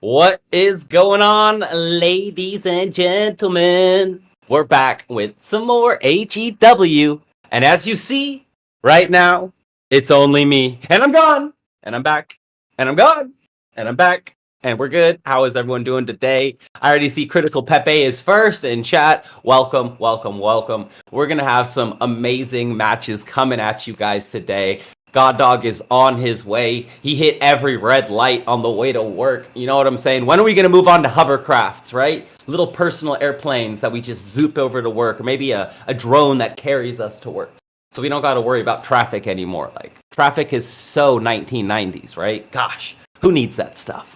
What is going on, ladies and gentlemen? We're back with some more AGW. And as you see, right now, it's only me. And I'm gone. And I'm back. And I'm gone. And I'm back. And we're good. How is everyone doing today? I already see Critical Pepe is first in chat. Welcome, welcome, welcome. We're going to have some amazing matches coming at you guys today. God Dog is on his way. He hit every red light on the way to work. You know what I'm saying? When are we going to move on to hovercrafts, right? Little personal airplanes that we just zoop over to work, or maybe a drone that carries us to work. So we don't got to worry about traffic anymore. Like, traffic is so 1990s, right? Gosh, who needs that stuff?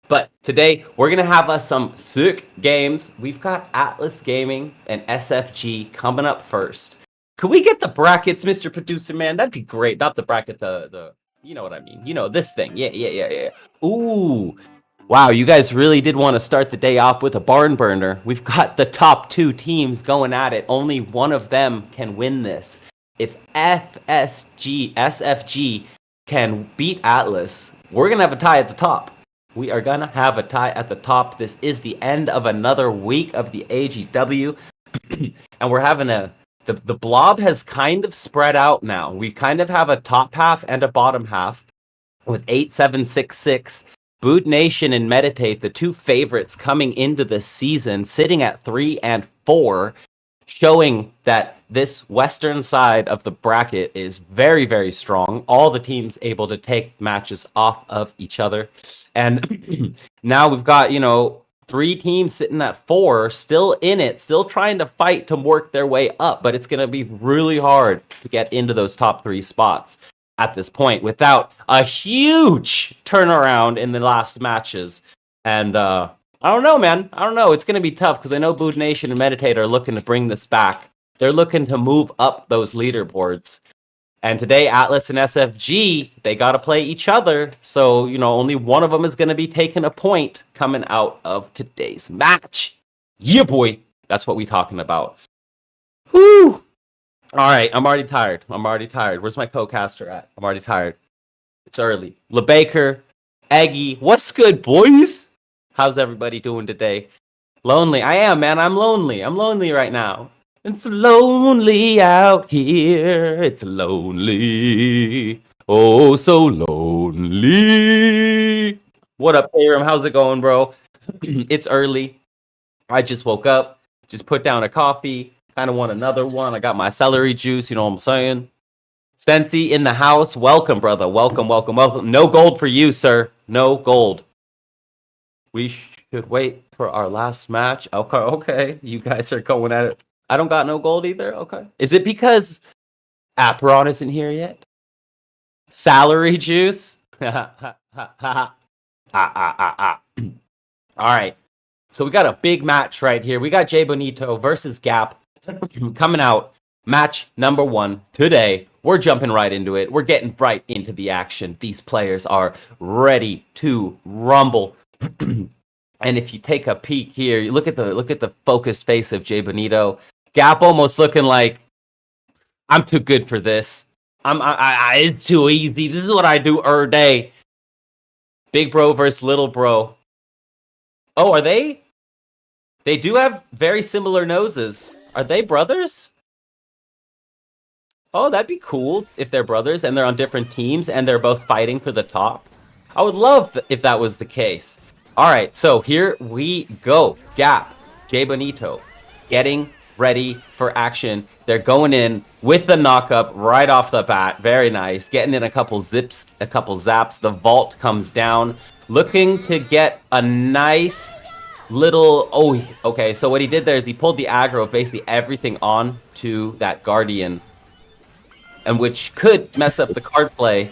But today, we're going to have us some sick games. We've got Atlas Gaming and SFG coming up first. Could we get the brackets, Mr. Producer Man? That'd be great. Not the bracket, the you know what I mean. You know, this thing. Yeah. Ooh. Wow, you guys really did want to start the day off with a barn burner. We've got the top two teams going at it. Only one of them can win this. If SFG can beat Atlas, we're going to have a tie at the top. We are going to have a tie at the top. This is the end of another week of the AGW. And we're having the blob has kind of spread out now. We kind of have a top half and a bottom half with 8766. Boot Nation and Meditate, the two favorites coming into the season, sitting at 3 and 4, showing that this western side of the bracket is very, very strong. All the teams able to take matches off of each other. And now we've got, 3 teams sitting at 4, still in it, still trying to fight to work their way up, but it's going to be really hard to get into those top 3 spots at this point without a huge turnaround in the last matches. And I don't know, man. I don't know. It's going to be tough because I know Boot Nation and Meditate are looking to bring this back. They're looking to move up those leaderboards. And today, Atlas and SFG, they got to play each other. So, only one of them is going to be taking a point coming out of today's match. Yeah, boy. That's what we talking about. Whew. All right. I'm already tired. Where's my co-caster at? I'm already tired. It's early. LeBaker, Aggie, what's good, boys? How's everybody doing today? Lonely. I am, man. I'm lonely. I'm lonely right now. It's lonely out here. It's lonely. Oh, so lonely. What up, Apeiron? How's it going, bro? It's early. I just woke up. Just put down a coffee. Kind of want another one. I got my celery juice. You know what I'm saying? Sensi in the house. Welcome, brother. Welcome. No gold for you, sir. No gold. We should wait for our last match. Okay. You guys are going at it. I don't got no gold either? Okay. Is it because Apeiron isn't here yet? Salary juice? All right. So we got a big match right here. We got Jay Bonito versus Gap coming out. Match number 1 today. We're jumping right into it. We're getting right into the action. These players are ready to rumble. And if you take a peek here, you look at the focused face of Jay Bonito. Gap almost looking like, I'm too good for this. It's too easy. This is what I do every day. Big bro versus little bro. Oh, are they? They do have very similar noses. Are they brothers? Oh, that'd be cool if they're brothers and they're on different teams and they're both fighting for the top. I would love if that was the case. All right, so here we go. Gap, Jay Bonito, getting ready for action. They're going in with the knockup right off the bat. Very nice. Getting in a couple zips, a couple zaps. The vault comes down. Looking to get a nice little... Oh, okay. So what he did there is he pulled the aggro of basically everything on to that Guardian, and which could mess up the card play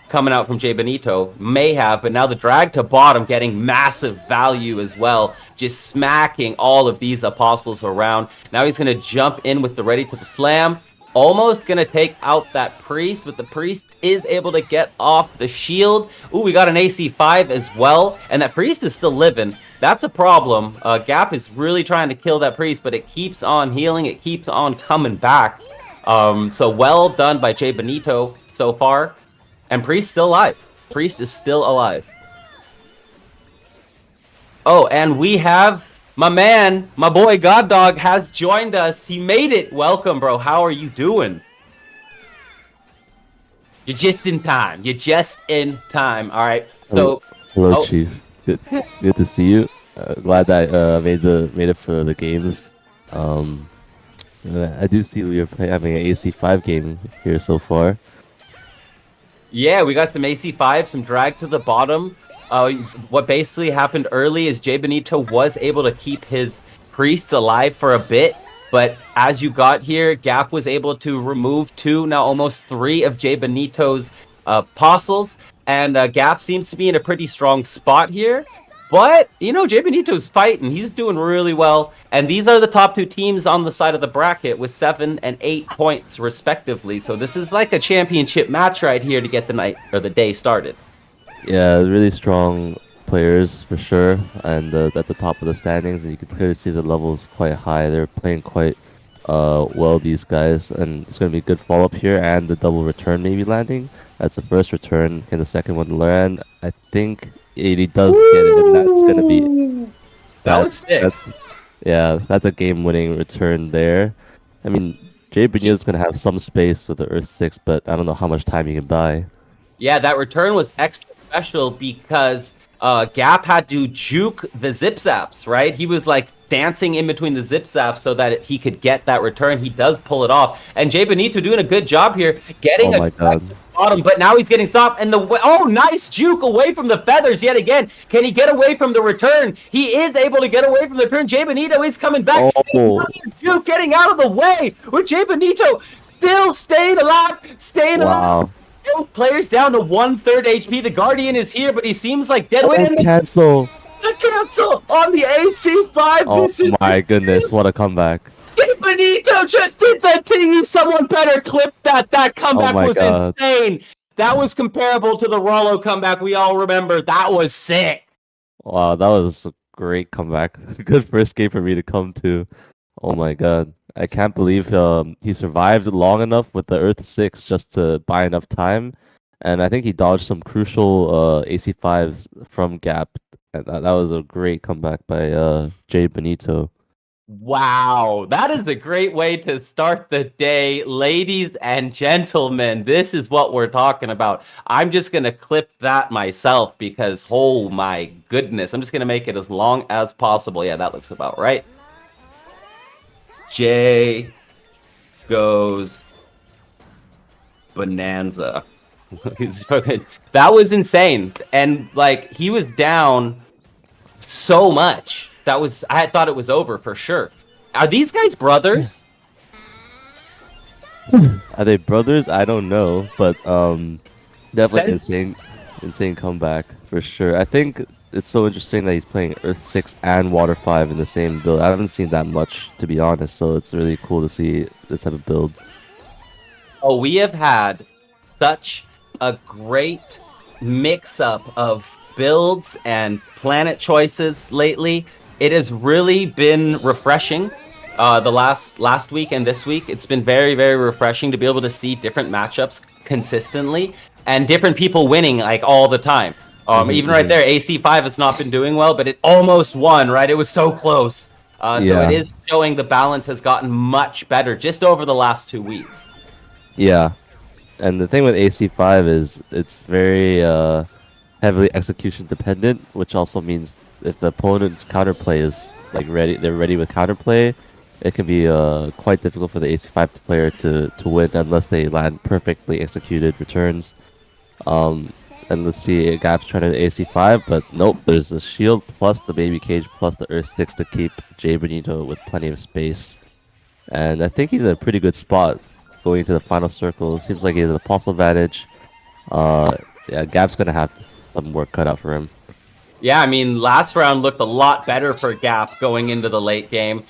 coming out from Jay Bonito. May have, but now the drag to bottom getting massive value as well. Just smacking all of these apostles around. Now he's going to jump in with the ready to the slam. Almost going to take out that priest, but the priest is able to get off the shield. Ooh, we got an AC5 as well, and that priest is still living. That's a problem. Gap is really trying to kill that priest, but it keeps on healing. It keeps on coming back. So well done by Jay Bonito so far. And Priest still alive. Priest is still alive. Oh, and we have my man, my boy God Dog has joined us. He made it. Welcome, bro. How are you doing? You're just in time. You're just in time. All right. So, Hello, Chief. Good to see you. Glad that I made it for the games. Um, I do see we are having an AC5 game here so far. yeah, we got some AC5, some drag to the bottom. What basically happened early is Jay Benito was able to keep his priests alive for a bit, but as you got here, Gap was able to remove two, now almost three of Jay Benito's apostles, and Gap seems to be in a pretty strong spot here. But, you know, Jay Benito's fighting. He's doing really well. And these are the top two teams on the side of the bracket with 7 and 8 points, respectively. So this is like a championship match right here to get the night or the day started. Yeah, really strong players for sure, and at the top of the standings, and you can clearly see the levels quite high. They're playing quite well, these guys, and it's going to be a good follow-up here, and the double return maybe landing. That's the first return. Can the second one land? I think he does get it, and that's going to be... That was sick. That's a game-winning return there. I mean, Jay Benito's going to have some space with the Earth 6, but I don't know how much time he can buy. Yeah, that return was extra special because Gap had to juke the zip zaps, right? He was like dancing in between the zip zaps so that he could get that return. He does pull it off. And Jay Benito doing a good job here, getting Oh my God. to the bottom, but now he's getting stopped. And nice juke away from the feathers yet again. Can he get away from the return? He is able to get away from the return. Jay Benito is coming back. Oh. Juke getting out of the way with Jay Benito still staying alive, alive. Wow. Both players down to 1/3 HP. The Guardian is here, but he seems like dead. Cancel! The cancel on the AC5. Oh my goodness, what a comeback. Jay Benito just did that thing. Someone better clip that. That comeback was insane. That was comparable to the Rollo comeback we all remember. That was sick. Wow, that was a great comeback. Good first game for me to come to. Oh my God. I can't believe he survived long enough with the Earth 6 just to buy enough time. And I think he dodged some crucial AC5s from Gap. And that was a great comeback by Jay Benito. Wow, that is a great way to start the day. Ladies and gentlemen, this is what we're talking about. I'm just going to clip that myself because, oh my goodness, I'm just going to make it as long as possible. Yeah, that looks about right. Jay goes bonanza. That was insane. And like he was down so much. I thought it was over for sure. Are these guys brothers? Are they brothers? I don't know, but definitely insane comeback for sure. I think it's so interesting that he's playing Earth 6 and Water 5 in the same build. I haven't seen that much, to be honest, so it's really cool to see this type of build. Oh, we have had such a great mix-up of builds and planet choices lately. It has really been refreshing. The last week and this week, it's been very, very refreshing to be able to see different matchups consistently and different people winning like all the time. Even right there, AC5 has not been doing well, but it almost won, right? It was so close. So it is showing the balance has gotten much better just over the last 2 weeks. Yeah. And the thing with AC5 is it's very heavily execution dependent, which also means if the opponent's counterplay is like they're ready with counterplay, it can be quite difficult for the AC5 player to win unless they land perfectly executed returns. And let's see, Gap's trying to AC5, but nope, there's a shield plus the baby cage plus the Earth 6 to keep Jay Benito with plenty of space. And I think he's in a pretty good spot going into the final circle. It seems like he has an apostle advantage. Yeah, Gap's gonna have some work cut out for him. Yeah, I mean, last round looked a lot better for Gap going into the late game.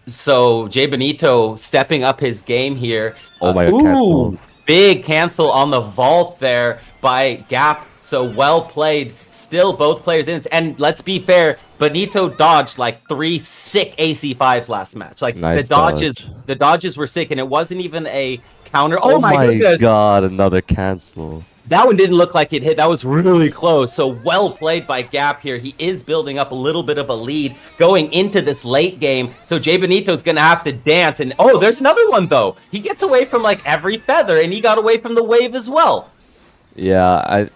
So Jay Benito stepping up his game here. Oh my God, cancel. Big cancel on the vault there by Gap. So well played. Still both players in. And let's be fair, Benito dodged like 3 sick AC5s last match. Like nice the dodges were sick, and it wasn't even a counter. Oh my goodness. God, another cancel. That one didn't look like it hit. That was really close. So well played by Gap here. He is building up a little bit of a lead going into this late game. So Jay Benito's going to have to dance. And oh, there's another one, though. He gets away from like every feather, and he got away from the wave as well. Yeah,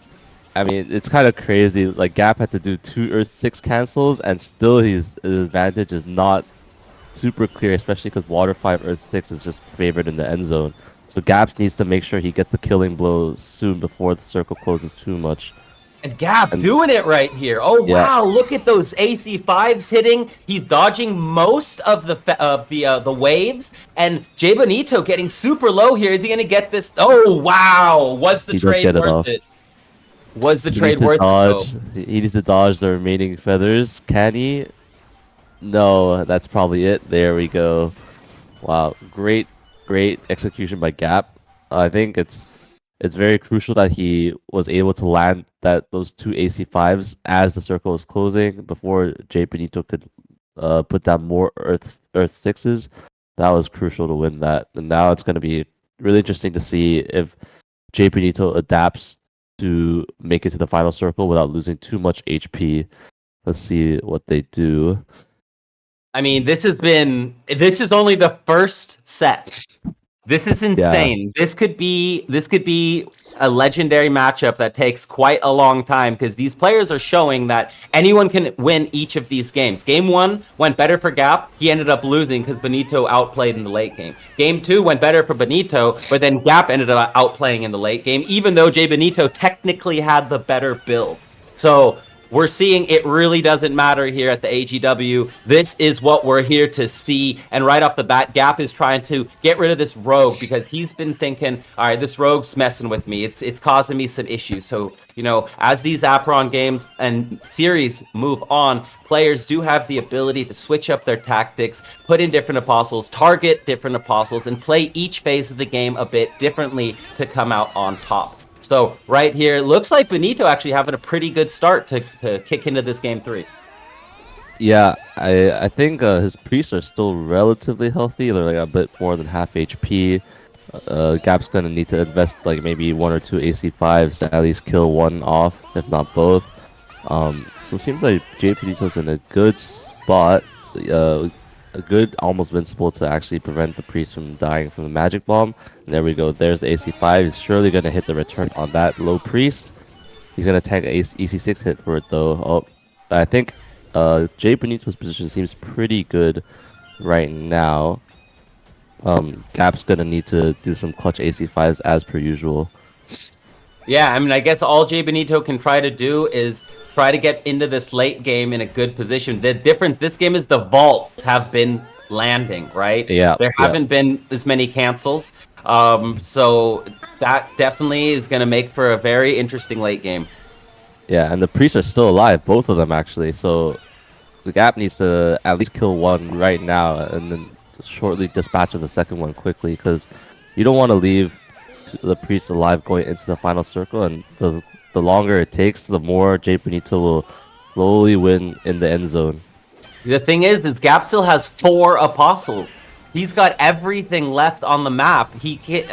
I mean, it's kind of crazy. Like, Gap had to do 2 Earth 6 cancels, and still his advantage is not super clear, especially because Water 5 Earth 6 is just favored in the end zone. So Gaps needs to make sure he gets the killing blow soon before the circle closes too much. And Gap doing it right here. Oh, yeah. Wow, look at those AC5s hitting. He's dodging most of the waves. And Jay Benito getting super low here. Is he going to get this? Oh, wow. Was the trade worth it? Was the trade worth it? He needs to dodge the remaining feathers. Can he? No, that's probably it. There we go. Wow, great execution by Gap. I think it's very crucial that he was able to land those 2 AC5s as the circle was closing before Jay Benito could put down more Earth 6s. That was crucial to win that. And now it's going to be really interesting to see if Jay Benito adapts to make it to the final circle without losing too much HP. Let's see what they do. I mean, this is only the first set. This is insane. Yeah. This could be a legendary matchup that takes quite a long time because these players are showing that anyone can win each of these games. Game 1 went better for Gap. He ended up losing because Benito outplayed in the late game. Game 2 went better for Benito, but then Gap ended up outplaying in the late game, even though Jay Benito technically had the better build. So we're seeing it really doesn't matter here at the AGW. This is what we're here to see. And right off the bat, Gap is trying to get rid of this rogue because he's been thinking, all right, this rogue's messing with me. It's causing me some issues. So, as these Apeiron games and series move on, players do have the ability to switch up their tactics, put in different apostles, target different apostles, and play each phase of the game a bit differently to come out on top. So right here, looks like Benito actually having a pretty good start to kick into this game 3. Yeah, I think his priests are still relatively healthy. They're like a bit more than half HP. Gap's gonna need to invest like maybe 1 or 2 AC5s to at least kill one off, if not both. So it seems like Jay Benito's in a good spot. A good almost invincible to actually prevent the priest from dying from the magic bomb. And there we go. There's the AC5. He's surely going to hit the return on that low priest. He's going to tank an EC6 hit for it though. Oh, I think Jay Benito's position seems pretty good right now. Gap's going to need to do some clutch AC5s as per usual. Yeah, I mean, I guess all Jay Benito can try to do is try to get into this late game in a good position. The difference this game is the vaults have been landing, right? Yeah. There haven't been as many cancels. So that definitely is going to make for a very interesting late game. Yeah, and the priests are still alive, both of them actually. So the Gap needs to at least kill one right now and then shortly dispatch of the second one quickly because you don't want to leave the priest alive going into the final circle, and the longer it takes, the more Jay Benito will slowly win in the end zone. The thing is Gap still has 4 apostles. He's got everything left on the map. He can't,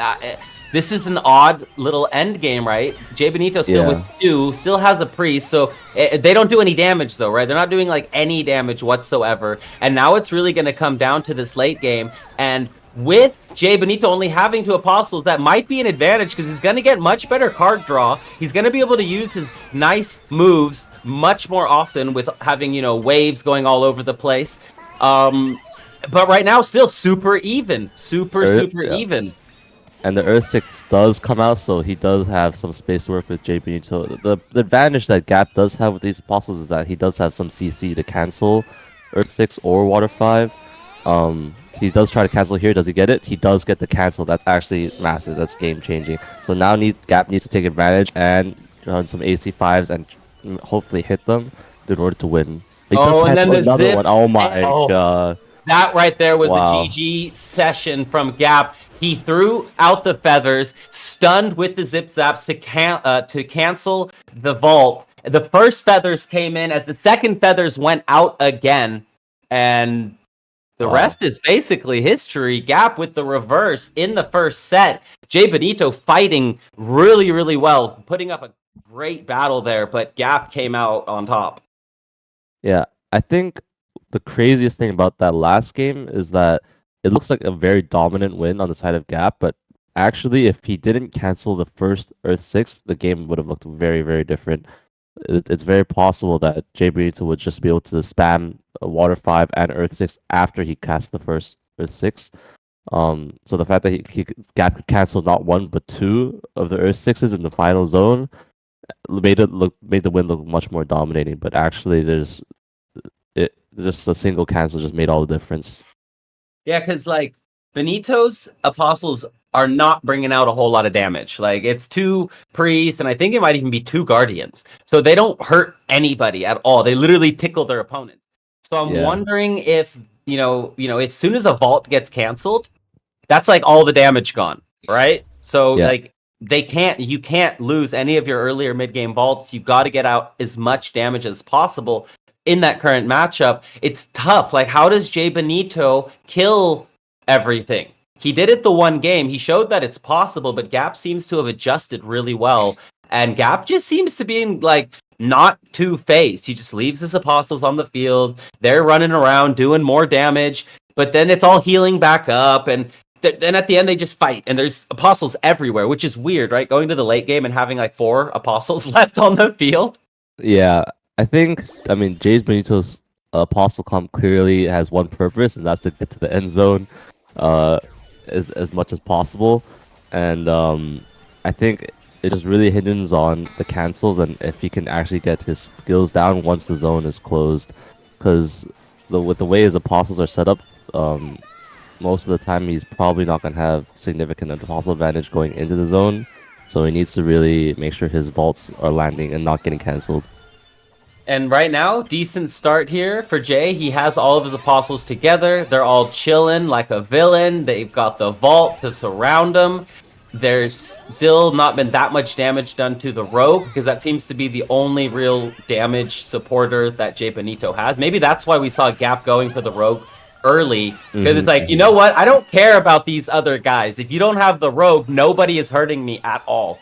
this is an odd little end game, right? Jay Benito still with 2, still has a priest, so they don't do any damage though, right? They're not doing like any damage whatsoever. And now it's really going to come down to this late game, and with Jay Benito only having 2 apostles, that might be an advantage because he's going to get much better card draw. He's going to be able to use his nice moves much more often with having, waves going all over the place. But right now, still super even. Super even. And the Earth 6 does come out, so he does have some space to work with Jay Benito. The advantage that Gap does have with these apostles is that he does have some CC to cancel Earth 6 or Water 5. He does try to cancel here. Does he get it? He does get the cancel. That's actually massive. That's game changing. So now Gap needs to take advantage and run some AC5s and hopefully hit them in order to win. And then there's another one. Oh my god. That right there was the GG session from Gap. He threw out the feathers, stunned with the zip zaps to cancel the vault. The first feathers came in as the second feathers went out again, and The Wow. rest is basically history. Gap with the reverse in the first set. Jay Benito fighting really, really well, putting up a great battle there, but Gap came out on top. Yeah, I think the craziest thing about that last game is that it looks like a very dominant win on the side of Gap, but actually, if he didn't cancel the first Earth 6, the game would have looked very, very different. It's very possible that Jay Benito would just be able to spam Water 5 and Earth 6 after he cast the first Earth 6. So the fact that Gap could cancel not one but two of the Earth 6s in the final zone made the win look much more dominating. But actually, just a single cancel just made all the difference. Yeah, because like Benito's apostles are not bringing out a whole lot of damage. Like it's 2 priests, and I think it might even be 2 guardians. So they don't hurt anybody at all. They literally tickle their opponents. So I'm wondering if as soon as a vault gets canceled, that's like all the damage gone, right? So like you can't lose any of your earlier mid game vaults. You got to get out as much damage as possible. In that current matchup, it's tough. Like, how does Jay Benito kill everything? He did it the one game. He showed that it's possible, but Gap seems to have adjusted really well. And Gap just seems to be like not two-faced. He just leaves his apostles on the field. They're running around doing more damage, but then it's all healing back up. And then at the end, they just fight. And there's apostles everywhere, which is weird, right? Going to the late game and having like 4 apostles left on the field. Yeah, I mean, Jay Benito's apostle comp clearly has one purpose, and that's to get to the end zone as much as possible. And I think it just really hinges on the cancels and if he can actually get his skills down once the zone is closed. Because with the way his apostles are set up, most of the time he's probably not going to have significant apostle advantage going into the zone. So he needs to really make sure his vaults are landing and not getting cancelled. And right now, decent start here for Jay. He has all of his apostles together. They're all chilling like a villain. They've got the vault to surround them. There's still not been that much damage done to the rogue, because that seems to be the only real damage supporter that Jay Benito has. Maybe that's why we saw Gap going for the rogue early, because it's like, you know what? I don't care about these other guys. If you don't have the rogue, nobody is hurting me at all.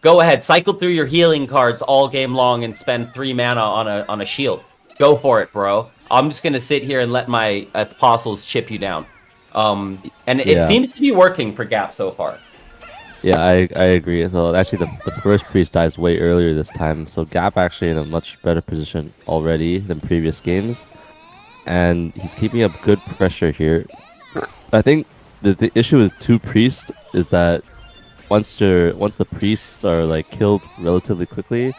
Go ahead, cycle through your healing cards all game long and spend 3 mana on a shield. Go for it, bro. I'm just gonna sit here and let my apostles chip you down. And it seems to be working for Gap so far. Yeah, I agree. So actually, the first priest dies way earlier this time, so Gap actually in a much better position already than previous games, and he's keeping up good pressure here. I think the issue with 2 priests is that once the priests are like killed relatively quickly,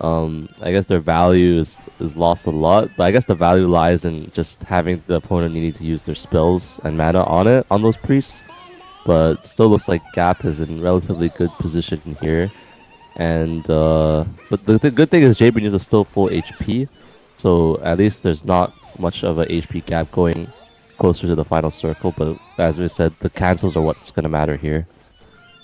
I guess their value is lost a lot. But I guess the value lies in just having the opponent needing to use their spells and mana on those priests. But still looks like Gap is in relatively good position here. And but the good thing is Jay Benito is still full HP, so at least there's not much of a HP gap going closer to the final circle. But as we said, the cancels are what's gonna matter here.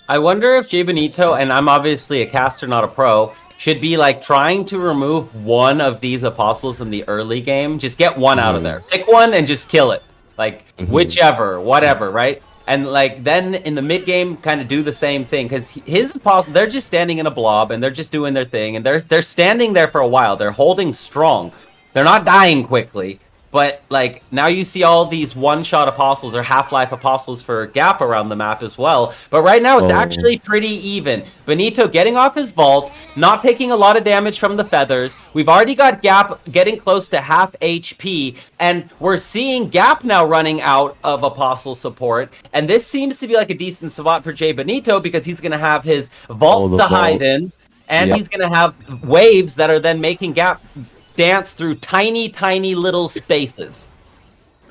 I wonder if Jay Benito, and I'm obviously a caster, not a pro, should be like trying to remove one of these apostles in the early game. Just get one out of there. Pick one and just kill it. Like whichever, whatever, right? And like then in the mid game, kind of do the same thing, because his apostles, they're just standing in a blob and they're just doing their thing, and they're standing there for a while. They're holding strong. They're not dying quickly. But like now you see all these one-shot apostles or half-life apostles for Gap around the map as well. But right now it's actually pretty even. Benito getting off his vault, not taking a lot of damage from the feathers. We've already got Gap getting close to half HP, and we're seeing Gap now running out of apostle support. And this seems to be like a decent spot for Jay Benito, because he's going to have his vault to hide in, and he's going to have waves that are then making Gap dance through tiny little spaces.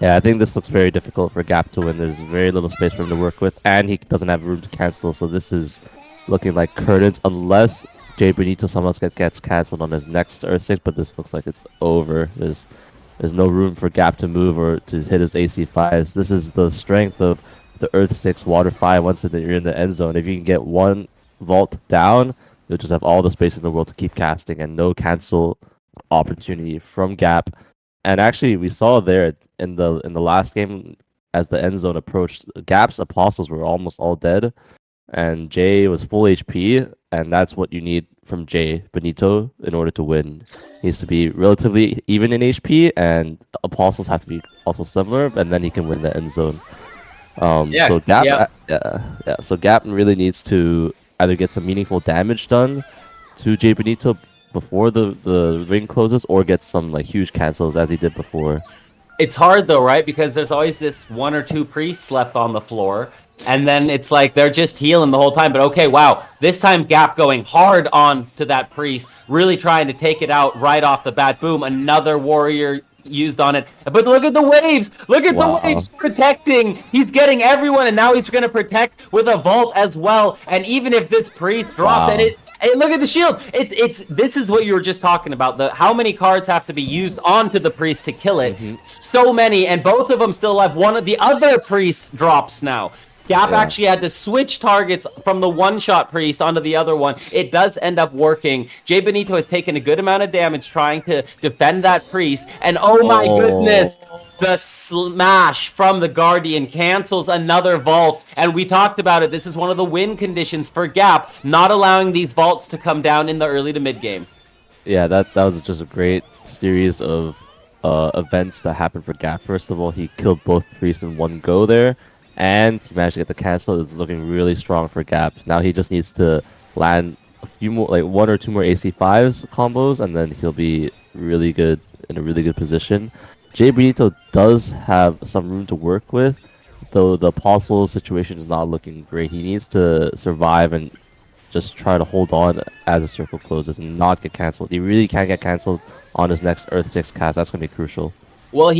Yeah, I think this looks very difficult for Gap to win. There's very little space for him to work with, and he doesn't have room to cancel, so this is looking like curtains, unless Jay Benito somehow gets cancelled on his next Earth 6, but this looks like it's over. There's no room for Gap to move or to hit his AC5s. This is the strength of the Earth 6 Water 5 once you're in the end zone. If you can get one vault down, you'll just have all the space in the world to keep casting and no cancel opportunity from Gap. And actually, we saw there in the last game, as the end zone approached, Gap's apostles were almost all dead, and Jay was full HP, and that's what you need from Jay Benito in order to win. He needs to be relatively even in HP, and apostles have to be also similar, and then he can win the end zone. Yeah, So Gap, yeah. yeah. So Gap really needs to either get some meaningful damage done to Jay Benito before the ring closes, or get some like huge cancels as he did before. It's hard though, right? Because there's always this 1 or 2 priests left on the floor, and then it's like they're just healing the whole time. But okay, wow, this time Gap going hard on to that priest, really trying to take it out right off the bat. Boom, another warrior used on it. But look at the waves! Look at the waves protecting! He's getting everyone, and now he's going to protect with a vault as well. And even if this priest drops, and hey, look at the shield! This is what you were just talking about. How many cards have to be used onto the priest to kill it? So many, and both of them still alive. One of the other priest drops now. Gap actually had to switch targets from the one-shot priest onto the other one. It does end up working. Jay Benito has taken a good amount of damage trying to defend that priest. And oh my goodness, the smash from the Guardian cancels another vault. And we talked about it. This is one of the win conditions for Gap, not allowing these vaults to come down in the early to mid game. Yeah, that was just a great series of events that happened for Gap. First of all, he killed both priests in one go there, and he managed to get the cancel. It's looking really strong for Gap. Now he just needs to land a few more, like 1 or 2 more AC5s combos, and then he'll be really good, in a really good position. Jay Benito does have some room to work with, though the Apostle situation is not looking great. He needs to survive and just try to hold on as the circle closes and not get cancelled. He really can't get cancelled on his next Earth 6 cast. That's going to be crucial. Well,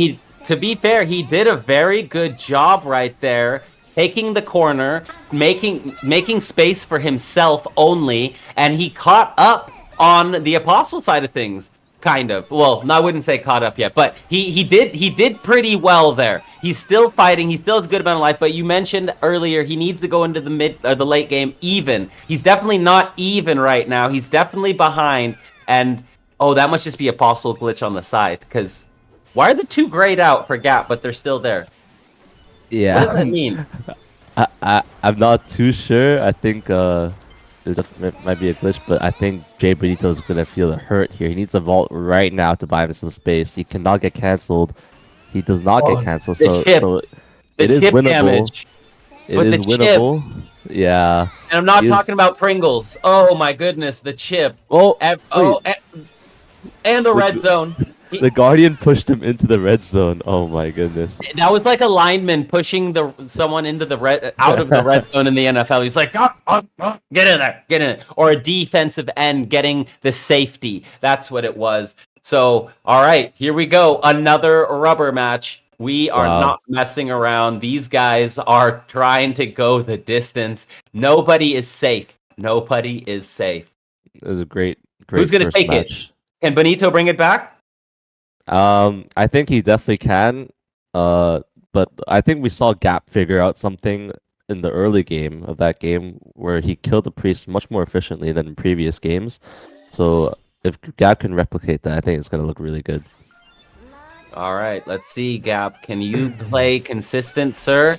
to be fair, he did a very good job right there, taking the corner, making space for himself only, and he caught up on the Apostle side of things. Kind of. Well, no, I wouldn't say caught up yet, but he did pretty well there. He's still fighting. He still has a good amount of life. But you mentioned earlier he needs to go into the late game even. He's definitely not even right now. He's definitely behind. And oh, that must just be Apostle glitch on the side. Because why are the 2 grayed out for Gap, but they're still there? Yeah. What does that mean? I'm not too sure. I think it might be a glitch, but I think Jay Benito is gonna feel the hurt here. He needs a vault right now to buy him some space. He cannot get cancelled. He does not get cancelled, so it is winnable. Damage. It is winnable. Yeah. And I'm not talking about Pringles. Oh my goodness, the chip. And the red zone. The Guardian pushed him into the red zone. Oh my goodness. That was like a lineman pushing someone into out of the red zone in the NFL. He's like, get in there, get in. Or a defensive end getting the safety. That's what it was. So, all right, here we go. Another rubber match. We are not messing around. These guys are trying to go the distance. Nobody is safe. Nobody is safe. It was a great Who's going to take match. it? Can Benito bring it back? I think he definitely can. But I think we saw Gap figure out something in the early game of that game where he killed the priest much more efficiently than in previous games. So if Gap can replicate that, I think it's gonna look really good. All right, let's see, Gap. Can you play consistent, sir?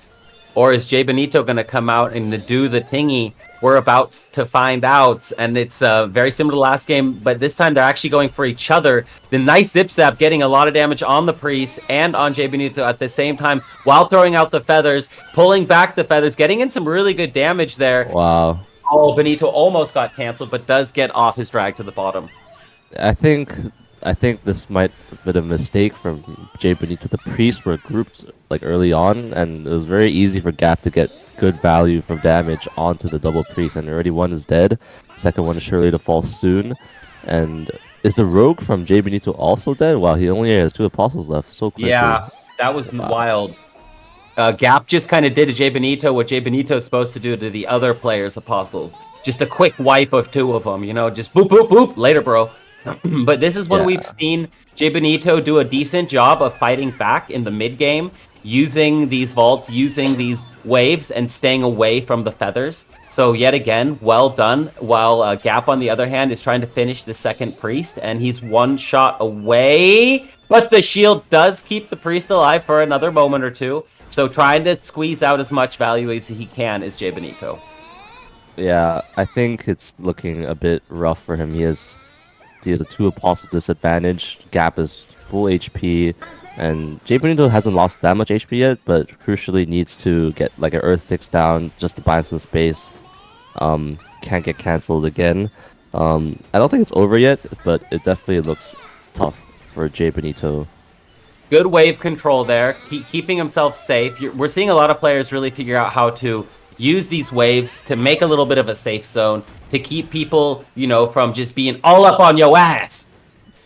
Or is Jay Benito going to come out and do the tingy? We're about to find out. And it's very similar to last game, but this time they're actually going for each other. The nice zip zap getting a lot of damage on the priest and on Jay Benito at the same time while throwing out the feathers, pulling back the feathers, getting in some really good damage there. Wow. Oh, Benito almost got canceled, but does get off his drag to the bottom. I think this might have been a mistake from Jay Benito. The priests were grouped like early on, and it was very easy for Gap to get good value from damage onto the double priest. And already one is dead. Second one is surely to fall soon. And is the rogue from Jay Benito also dead? Wow, he only has 2 apostles left. So quickly. Yeah, that was wild. Gap just kind of did to Jay Benito what Jay Benito is supposed to do to the other players' apostles. Just a quick wipe of 2 of them, you know, just boop, boop, boop, later, bro. But this is when we've seen Jay Benito do a decent job of fighting back in the mid game, using these vaults, using these waves, and staying away from the feathers. So yet again, well done. While Gap, on the other hand, is trying to finish the second priest, and he's 1 shot away. But the shield does keep the priest alive for another moment or two. So trying to squeeze out as much value as he can is Jay Benito. Yeah, I think it's looking a bit rough for him. He has a 2 apostle disadvantage. Gap is full HP, and Jay Benito hasn't lost that much HP yet, but crucially needs to get like an Earth 6 down just to buy some space. Can't get cancelled again. I don't think it's over yet, but it definitely looks tough for Jay Benito. Good wave control there, keeping himself safe. We're seeing a lot of players really figure out how to use these waves to make a little bit of a safe zone, to keep people, from just being all up on your ass.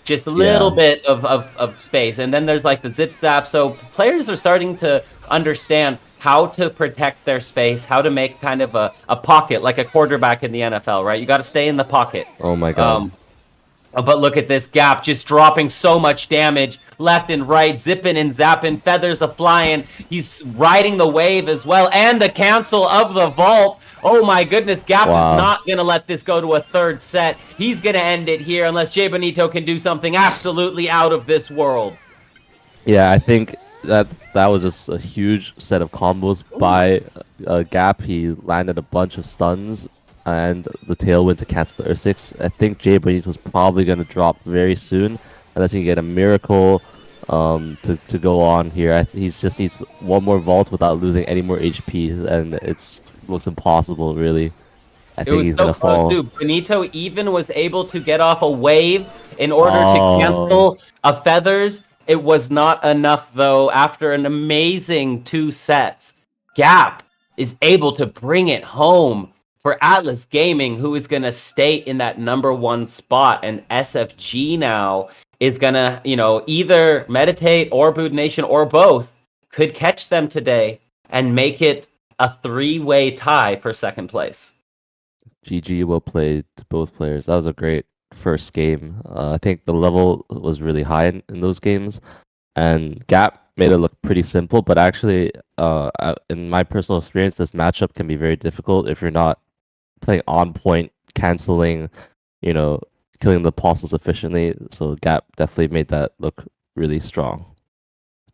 Just a little bit of space. And then there's like the zip zap. So players are starting to understand how to protect their space, how to make kind of a pocket, like a quarterback in the NFL, right? You got to stay in the pocket. Oh my god. But look at this Gap, just dropping so much damage left and right, zipping and zapping, feathers a flying. He's riding the wave as well, and the cancel of the vault. Oh my goodness, Gap is not going to let this go to a third set. He's going to end it here unless Jay Benito can do something absolutely out of this world. Yeah, I think that was just a huge set of combos by Gap. He landed a bunch of stuns and the tailwind to cancel the Earth 6. I think Jay Benito's probably going to drop very soon unless he can get a miracle to go on here. He just needs one more vault without losing any more HP, and it looks impossible, really. I think he's going to fall. Dude. Benito even was able to get off a wave in order to cancel a feathers. It was not enough, though. After an amazing 2 sets, Gap is able to bring it home for Atlas Gaming, who is going to stay in that #1 spot. And SFG now is going to, either meditate or Boot Nation or both could catch them today and make it a 3-way tie for second place. GG, well played to both players. That was a great first game. I think the level was really high in those games, and Gap made it look pretty simple, but actually, in my personal experience, this matchup can be very difficult if you're not playing on point, canceling, killing the apostles efficiently. So Gap definitely made that look really strong.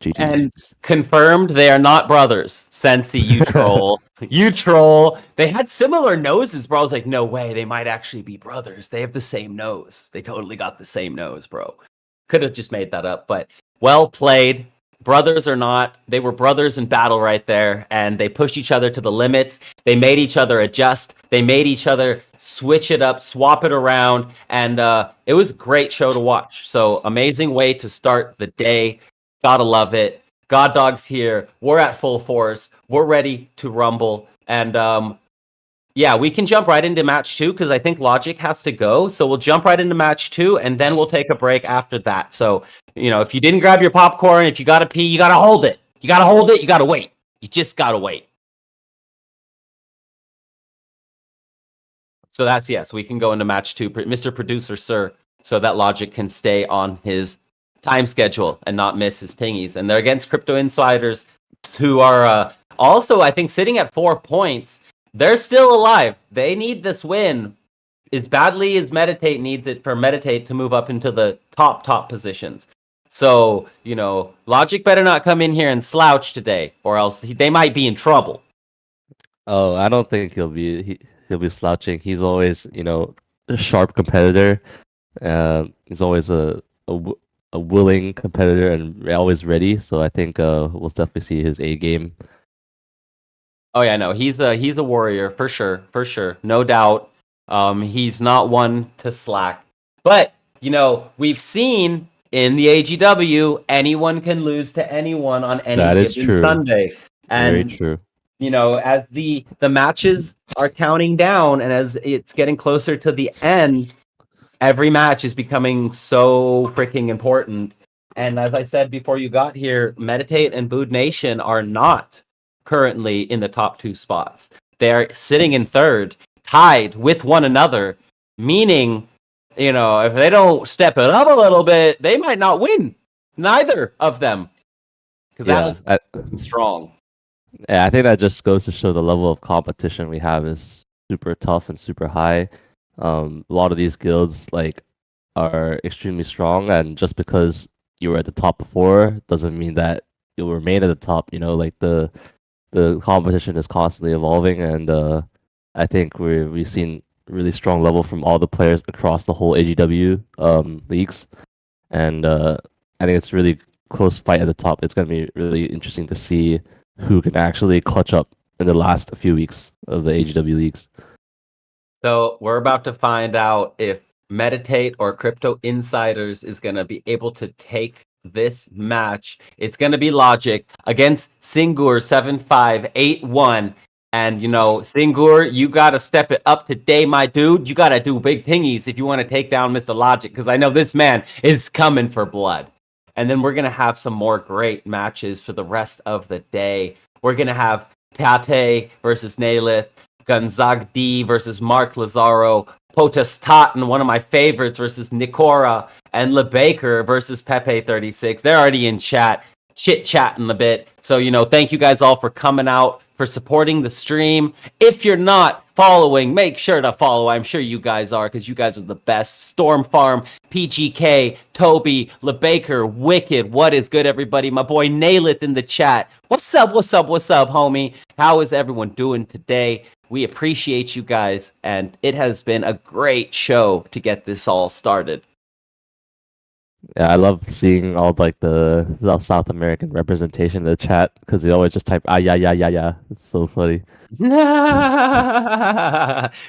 GG. And confirmed they are not brothers. Sensi, you troll. You troll. They had similar noses, bro. I was like, no way, they might actually be brothers. They have the same nose. They totally got the same nose, bro. Could have just made that up, but well played. Brothers or not, they were brothers in battle right there, and they pushed each other to the limits. They made each other adjust. They made each other switch it up, swap it around, and it was a great show to watch. So amazing way to start the day. Gotta love it. God Dog's here. We're at full force. We're ready to rumble. And yeah, we can jump right into match 2 because I think Logic has to go. So we'll jump right into match 2, and then we'll take a break after that. So, if you didn't grab your popcorn, if you gotta pee, you gotta hold it. You gotta hold it. You gotta wait. You just gotta wait. So that's yes. We can go into match 2, Mr. Producer, sir, so that Logic can stay on his time schedule and not miss his tingies. And they're against Crypto Insiders, who are also, I think, sitting at 4 points. They're still alive. They need this win as badly as Meditate needs it for Meditate to move up into the top positions. So, Logic better not come in here and slouch today, or else they might be in trouble. Oh, I don't think he'll be slouching. He's always, a sharp competitor. He's always a willing competitor and always ready. So I think we'll definitely see his A game. Oh yeah, no, he's a warrior for sure, no doubt. He's not one to slack. But we've seen in the AGW, anyone can lose to anyone on any given Sunday. And very true. As the matches are counting down and as it's getting closer to the end, every match is becoming so freaking important. And as I said before you got here, Meditate and Boot Nation are not currently in the top 2 spots. They're sitting in third, tied with one another, meaning, if they don't step it up a little bit, they might not win. Neither of them. Because that was strong. Yeah, I think that just goes to show the level of competition we have is super tough and super high. A lot of these guilds are extremely strong, and just because you were at the top before doesn't mean that you'll remain at the top. Like the competition is constantly evolving, and I think we've seen really strong level from all the players across the whole AGW leagues, and I think it's really close fight at the top. It's gonna be really interesting to see who can actually clutch up in the last few weeks of the AGW leagues. So we're about to find out if Meditate or Crypto Insiders is going to be able to take this match. It's going to be Logic against Singur 7581. And, Singur, you got to step it up today, my dude. You got to do big thingies if you want to take down Mr. Logic, because I know this man is coming for blood. And then we're going to have some more great matches for the rest of the day. We're going to have Tate versus Nailith, Gonzaga D versus Mark Lazaro, Potestaten, one of my favorites, versus Nikora, and LeBaker versus Pepe36. They're already in chat, chit-chatting a bit. So, thank you guys all for coming out, for supporting the stream. If you're not following, make sure to follow. I'm sure you guys are, because you guys are the best. Storm Farm, PGK, Toby, LeBaker, Wicked. What is good, everybody? My boy Nailith in the chat. What's up, homie? How is everyone doing today? We appreciate you guys, and it has been a great show to get this all started. Yeah, I love seeing all like the South American representation in the chat, because they always just type yeah. It's so funny.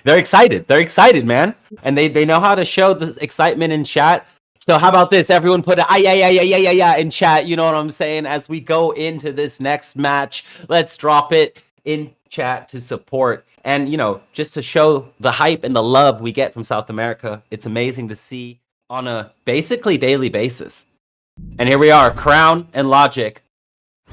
They're excited, man, and they know how to show the excitement in chat. So how about this? Everyone put a yeah in chat. You know what I'm saying? As we go into this next match, let's drop it in chat to support, and just to show the hype and the love we get from South America. It's amazing to see on a basically daily basis. And here we are, Crown and Logic.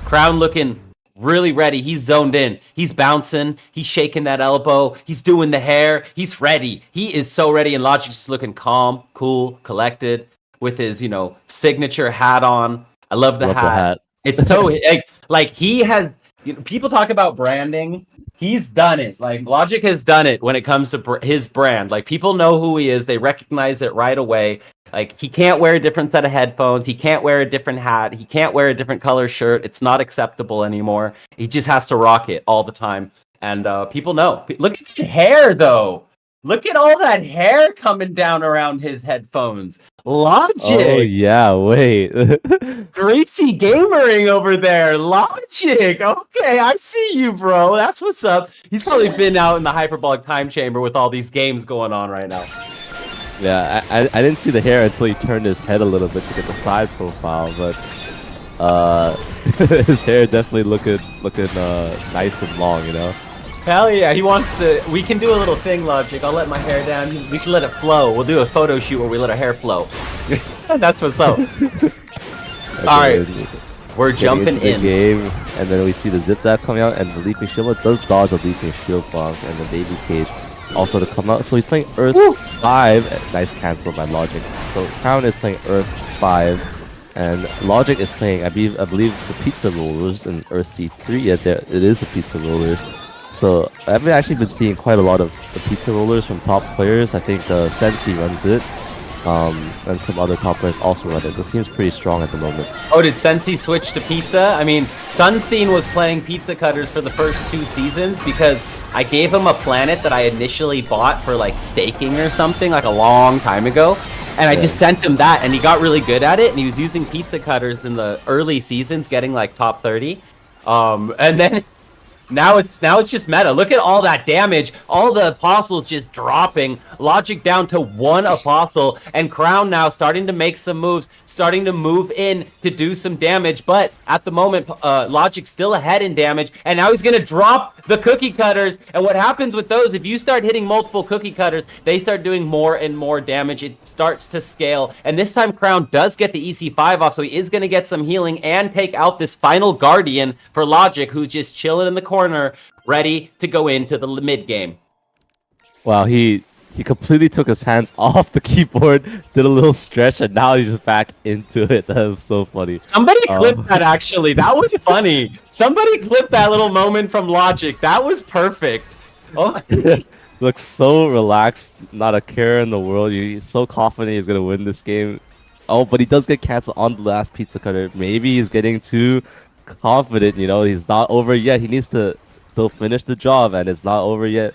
Crown looking really ready. He's zoned in. He's bouncing. He's shaking that elbow. He's doing the hair. He's ready. He is so ready. And Logic's just looking calm, cool, collected, with his, signature hat on. I love the hat. It's so like he has. People talk about branding. He's done it. Like, Logic has done it when it comes to his brand. Like, people know who he is. They recognize it right away. Like, he can't wear a different set of headphones. He can't wear a different hat. He can't wear a different color shirt. It's not acceptable anymore. He just has to rock it all the time. And people know. Look at your hair, though. Look at all that hair coming down around his headphones. Logic. Oh, yeah, wait. Greasy gamering over there. Logic. Okay, I see you, bro. That's what's up. He's probably been out in the hyperbolic time chamber with all these games going on right now. Yeah, I didn't see the hair until he turned his head a little bit to get the side profile, but his hair definitely looking nice and long, Hell yeah, he wants to. We can do a little thing, Logic. I'll let my hair down. We can let it flow. We'll do a photo shoot where we let our hair flow. That's what's up. Alright, we're jumping in. The game, and then we see the Zip Zap coming out, and the Leaping Shield does dodge the Leaping Shield bomb, and the Baby Cage also to come out. So he's playing Earth 5. Nice cancel by Logic. So Crown is playing Earth 5. And Logic is playing, I believe the Pizza Rollers in Earth C3. Yeah, it is the Pizza Rollers. So I've actually been seeing quite a lot of the Pizza Rollers from top players. I think Sensi runs it, and some other top players also run it. It seems pretty strong at the moment. Oh, did Sensi switch to Pizza? I mean, Sunscene was playing Pizza Cutters for the first 2 seasons because I gave him a planet that I initially bought for like staking or something like a long time ago. And I just sent him that, and he got really good at it, and he was using Pizza Cutters in the early seasons, getting like top 30. And then now it's just meta. Look at all that damage. All the apostles just dropping. Logic down to 1 apostle, and Crown now starting to make some moves, starting to move in to do some damage. But at the moment, Logic's still ahead in damage, and now he's gonna drop the cookie cutters. And what happens with those, if you start hitting multiple cookie cutters, they start doing more and more damage. It starts to scale, and this time Crown does get the EC5 off, so he is gonna get some healing and take out this final Guardian for Logic, who's just chilling in the corner, ready to go into the mid game. Wow, he completely took his hands off the keyboard, did a little stretch, and now he's just back into it. That was so funny. Somebody clipped that, actually. That was funny. Somebody clipped that little moment from Logic. That was perfect. Oh my. Looks so relaxed, not a care in the world. He's so confident he's gonna win this game. Oh, but he does get canceled on the last pizza cutter. Maybe he's getting too confident, you know, he's not over yet. He needs to still finish the job, and it's not over yet.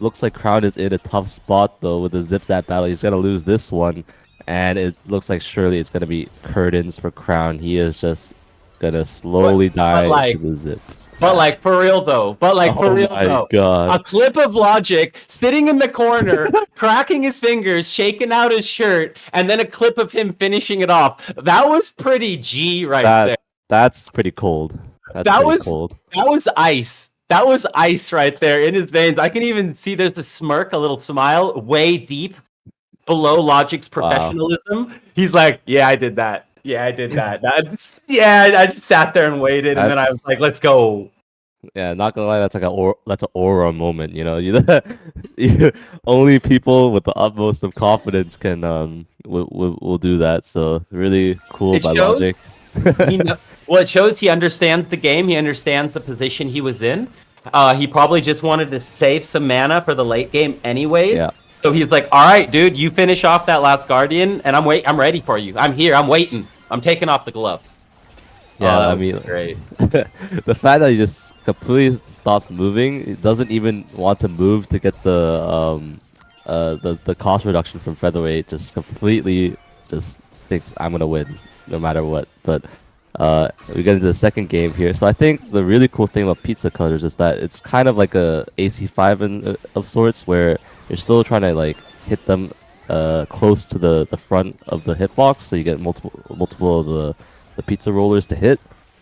Looks like Crown is in a tough spot, though, with the Zip Zap battle. He's going to lose this one, and it looks like surely it's going to be curtains for Crown. He is just going to slowly die to the Zips. But like for real though, God. a clip of Logic sitting in the corner, cracking his fingers, shaking out his shirt, and then a clip of him finishing it off. That was pretty G there. That's pretty cold. That was ice. That was ice right there in his veins. I can even see there's the smirk, a little smile, way deep below Logic's professionalism. Wow. He's like, yeah, I did that. Yeah, I did that. I just sat there and waited, and then I was like, "Let's go." Yeah, not gonna lie, that's an aura moment, you know. Only people with the utmost of confidence can will do that. So really cool by Logic. It shows he understands the game. He understands the position he was in. He probably just wanted to save some mana for the late game, anyways. Yeah. So he's like, "All right, dude, you finish off that last Guardian, and I'm ready for you. I'm here. I'm waiting. I'm taking off the gloves." Yeah, I mean, great. The fact that he just completely stops moving, he doesn't even want to move to get the cost reduction from featherweight. Just completely just thinks I'm gonna win no matter what. But we get into the second game here. So I think the really cool thing about pizza cutters is that it's kind of like a AC5 of sorts, where you're still trying to like hit them close to the front of the hitbox, so you get multiple of the pizza rollers to hit.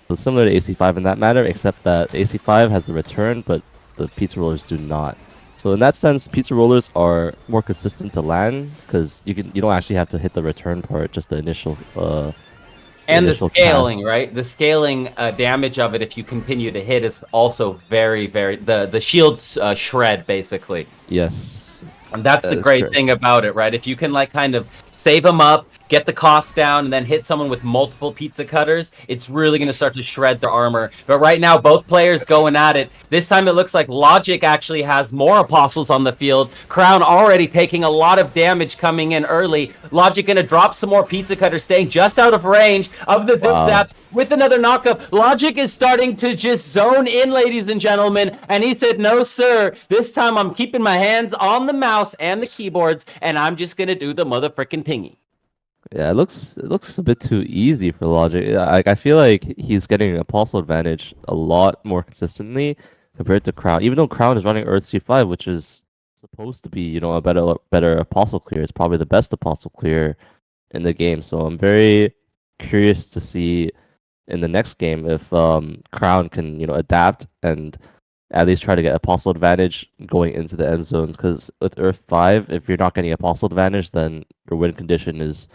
So similar to AC5 in that matter, except that AC5 has the return, but the pizza rollers do not. So in that sense, pizza rollers are more consistent to land, because you don't actually have to hit the return part, just the initial. And the scaling, cast. Right? The scaling damage of it, if you continue to hit, is also very, very. The shields shred basically. Yes. And that's the great thing about it, right? If you can like kind of save them up, get the cost down, and then hit someone with multiple pizza cutters, it's really going to start to shred their armor. But right now, both players going at it. This time it looks like Logic actually has more apostles on the field. Crown already taking a lot of damage coming in early. Logic going to drop some more pizza cutters, staying just out of range of the Zip Zaps with another knockup. Logic is starting to just zone in, ladies and gentlemen. And he said, "No, sir. This time I'm keeping my hands on the mouse and the keyboards, and I'm just going to do the motherfucking tingy." Yeah, it looks a bit too easy for Logic. Like I feel like he's getting an apostle advantage a lot more consistently compared to Crown. Even though Crown is running Earth C5, which is supposed to be, you know, a better apostle clear. It's probably the best apostle clear in the game. So I'm very curious to see in the next game if Crown can, you know, adapt and at least try to get apostle advantage going into the end zone. Because with Earth 5, if you're not getting apostle advantage, then your win condition is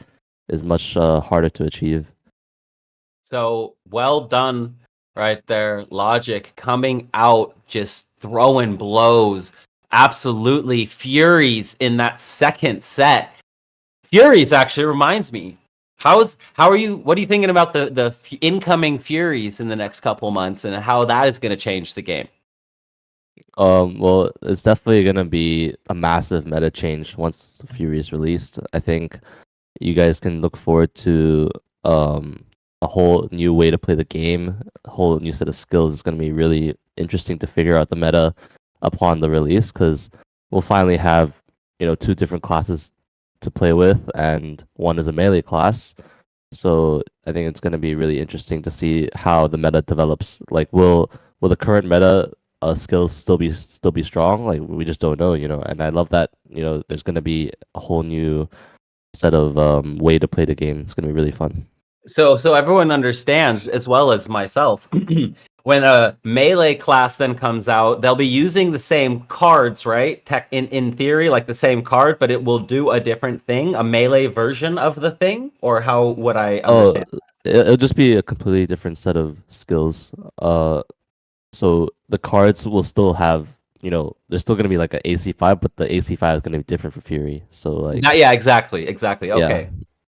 much harder to achieve. So well done right there. Logic coming out, just throwing blows. Absolutely Furies in that second set. Furies actually reminds me. What are you thinking about the incoming Furies in the next couple months and how that is going to change the game? Well, it's definitely going to be a massive meta change once the Fury is released. I think you guys can look forward to a whole new way to play the game, a whole new set of skills. It's going to be really interesting to figure out the meta upon the release, because we'll finally have, you know, two different classes to play with, and one is a melee class. So I think it's going to be really interesting to see how the meta develops. Like, will the current meta skills still be strong? Like, we just don't know, you know. And I love that, you know, there's going to be a whole new set of way to play the game. It's gonna be really fun. So everyone understands, as well as myself, when a melee class then comes out, they'll be using the same cards, right? In theory, like the same card, but it will do a different thing, a melee version of the thing, or how would I understand? It'll just be a completely different set of skills. So the cards will still have, you know, there's still gonna be like an AC5, but the AC5 is gonna be different for Fury. So like, yeah, exactly. Okay,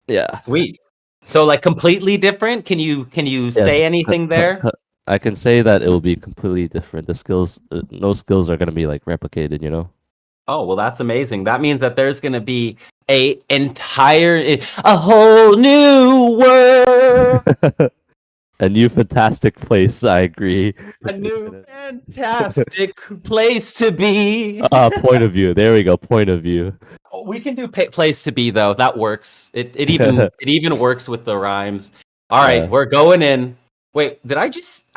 yeah, sweet. So like completely different. Can you say anything there? I can say that it will be completely different. The skills, no skills are gonna be like replicated, you know. Oh, well, that's amazing. That means that there's going to be a whole new world. A new fantastic place, I agree. A new fantastic place to be. Point of view. There we go. Point of view. We can do place to be though. That works. It even works with the rhymes. All right, Yeah. we're going in. Wait, I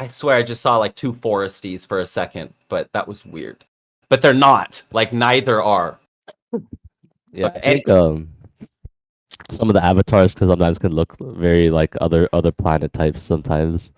swear I just saw like two foresties for a second, but that was weird. But they're not. Like neither are. Yeah, But I think some of the avatars because sometimes can look very like other planet types sometimes.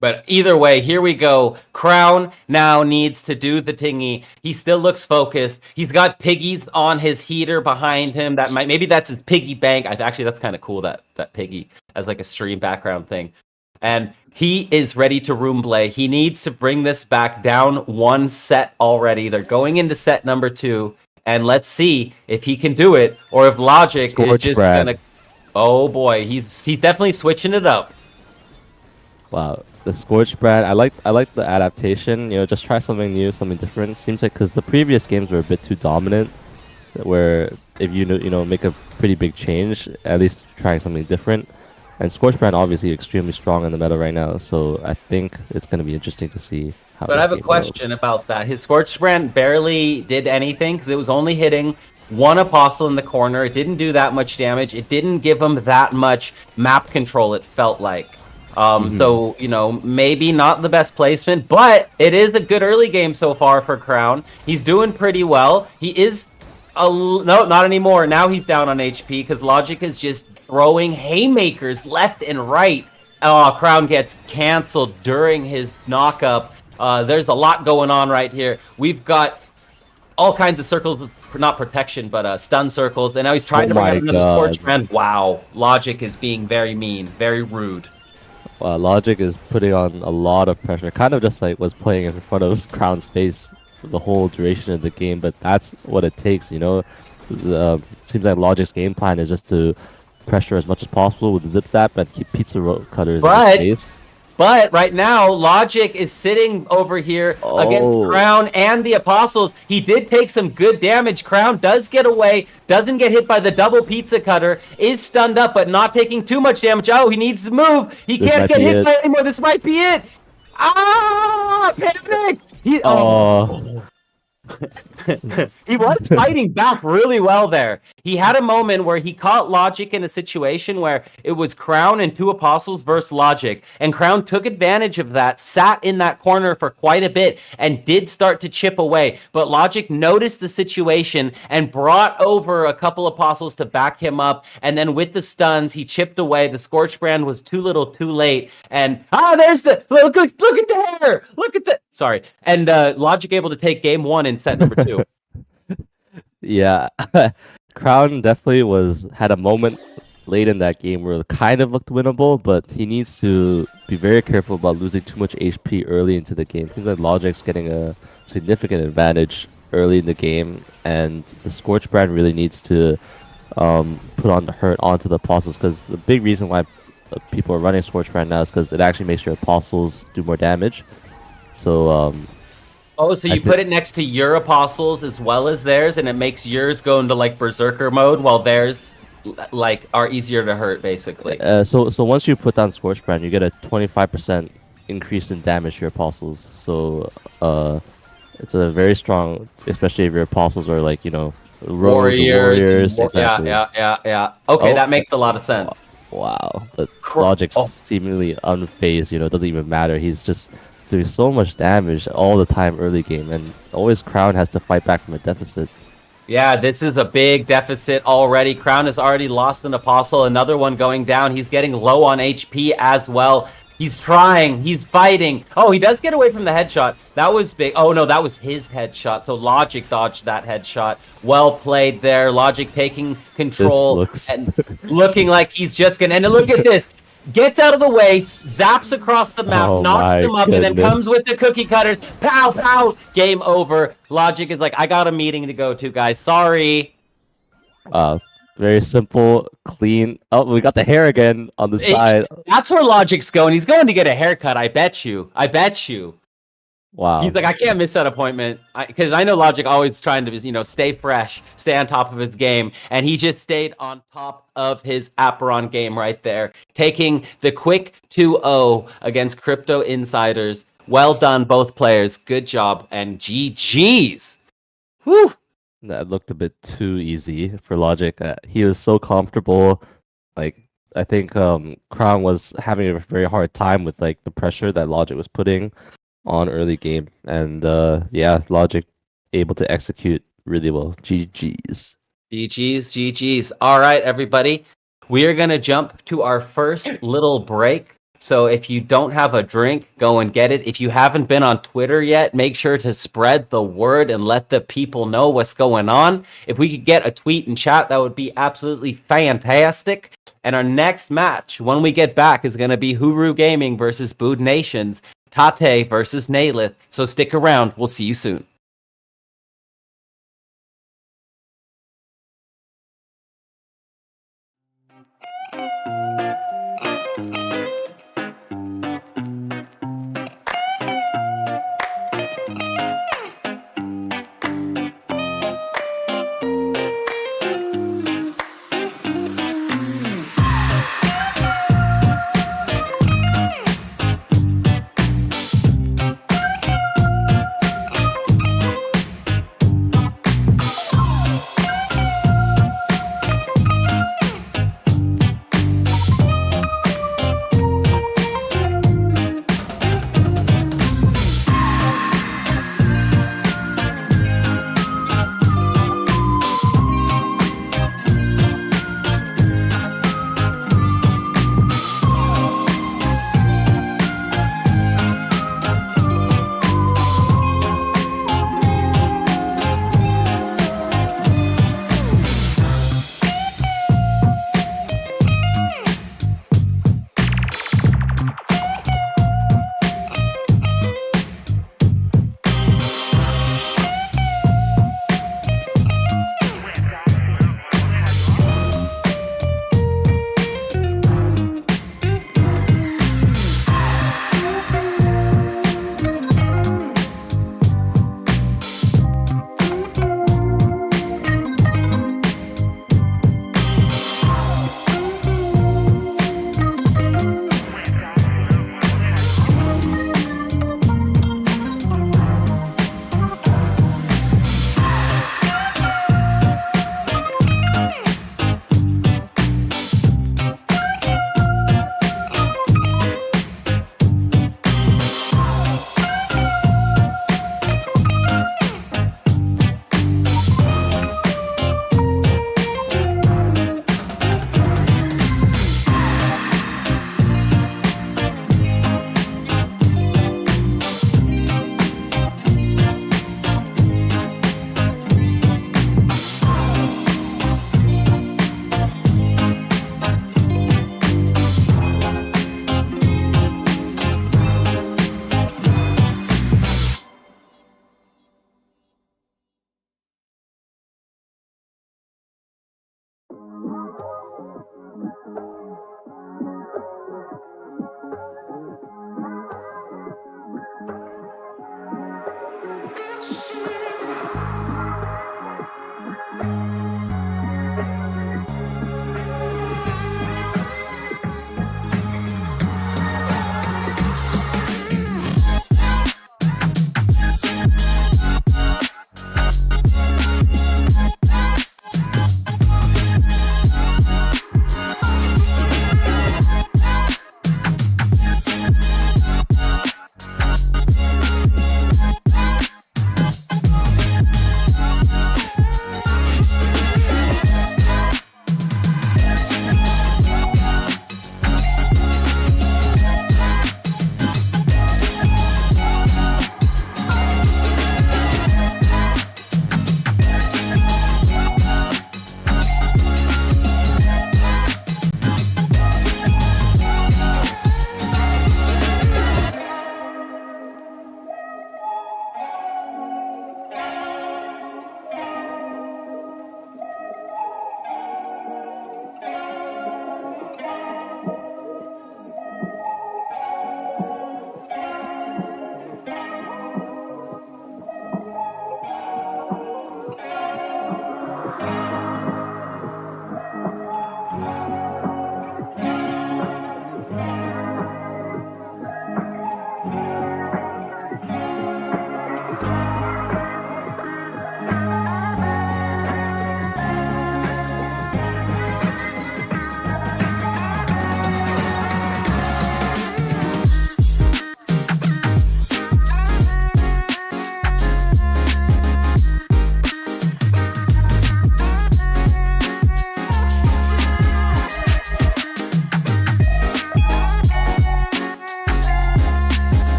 But either way, here we go. Crown now needs to do the tingy. He still looks focused. He's got piggies on his heater behind him. Maybe that's his piggy bank. Actually, that's kind of cool that piggy as like a stream background thing. And he is ready to room play. He needs to bring this back down one set already. They're going into set number 2, and let's see if he can do it or if Logic is just gonna. Oh boy, he's definitely switching it up. Wow, the Scorch brand. I like the adaptation. You know, just try something new, something different. Seems like because the previous games were a bit too dominant, where if you make a pretty big change, at least trying something different. And Scorch brand obviously extremely strong in the meta right now, so I think it's going to be interesting to see how. But I have a question about that. His Scorch brand barely did anything because it was only hitting one apostle in the corner. It didn't do that much damage. It didn't give him that much map control. It felt like. So, maybe not the best placement, but it is a good early game so far for Crown. He's doing pretty well. He is no, not anymore. Now he's down on HP because Logic is just throwing haymakers left and right. Oh, Crown gets canceled during his knockup. There's a lot going on right here. We've got all kinds of circles, not protection, but stun circles, and now he's trying to bring out another Scorch brand. Wow, Logic is being very mean, very rude. Logic is putting on a lot of pressure. Kind of just like was playing in front of Crown's face for the whole duration of the game, but that's what it takes, It seems like Logic's game plan is just to pressure as much as possible with the zip zap and keep pizza cutters in his face. But right now, Logic is sitting over here against Crown and the Apostles. He did take some good damage. Crown does get away, doesn't get hit by the double pizza cutter, is stunned up, but not taking too much damage. Oh, he needs to move. He can't get hit by it anymore. This might be it. Ah, panic! He was fighting back really well there. He had a moment where he caught Logic in a situation where it was Crown and 2 Apostles versus Logic, and Crown took advantage of that, sat in that corner for quite a bit, and did start to chip away. But Logic noticed the situation and brought over a couple Apostles to back him up, and then with the stuns, he chipped away. The Scorch brand was too little, too late, and there's the look at the hair, look at the and Logic able to take game 1 in set number 2. Yeah, Crown definitely had a moment late in that game where it kind of looked winnable, but he needs to be very careful about losing too much HP early into the game. Seems like Logic's getting a significant advantage early in the game, and the Scorch brand really needs to put on the hurt onto the Apostles, because the big reason why people are running Scorch brand now is because it actually makes your Apostles do more damage. So so you put it next to your Apostles as well as theirs, and it makes yours go into like Berserker mode while theirs like are easier to hurt, basically. So once you put down Scorch brand, you get a 25% increase in damage to your Apostles. So it's a very strong, especially if your Apostles are like warriors. Exactly. Yeah. Okay, that makes a lot of sense. Wow, but Logic's seemingly unfazed. It doesn't even matter. He's just doing so much damage all the time early game, and always Crown has to fight back from a deficit. Yeah, this is a big deficit already. Crown has already lost an Apostle, another one going down. He's getting low on HP as well. He's trying, he's fighting. Oh, he does get away from the headshot. That was big. Oh no, that was his headshot. So Logic dodged that headshot. Well played there. Logic taking control and looking like he's just gonna, and look at this. Gets out of the way, zaps across the map, knocks him up, and then comes with the cookie cutters. Pow, pow! Game over. Logic is like, I got a meeting to go to, guys. Sorry. Very simple, clean. Oh, we got the hair again on the side. That's where Logic's going. He's going to get a haircut, I bet you. Wow. He's like, I can't miss that appointment because I know Logic always trying to, stay fresh, stay on top of his game, and he just stayed on top of his Apeiron game right there, taking the quick 2-0 against Crypto Insiders. Well done, both players. Good job, and GG's. Whew. That looked a bit too easy for Logic. He was so comfortable. Like I think Crown was having a very hard time with like the pressure that Logic was putting on early game, and yeah, Logic able to execute really well. GG's. GG's. All right, everybody. We are going to jump to our first little break. So if you don't have a drink, go and get it. If you haven't been on Twitter yet, make sure to spread the word and let the people know what's going on. If we could get a tweet and chat, that would be absolutely fantastic. And our next match, when we get back, is going to be Huru Gaming versus Bood Nations, Tate versus Naylith. So stick around. We'll see you soon.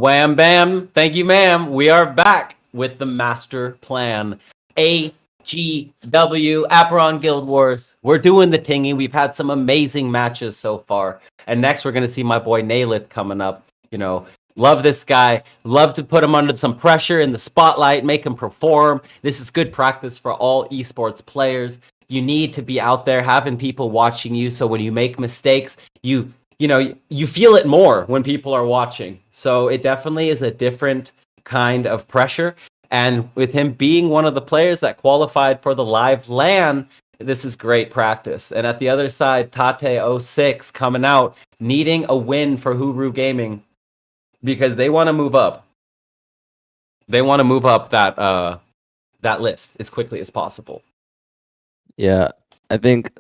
Wham bam. Thank you, ma'am. We are back with the master plan. AGW Apeiron Guild Wars. We're doing the tingy. We've had some amazing matches so far. And next we're gonna see my boy Nailith coming up. You know, love this guy. Love to put him under some pressure in the spotlight, make him perform. This is good practice for all esports players. You need to be out there having people watching you, so when you make mistakes, you feel it more when people are watching. So it definitely is a different kind of pressure. And with him being one of the players that qualified for the live LAN, this is great practice. And at the other side, Tate06 coming out, needing a win for Huru Gaming because they want to move up. They want to move up that list as quickly as possible. Yeah, I think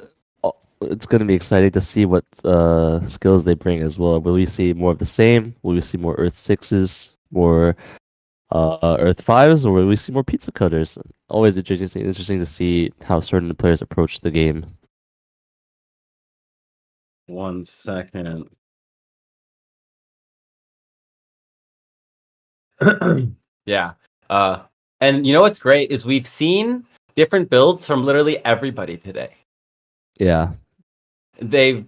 it's going to be exciting to see what skills they bring as well. Will we see more of the same? Will we see more Earth 6s, more Earth 5s, or will we see more pizza cutters? Always interesting to see how certain players approach the game. 1 second. Yeah. And you know what's great is we've seen different builds from literally everybody today. Yeah. They've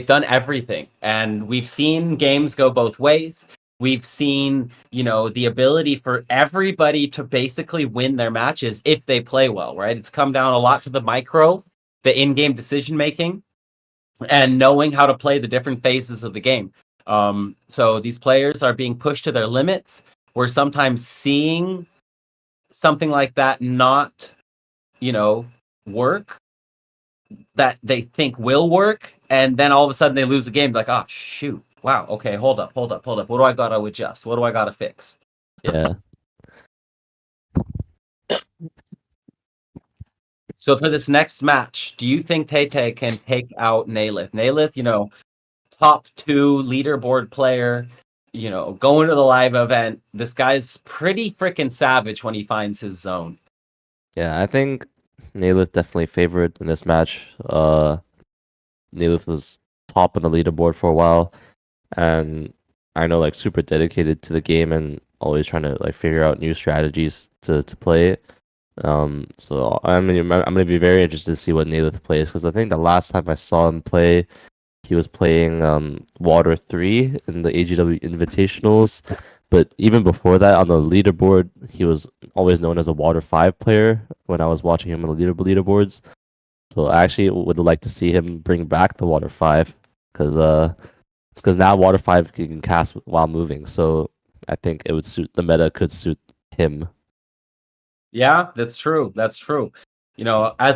done everything, and we've seen games go both ways. We've seen, the ability for everybody to basically win their matches if they play well, right? It's come down a lot to the micro, the in-game decision making, and knowing how to play the different phases of the game. So these players are being pushed to their limits. We're sometimes seeing something like that not, work, that they think will work, and then all of a sudden they lose the game. Like, oh shoot, wow, okay, hold up. What do I gotta adjust? What do I gotta fix? Yeah. So for this next match, do you think Tay can take out Nailith? Nailith, top 2 leaderboard player, going to the live event. This guy's pretty freaking savage when he finds his zone. Yeah, I think Nailith definitely favored in this match. Nailith was top on the leaderboard for a while, and I know super dedicated to the game and always trying to figure out new strategies to play it. So I'm gonna be very interested to see what Nailith plays, because I think the last time I saw him play, he was playing Water 3 in the AGW Invitationals. But even before that, on the leaderboard, he was always known as a Water 5 player when I was watching him on the leaderboards. So I actually would like to see him bring back the Water 5, because now Water 5 can cast while moving. So I think it would suit the meta, could suit him. Yeah, that's true. As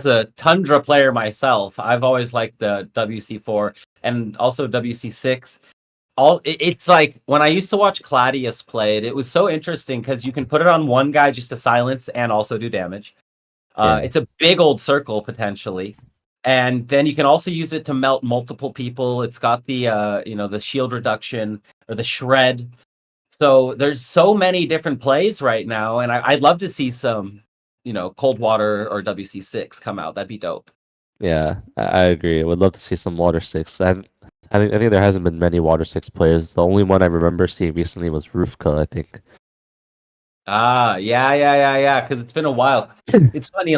a Tundra player myself, I've always liked the WC4 and also WC6. It's like when I used to watch Claudius play it was so interesting because you can put it on one guy just to silence and also do damage. It's a big old circle potentially, and then you can also use it to melt multiple people. It's got the the shield reduction or the shred. So there's so many different plays right now, and I'd love to see some, cold water or WC6 come out. That'd be dope. Yeah, I agree. I would love to see some Water 6. I think there hasn't been many Water 6 players. The only one I remember seeing recently was Rufka, I think. Ah, yeah. Because it's been a while. It's funny,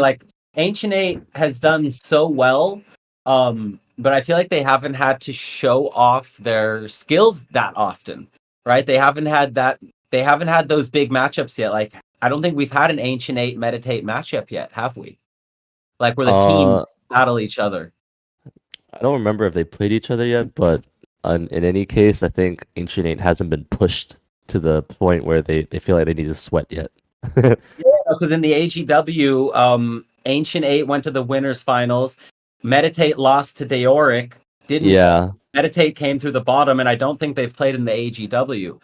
Ancient 8 has done so well, but I feel like they haven't had to show off their skills that often, right? They haven't had that. They haven't had those big matchups yet. I don't think we've had an Ancient 8 Meditate matchup yet, have we? Where the teams battle each other. I don't remember if they played each other yet, but in any case, I think Ancient 8 hasn't been pushed to the point where they feel like they need to sweat yet. Yeah, because in the AGW, Ancient 8 went to the winners finals. Meditate lost to Deoric. Meditate came through the bottom, and I don't think they've played in the AGW.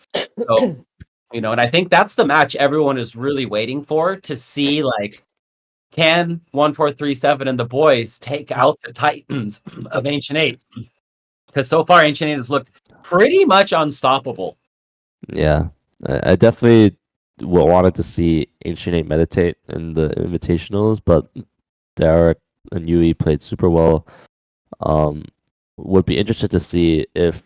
So, and I think that's the match everyone is really waiting for, to see can 1437 and the boys take out the Titans of Ancient 8? Because so far Ancient 8 has looked pretty much unstoppable. Yeah, I definitely wanted to see Ancient 8 Meditate in the Invitationals, but Derek and Yui played super well. Would be interested to see if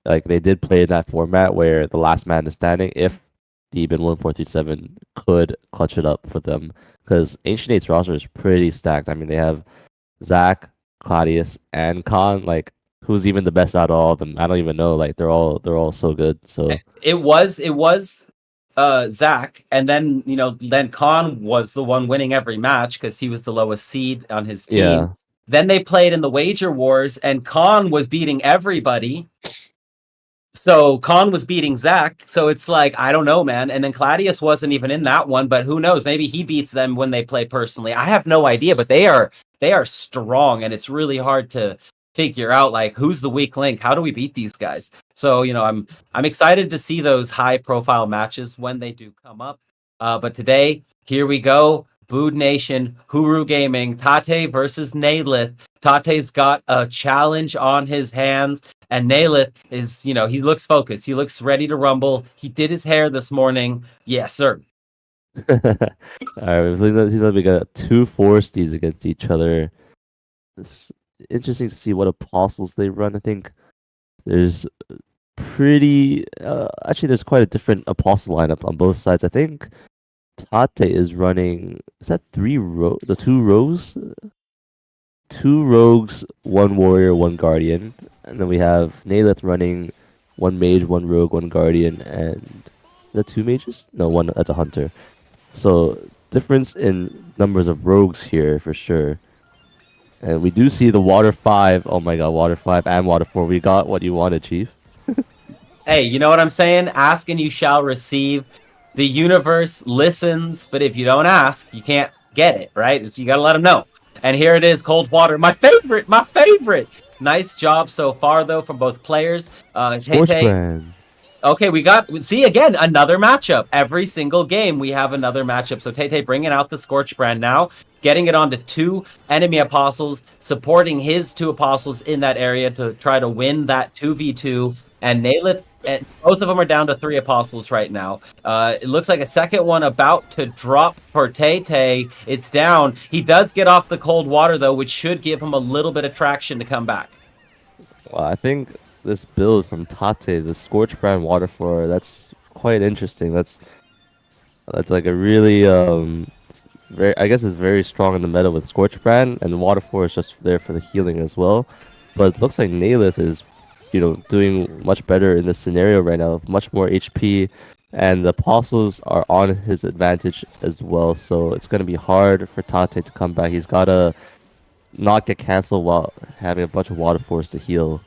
like they did play in that format where the last man is standing if Demon 1437 could clutch it up for them. Because Ancient Eight's roster is pretty stacked. I mean, they have Zach, Claudius, and Khan. Like, who's even the best out of all of them? I don't even know. Like, they're all so good. So It was Zach, and then then Khan was the one winning every match because he was the lowest seed on his team. yeah, Then they played in the Wager Wars, and Khan was beating everybody. So Khan was beating Zach. So it's like, I don't know, man. And then Claudius wasn't even in that one, but who knows? Maybe he beats them when they play personally. I have no idea, but they are strong, and it's really hard to figure out like who's the weak link. How do we beat these guys? So I'm excited to see those high profile matches when they do come up. But today, here we go. Bood Nation, Huru Gaming, Tate versus Naylith. Tate's got a challenge on his hands. And Naylith is, he looks focused. He looks ready to rumble. He did his hair this morning. Yes, sir. All right, we got two Forsties against each other. It's interesting to see what apostles they run. I think there's actually there's quite a different apostle lineup on both sides. I think Tate is running. Is that the two rows? Two rogues, one warrior, one guardian, and then we have Naylith running one mage, one rogue, one guardian, and the two mages? No, one that's a hunter. So difference in numbers of rogues here for sure. And we do see the Water 5. Oh my god, Water 5 and Water 4. We got what you wanted, Chief. Hey, you know what I'm saying? Ask and you shall receive. The universe listens, but if you don't ask, you can't get it, right? So you gotta let them know. And here it is, Cold Water. My favorite! Nice job so far, though, from both players. Scorchbrand. Okay, see, again, another matchup. Every single game, we have another matchup. So Tay bringing out the Scorchbrand now, getting it onto two enemy apostles, supporting his two apostles in that area to try to win that 2v2. And Naylith, and both of them are down to 3 apostles right now. It looks like a second one about to drop for Tay. It's down. He does get off the Cold Water, though, which should give him a little bit of traction to come back. Well, I think this build from Tate, the Scorchbrand Water 4, that's quite interesting. That's like a really I guess it's very strong in the meta with Scorchbrand, and the Water 4 is just there for the healing as well. But it looks like Naylith is doing much better in this scenario right now, much more HP, and the apostles are on his advantage as well. So it's gonna be hard for Tate to come back. He's gotta not get cancelled while having a bunch of Water 4s to heal.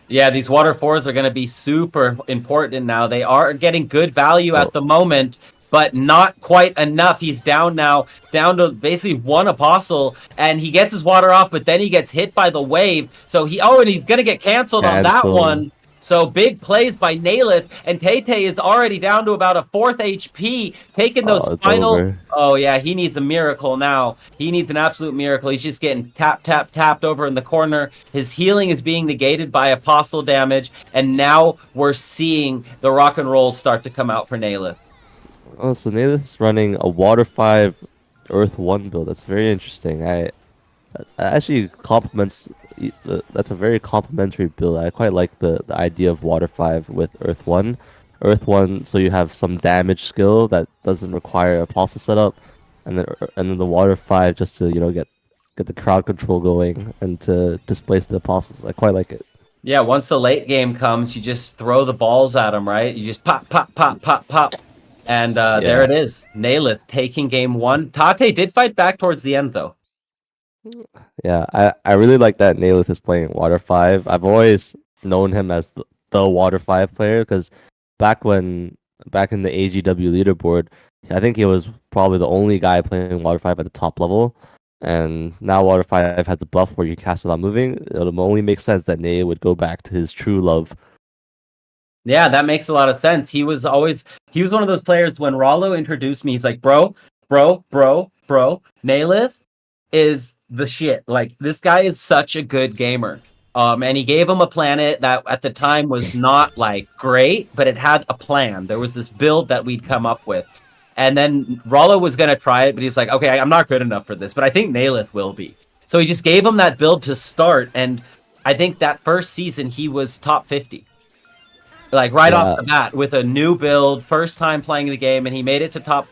Yeah, these Water 4s are going to be super important now. They are getting good value at the moment, but not quite enough. He's down to basically one apostle, and he gets his water off, but then he gets hit by the wave. So and he's going to get canceled on that one. So big plays by Naylith, and Tay is already down to about a 4th HP, taking those final... Over. Oh yeah, he needs a miracle now. He needs an absolute miracle. He's just getting tapped over in the corner. His healing is being negated by apostle damage, and now we're seeing the rock and roll start to come out for Naylith. Oh, so Naylith's running a Water 5 Earth 1 build. That's very interesting. I actually complements. That's a very complimentary build. I quite like the idea of Water 5 with Earth 1. Earth 1, so you have some damage skill that doesn't require apostle setup, and then the Water 5 just to get the crowd control going and to displace the apostles. I quite like it. Yeah, once the late game comes, you just throw the balls at them, right? You just pop, pop, pop, pop, pop. And there it is. Naylith taking game 1. Tate did fight back towards the end, though. Yeah, I really like that Naylith is playing Water 5. I've always known him as the Water 5 player because back in the AGW leaderboard, I think he was probably the only guy playing Water 5 at the top level. And now Water 5 has a buff where you cast without moving. It'll only make sense that Nay would go back to his true love. Yeah, that makes a lot of sense. He was one of those players when Rollo introduced me, he's like, bro, Naylith is the shit. Like, this guy is such a good gamer. And he gave him a planet that at the time was not like great, but it had a plan. There was this build that we'd come up with. And then Rollo was going to try it, but he's like, okay, I'm not good enough for this, but I think Naylith will be. So he just gave him that build to start. And I think that first season he was top 50. like right off Yeah. the bat with a new build, first time playing the game, and he made it to top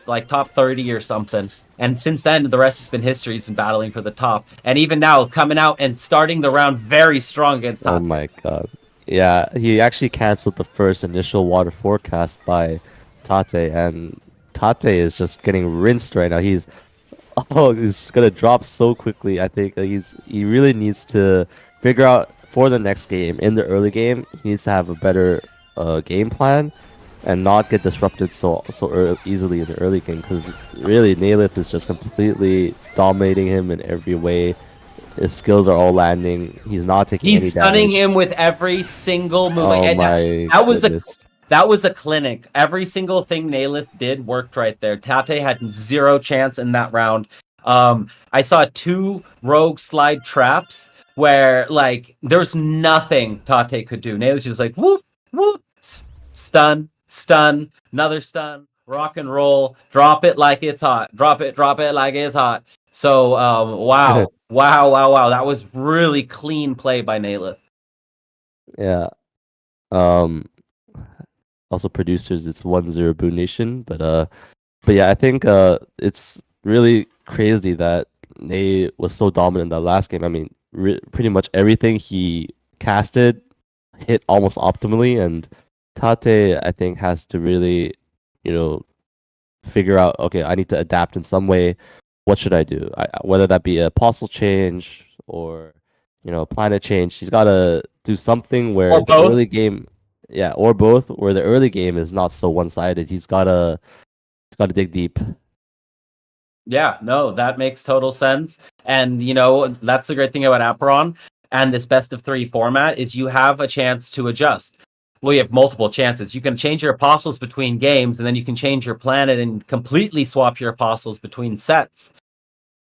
30 or something. And since then, the rest has been history. He's been battling for the top, and even now coming out and starting the round very strong against Oh Tate. my god. Yeah, he actually canceled the first initial water forecast by Tate, and Tate is just getting rinsed right now. He's gonna drop so quickly. I think he really needs to figure out for the next game. In the early game, he needs to have a better game plan and not get disrupted easily in the early game. Because really, Nalith is just completely dominating him in every way. His skills are all landing. He's not taking any He's stunning damage. him with every single move. Oh And my that was a goodness. that was a clinic. Every single thing Nalith did worked right there. Tate had zero chance in that round. I saw 2 rogue slide traps where like there's nothing Tate could do. Nalith was like whoop whoop, stun, stun, another stun, rock and roll, drop it like it's hot, drop it like it's hot. So wow, that was really clean play by Nalith. Yeah. Um. Also, producers, it's 1-0 Boo Nation, but yeah, I think it's really crazy that Nate was so dominant in that last game. I mean, pretty much everything he casted hit almost optimally, and Tate, I think, has to really, you know, figure out, okay, I need to adapt in some way. What should I do? Whether that be a apostle change or, a planet change, he's got to do something where Or the both. early game, yeah, or both, where the early game is not so one-sided. He's got to dig deep. Yeah, no, that makes total sense. And that's the great thing about Apeiron and this best of 3 format is you have a chance to adjust. Well, you have multiple chances. You can change your apostles between games, and then you can change your planet and completely swap your apostles between sets.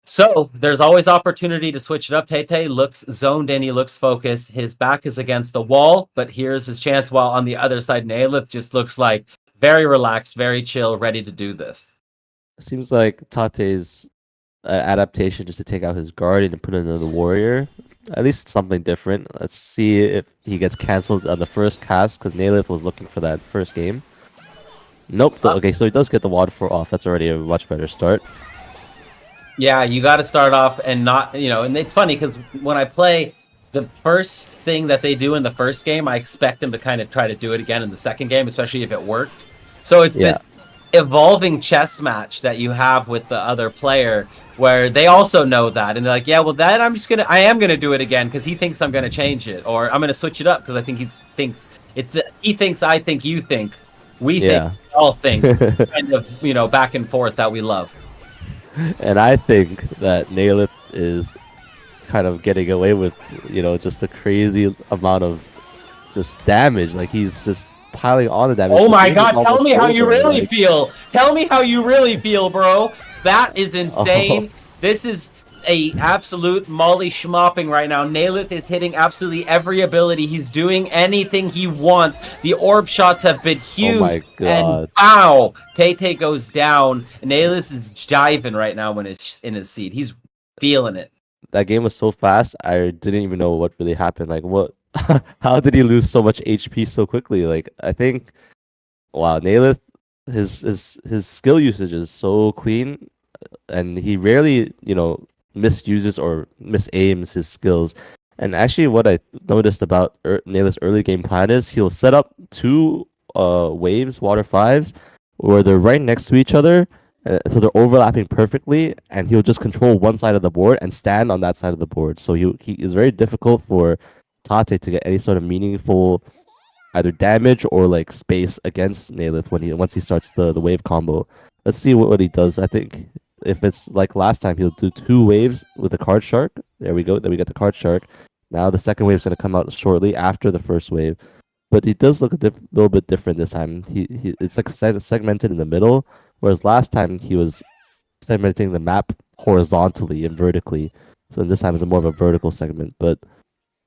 So there's always opportunity to switch it up. Tate looks zoned in, he looks focused. His back is against the wall, but here's his chance. While on the other side, Nalith just looks like very relaxed, very chill, ready to do this. Seems like Tate's adaptation just to take out his guardian and put in another warrior. At least something different. Let's see if he gets cancelled on the first cast, because Nalith was looking for that first game. Nope. Okay, so he does get the water 4 off. That's already a much better start. Yeah, you got to start off and not, and it's funny because when I play, the first thing that they do in the first game, I expect them to kind of try to do it again in the second game, especially if it worked. So it's this evolving chess match that you have with the other player where they also know that, and they're like, yeah, well, that I am gonna do it again because he thinks I'm gonna change it, or I'm gonna switch it up because I think he thinks I think you think we think we all think kind of back and forth that we love. And I think that Nalith is kind of getting away with, just a crazy amount of just damage. Like, he's just piling on the damage. Oh my god, tell me how you really feel. Tell me how you really feel, bro. That is insane. Oh. This is a absolute molly schmopping right now. Nalith is hitting absolutely every ability. He's doing anything he wants. The orb shots have been huge. Oh my god. And wow, Tate goes down. Nalith is jiving right now when he's in his seat. He's feeling it. That game was so fast, I didn't even know what really happened. Like, what? How did he lose so much HP so quickly? Like, I think, wow, Nalith, his skill usage is so clean, and he rarely, misuses or misaims his skills. And actually, what I noticed about Nalith's early game plan is he'll set up 2 waves, water 5s, where they're right next to each other, so they're overlapping perfectly, and he'll just control one side of the board and stand on that side of the board. So he is very difficult for Tate to get any sort of meaningful either damage or like space against Nalith once he starts the wave combo. Let's see what he does. I think if it's like last time, he'll do 2 waves with the card shark. There we go. Then we get the card shark. Now the second wave is going to come out shortly after the first wave. But he does look a little bit different this time. It's like segmented in the middle, whereas last time he was segmenting the map horizontally and vertically. So this time it's more of a vertical segment. But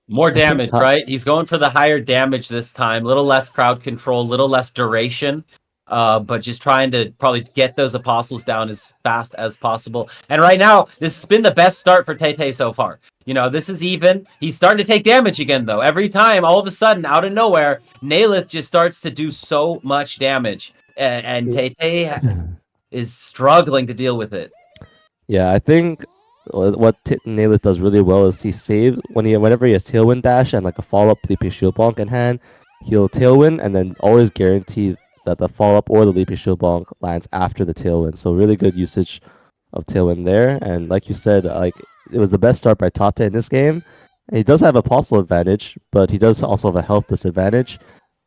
more damage, right? He's going for the higher damage this time. A little less crowd control, a little less duration. but just trying to probably get those apostles down as fast as possible. And right now, this has been the best start for Tay so far. You know, this is even. He's starting to take damage again, though. Every time, all of a sudden, out of nowhere, Nalith just starts to do so much damage. And Tay is struggling to deal with it. Yeah, I think what Nalith does really well is he saves whenever he has Tailwind Dash and like a follow-up Leaping Shield Bonk in hand, he'll Tailwind and then always guarantee that the follow-up or the Leaping Shield Bonk lands after the Tailwind. So really good usage of Tailwind there. And like you said, like it was the best start by Tate in this game. And he does have Apostle advantage, but he does also have a health disadvantage.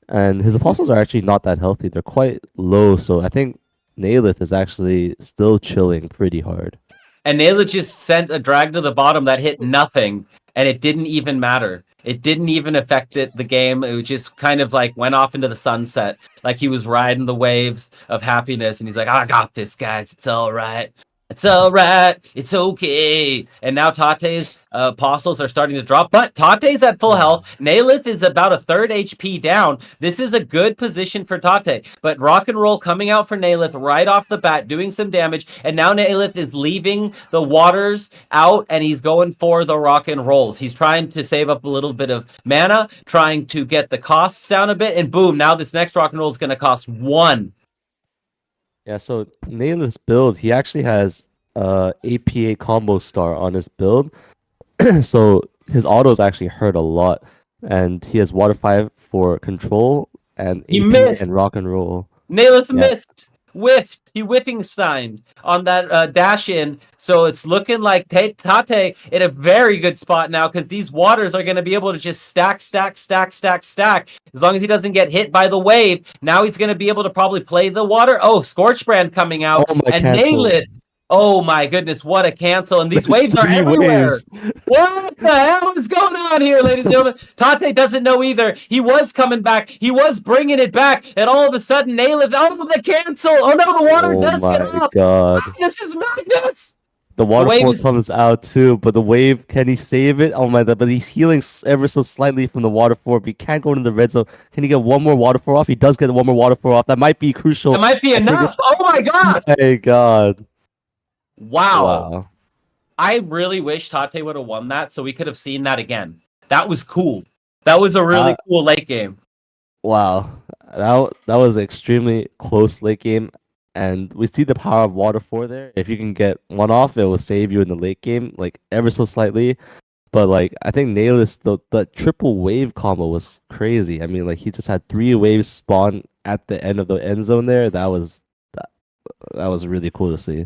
And his Apostles are actually not that healthy. They're quite low, so I think Nalith is actually still chilling pretty hard. And Nalith just sent a drag to the bottom that hit nothing, and it didn't even matter. It didn't even affect the game. It just kind of like went off into the sunset, like he was riding the waves of happiness, and he's like, "I got this, guys. It's all right. It's all right. It's okay." And now Tate's apostles are starting to drop, but Tate's at full health. Nalith is about a third HP down. This is a good position for Tate, but Rock and Roll coming out for Nalith right off the bat, doing some damage, and now Nalith is leaving the waters out, and he's going for the Rock and Rolls. He's trying to save up a little bit of mana, trying to get the costs down a bit, and boom, now this next Rock and Roll is going to cost 1. Yeah, so Nalith's build, he actually has APA combo star on his build, so his autos actually hurt a lot, and he has Water 5 for control and He AP missed! and rock and roll. Nalith Yeah. missed. Whiffed. He whiffing signed on that dash in. So it's looking like Tate in a very good spot now because these waters are going to be able to just stack. As long as he doesn't get hit by the wave, now he's going to be able to probably play the water. Oh, Scorchbrand coming out. Oh, my and cancel. Nalith. Oh my goodness, what a cancel. And these There's waves are 3 everywhere. waves. What the hell is going on here, ladies and gentlemen? Tate doesn't know either. He was coming back. He was bringing it back. And all of a sudden, Nalith, the cancel. Oh, no, the water does get Oh my up. god. This is madness. The waterfall wave is- comes out too, but the wave, can he save it? Oh my god, but he's healing ever so slightly from the waterfall, but he can't go into the red zone. Can he get one more waterfall off? He does get one more waterfall off. That might be crucial. That might be enough. Oh, my God. My god. Wow. I really wish Tate would have won that so we could have seen that again. That was cool. That was a really cool late game. Wow. That was an extremely close late game. And we see the power of Water 4 there. If you can get one off, it will save you in the late game, like ever so slightly. But like I think Nalith's the triple wave combo was crazy. I mean, like he just had 3 waves spawn at the end of the end zone there. That was really cool to see.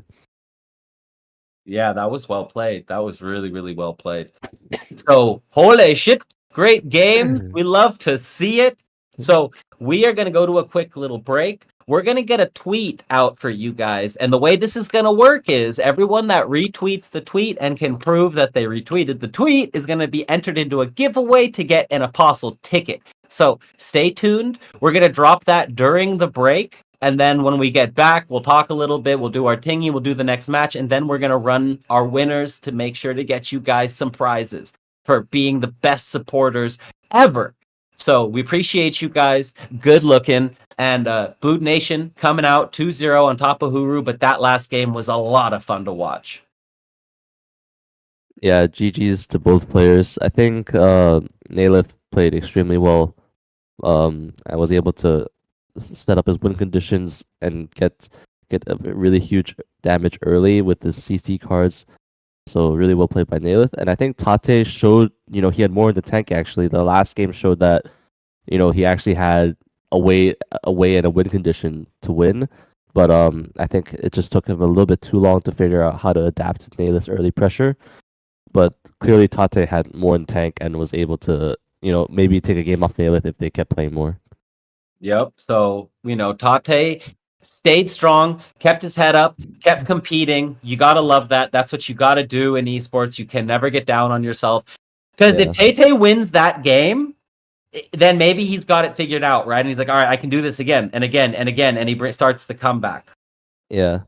Yeah, that was well played. That was really, really well played. So, holy shit, great games. We love to see it. So, we are going to go to a quick little break. We're going to get a tweet out for you guys. And the way this is going to work is everyone that retweets the tweet and can prove that they retweeted the tweet is going to be entered into a giveaway to get an Apostle ticket. So, stay tuned. We're going to drop that during the break. And then when we get back, we'll talk a little bit. We'll do our tingy. We'll do the next match. And then we're going to run our winners to make sure to get you guys some prizes for being the best supporters ever. So we appreciate you guys. Good looking. And Boot Nation coming out 2-0 on top of Huru. But that last game was a lot of fun to watch. Yeah, GG's to both players. I think Nalith played extremely well. I was able to set up his win conditions and get a really huge damage early with the CC cards. So really well played by Nalith. And I think Tate showed, he had more in the tank actually. The last game showed that, he actually had a way and a win condition to win. But I think it just took him a little bit too long to figure out how to adapt to Nalith's early pressure. But clearly Tate had more in tank and was able to, maybe take a game off Nalith if they kept playing more. Yep. So, Tate stayed strong, kept his head up, kept competing. You got to love that. That's what you got to do in esports. You can never get down on yourself. Because if Tate wins that game, then maybe he's got it figured out, right? And he's like, all right, I can do this again and again and again. And he starts the comeback. Yeah.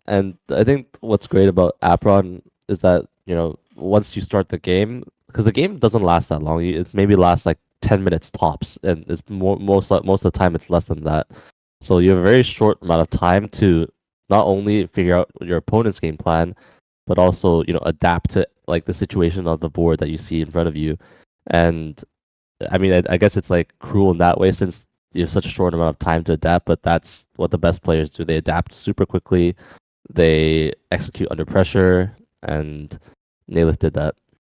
And I think what's great about Apeiron is that, once you start the game, because the game doesn't last that long. It maybe lasts like 10 minutes tops, and it's most of the time it's less than that. So you have a very short amount of time to not only figure out your opponent's game plan, but also, adapt to like the situation of the board that you see in front of you. And I mean, I guess it's like cruel in that way since you have such a short amount of time to adapt, but that's what the best players do. They adapt super quickly, they execute under pressure, and Naileth did that.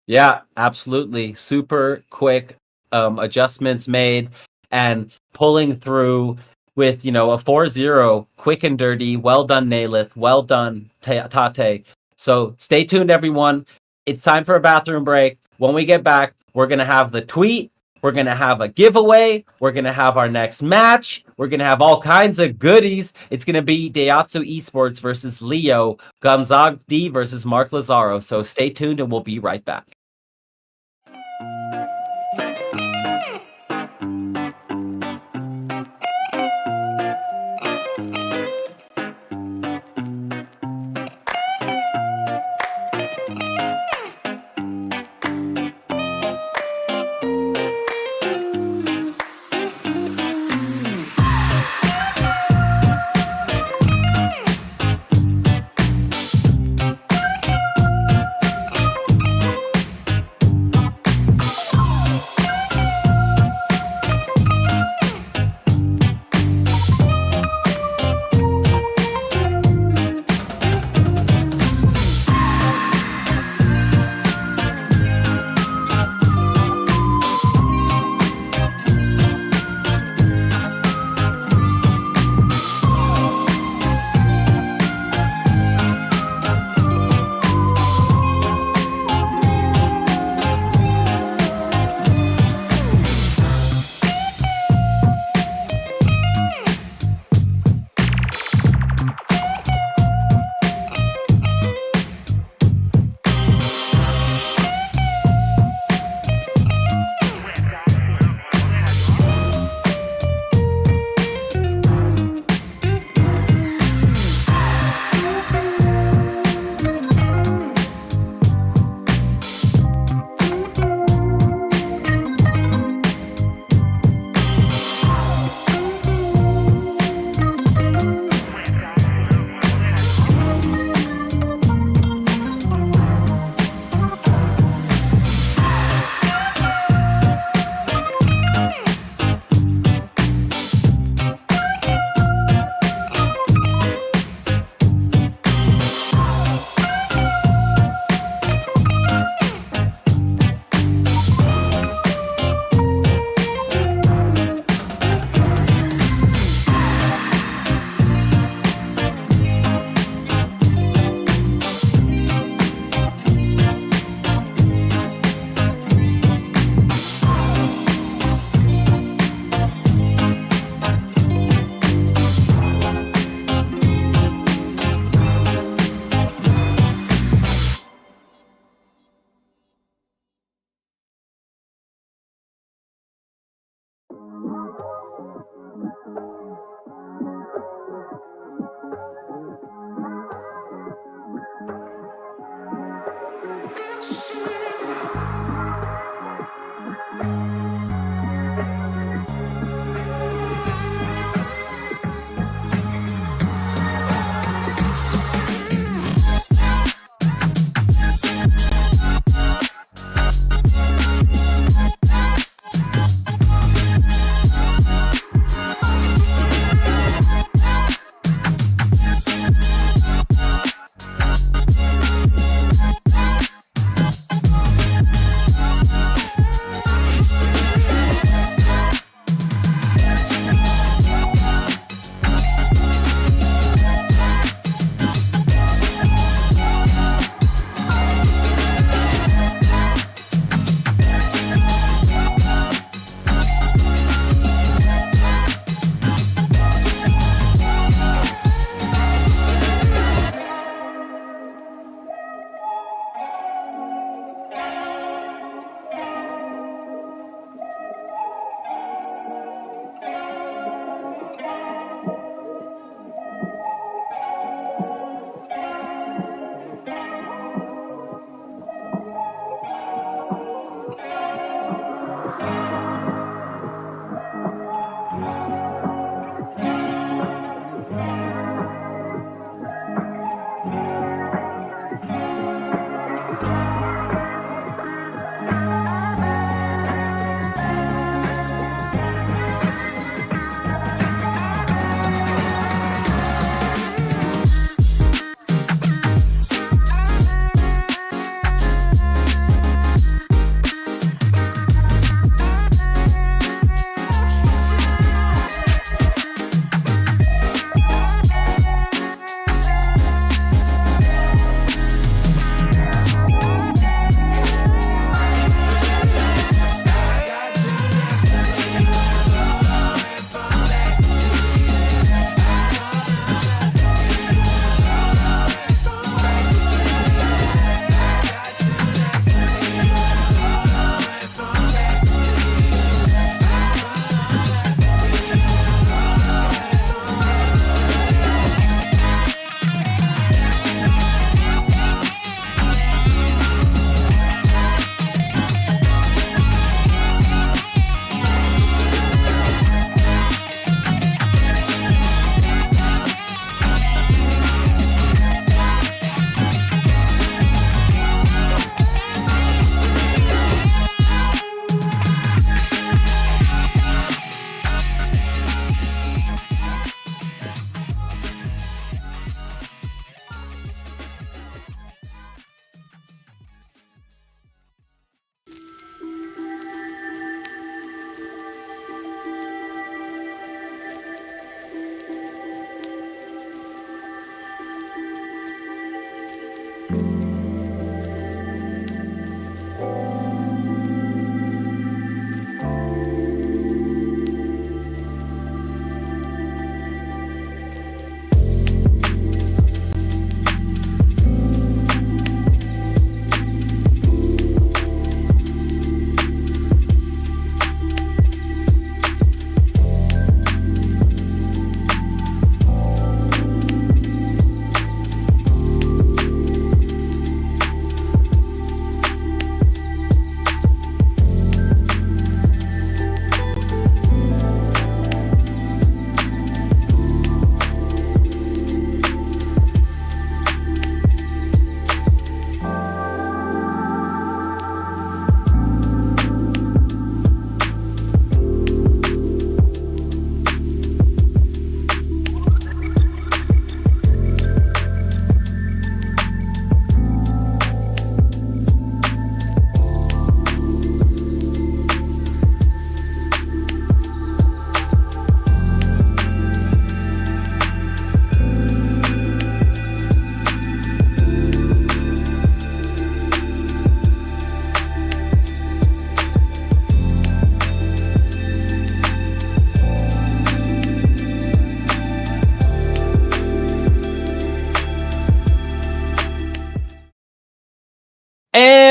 Yeah, absolutely. Super quick adjustments made and pulling through with, a 4-0, quick and dirty. Well done, Naileth. Well done, Tate. So stay tuned, everyone. It's time for a bathroom break. When we get back, we're going to have the tweet. We're going to have a giveaway. We're going to have our next match. We're going to have all kinds of goodies. It's going to be Daihatsu Esports versus Leo, Gonzaga D versus Mark Lazaro. So stay tuned and we'll be right back.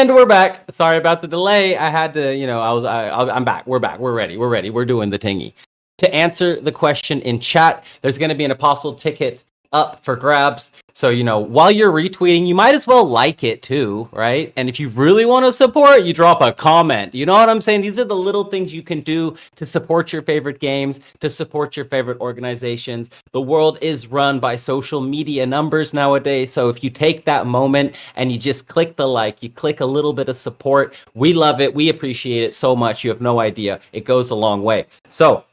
And we're back. Sorry about the delay. I had to, I'm back. We're back. We're ready. We're doing the tingy. To answer the question in chat, there's going to be an Apostle ticket up for grabs. So, while you're retweeting, you might as well like it too, right? And if you really want to support, you drop a comment. You know what I'm saying? These are the little things you can do to support your favorite games, to support your favorite organizations. The world is run by social media numbers nowadays. So if you take that moment and you just click the like, you click a little bit of support, we love it. We appreciate it so much. You have no idea. It goes a long way. So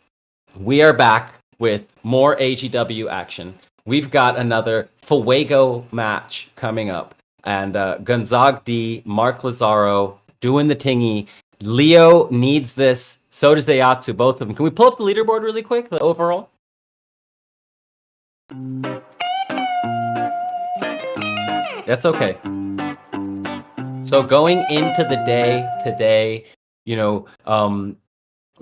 we are back with more AGW action. We've got another Fuego match coming up. And Gonzaga D, Mark Lazaro doing the tingy. Leo needs this. So does Ayatsu, both of them. Can we pull up the leaderboard really quick, the overall? That's okay. So going into the day today,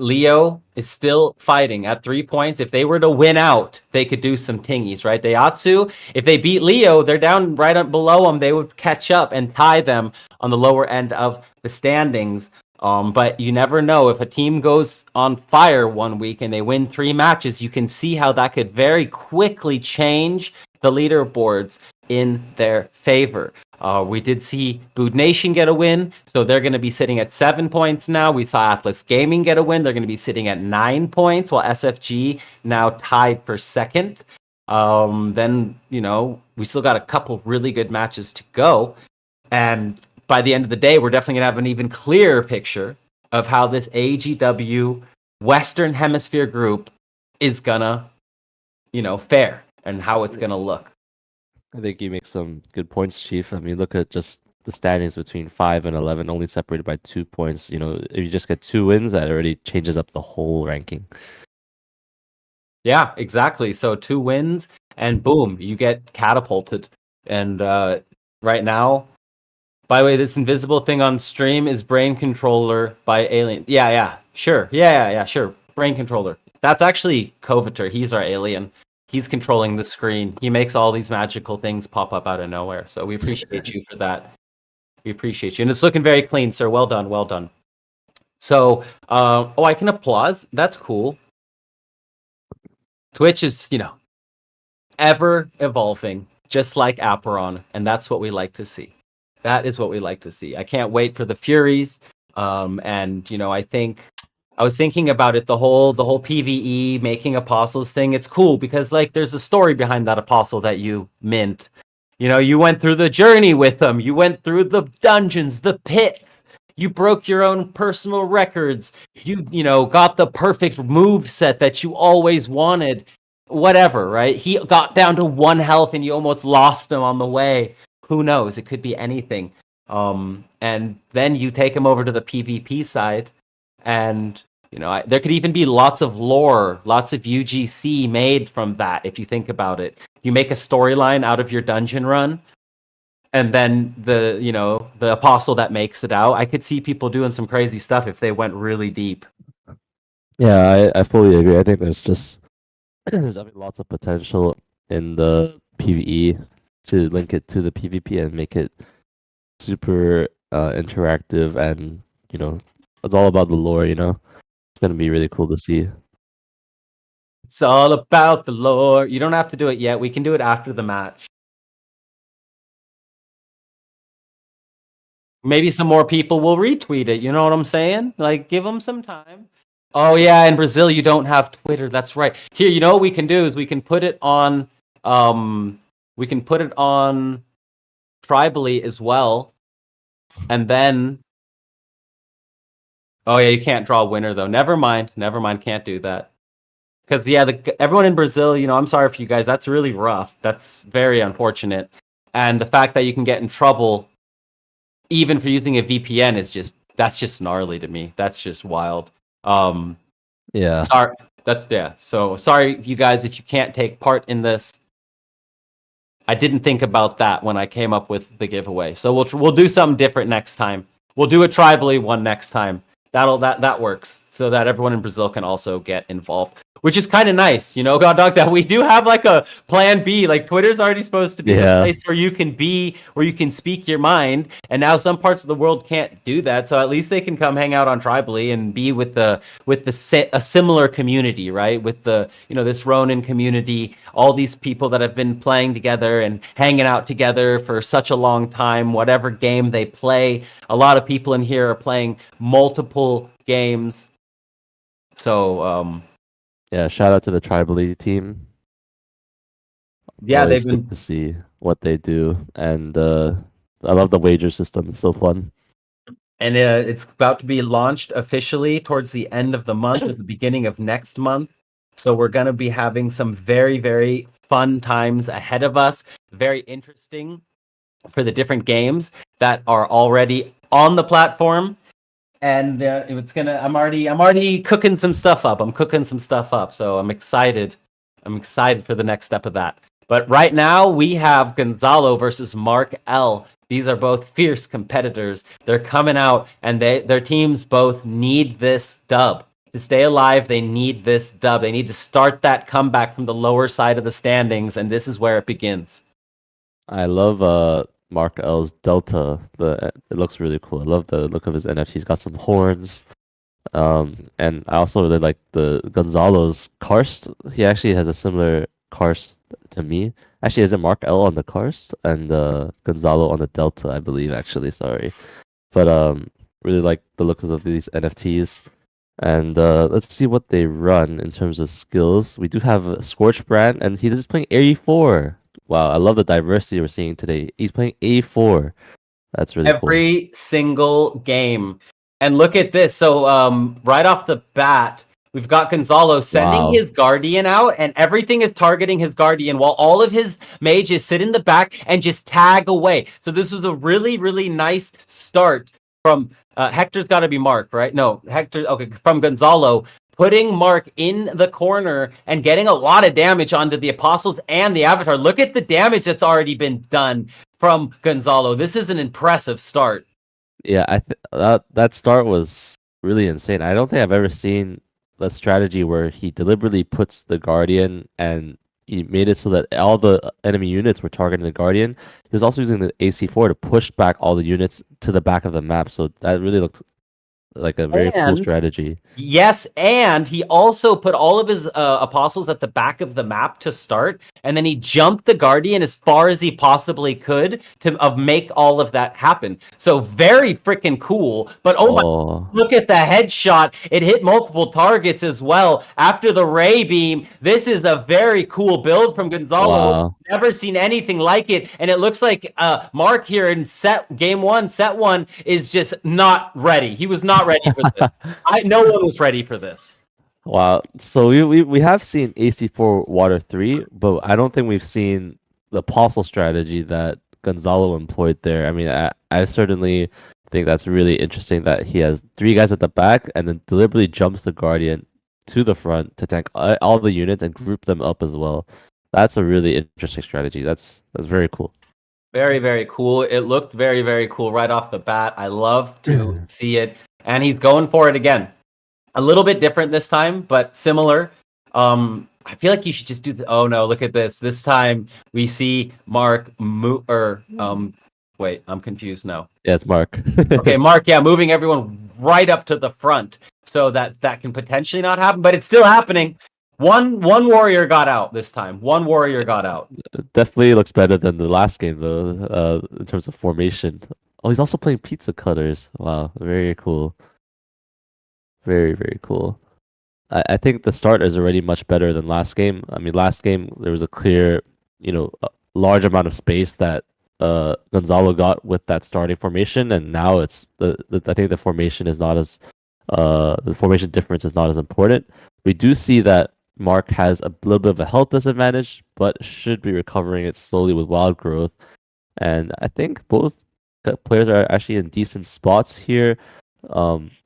Leo is still fighting at 3 points. If they were to win out, they could do some tingies, right? Daihatsu, if they beat Leo, they're down right up below them. They would catch up and tie them on the lower end of the standings. But you never know. If a team goes on fire one week and they win 3 matches, you can see how that could very quickly change the leaderboards in their favor. We did see Bood Nation get a win, so they're going to be sitting at 7 points now. We saw Atlas Gaming get a win. They're going to be sitting at 9 points, while SFG now tied for second. Then, we still got a couple really good matches to go. And by the end of the day, we're definitely going to have an even clearer picture of how this AGW Western Hemisphere group is going to, fare and how it's going to look. I think you make some good points, Chief. I mean, look at just the standings between 5 and 11, only separated by 2 points. If you just get 2 wins, that already changes up the whole ranking. Yeah, exactly. So 2 wins, and boom, you get catapulted. And right now, by the way, this invisible thing on stream is Brain Controller by Alien. Yeah, sure. Yeah, sure. Brain Controller. That's actually Coveter. He's our alien. He's controlling the screen. He makes all these magical things pop up out of nowhere. So we appreciate you for that. We appreciate you. And it's looking very clean, sir. Well done. Well done. So, I can applause. That's cool. Twitch is, ever evolving, just like Apeiron. And that's what we like to see. That is what we like to see. I can't wait for the Furies. I was thinking about it, the whole PvE making apostles thing. It's cool because there's a story behind that apostle that you mint. You went through the journey with them. You went through the dungeons, the pits. You broke your own personal records. You got the perfect move set that you always wanted. Whatever, right? He got down to 1 health and you almost lost him on the way. Who knows? It could be anything. And then you take him over to the PvP side, and there could even be lots of lore, lots of UGC made from that. If you think about it, you make a storyline out of your dungeon run, and then the apostle that makes it out. I could see people doing some crazy stuff if they went really deep. Yeah, I fully agree. I think there's lots of potential in the PvE to link it to the PvP and make it super interactive, and it's all about the lore. It's gonna be really cool to see. It's all about the lore. You don't have to do it yet. We can do it after the match. Maybe some more people will retweet it. You know what I'm saying? Give them some time. Oh yeah, in Brazil you don't have Twitter. That's right. Here, what we can do is we can put it on Tribally as well. And then oh yeah, you can't draw a winner though. Never mind. Can't do that. Because everyone in Brazil, I'm sorry for you guys. That's really rough. That's very unfortunate. And the fact that you can get in trouble even for using a VPN that's just gnarly to me. That's just wild. Yeah. Sorry. So sorry, you guys, if you can't take part in this. I didn't think about that when I came up with the giveaway. So we'll do something different next time. We'll do a tribally one next time. That works, so that everyone in Brazil can also get involved. which is kind of nice, you know, God Dog, that we do have like a plan B. Like Twitter's already supposed to be the Yeah. place where you can speak your mind, and now some parts of the world can't do that. So at least they can come hang out on Tribally and be with a similar community, right? With the, you know, this Ronin community, all these people that have been playing together and hanging out together for such a long time. Whatever game they play, a lot of people in here are playing multiple games. So Yeah, shout out to the Tribally team. yeah, Always they've good been, to see what they do, and I love the wager system. It's so fun. and it's about to be launched officially towards the end of the month or the beginning of next month. So we're going to be having some very, very fun times ahead of us. Very interesting for the different games that are already on the platform. And I'm already cooking some stuff up. I'm cooking some stuff up. So I'm excited. I'm excited for the next step of that. But right now we have Gonzalo versus Mark L. These are both fierce competitors. They're coming out, and their teams both need this dub. To stay alive, they need this dub. They need to start that comeback from the lower side of the standings, and this is where it begins. I love Mark L's Delta. It looks really cool. I love the look of his NFT. He's got some horns. And I also really like the Gonzalo's Karst. He actually has a similar Karst to me. Actually, is it Mark L on the Karst and Gonzalo on the Delta, I believe. Actually, sorry, but really like the looks of these NFTs. And let's see what they run in terms of skills. We do have a Scorch Brand, and he's just playing A4. Wow, I love the diversity we're seeing today. He's playing A4. That's really cool. Every single game. And look at this. So right off the bat, we've got Gonzalo sending Wow. his Guardian out, and everything is targeting his Guardian while all of his mages sit in the back and just tag away. So this was a really, really nice start from Hector's got to be Mark, right? No, Hector. Okay, from Gonzalo, putting Mark in the corner and getting a lot of damage onto the Apostles and the Avatar. Look at the damage that's already been done from Gonzalo. This is an impressive start. Yeah, that start was really insane. I don't think I've ever seen a strategy where he deliberately puts the Guardian and he made it so that all the enemy units were targeting the Guardian. He was also using the AC4 to push back all the units to the back of the map. So that really looked like a very cool And strategy. yes, and he also put all of his apostles at the back of the map to start, and then he jumped the Guardian as far as he possibly could to make all of that happen. So very freaking cool. But oh my, look at the headshot. It hit multiple targets as well. After the Ray Beam, this is a very cool build from Gonzalo. Wow. Never seen anything like it. And it looks like Mark here in set one is just not ready. He was not ready for this. No one was ready for this. Wow. So we have seen AC4 Water 3, but I don't think we've seen the Apostle strategy that Gonzalo employed there. I mean, I certainly think that's really interesting that he has 3 guys at the back and then deliberately jumps the Guardian to the front to tank all the units and group them up as well. That's a really interesting strategy. That's very cool. Very, very cool. It looked very, very cool right off the bat. I love to see it. And he's going for it again. A little bit different this time, but similar. I feel like you should just do the. Oh no! Look at this. This time we see Mark wait, I'm confused now. Yeah, it's Mark. Okay, Mark. Yeah, moving everyone right up to the front so that can potentially not happen, but it's still happening. One warrior got out this time. One warrior got out. Definitely looks better than the last game though, in terms of formation. Oh, he's also playing pizza cutters. Wow, very cool. Very, very cool. I think the start is already much better than last game. I mean, last game there was a clear, a large amount of space that Gonzalo got with that starting formation, and now it's I think the formation is not as the formation difference is not as important. We do see that Mark has a little bit of a health disadvantage, but should be recovering it slowly with wild growth. And I think both players are actually in decent spots here.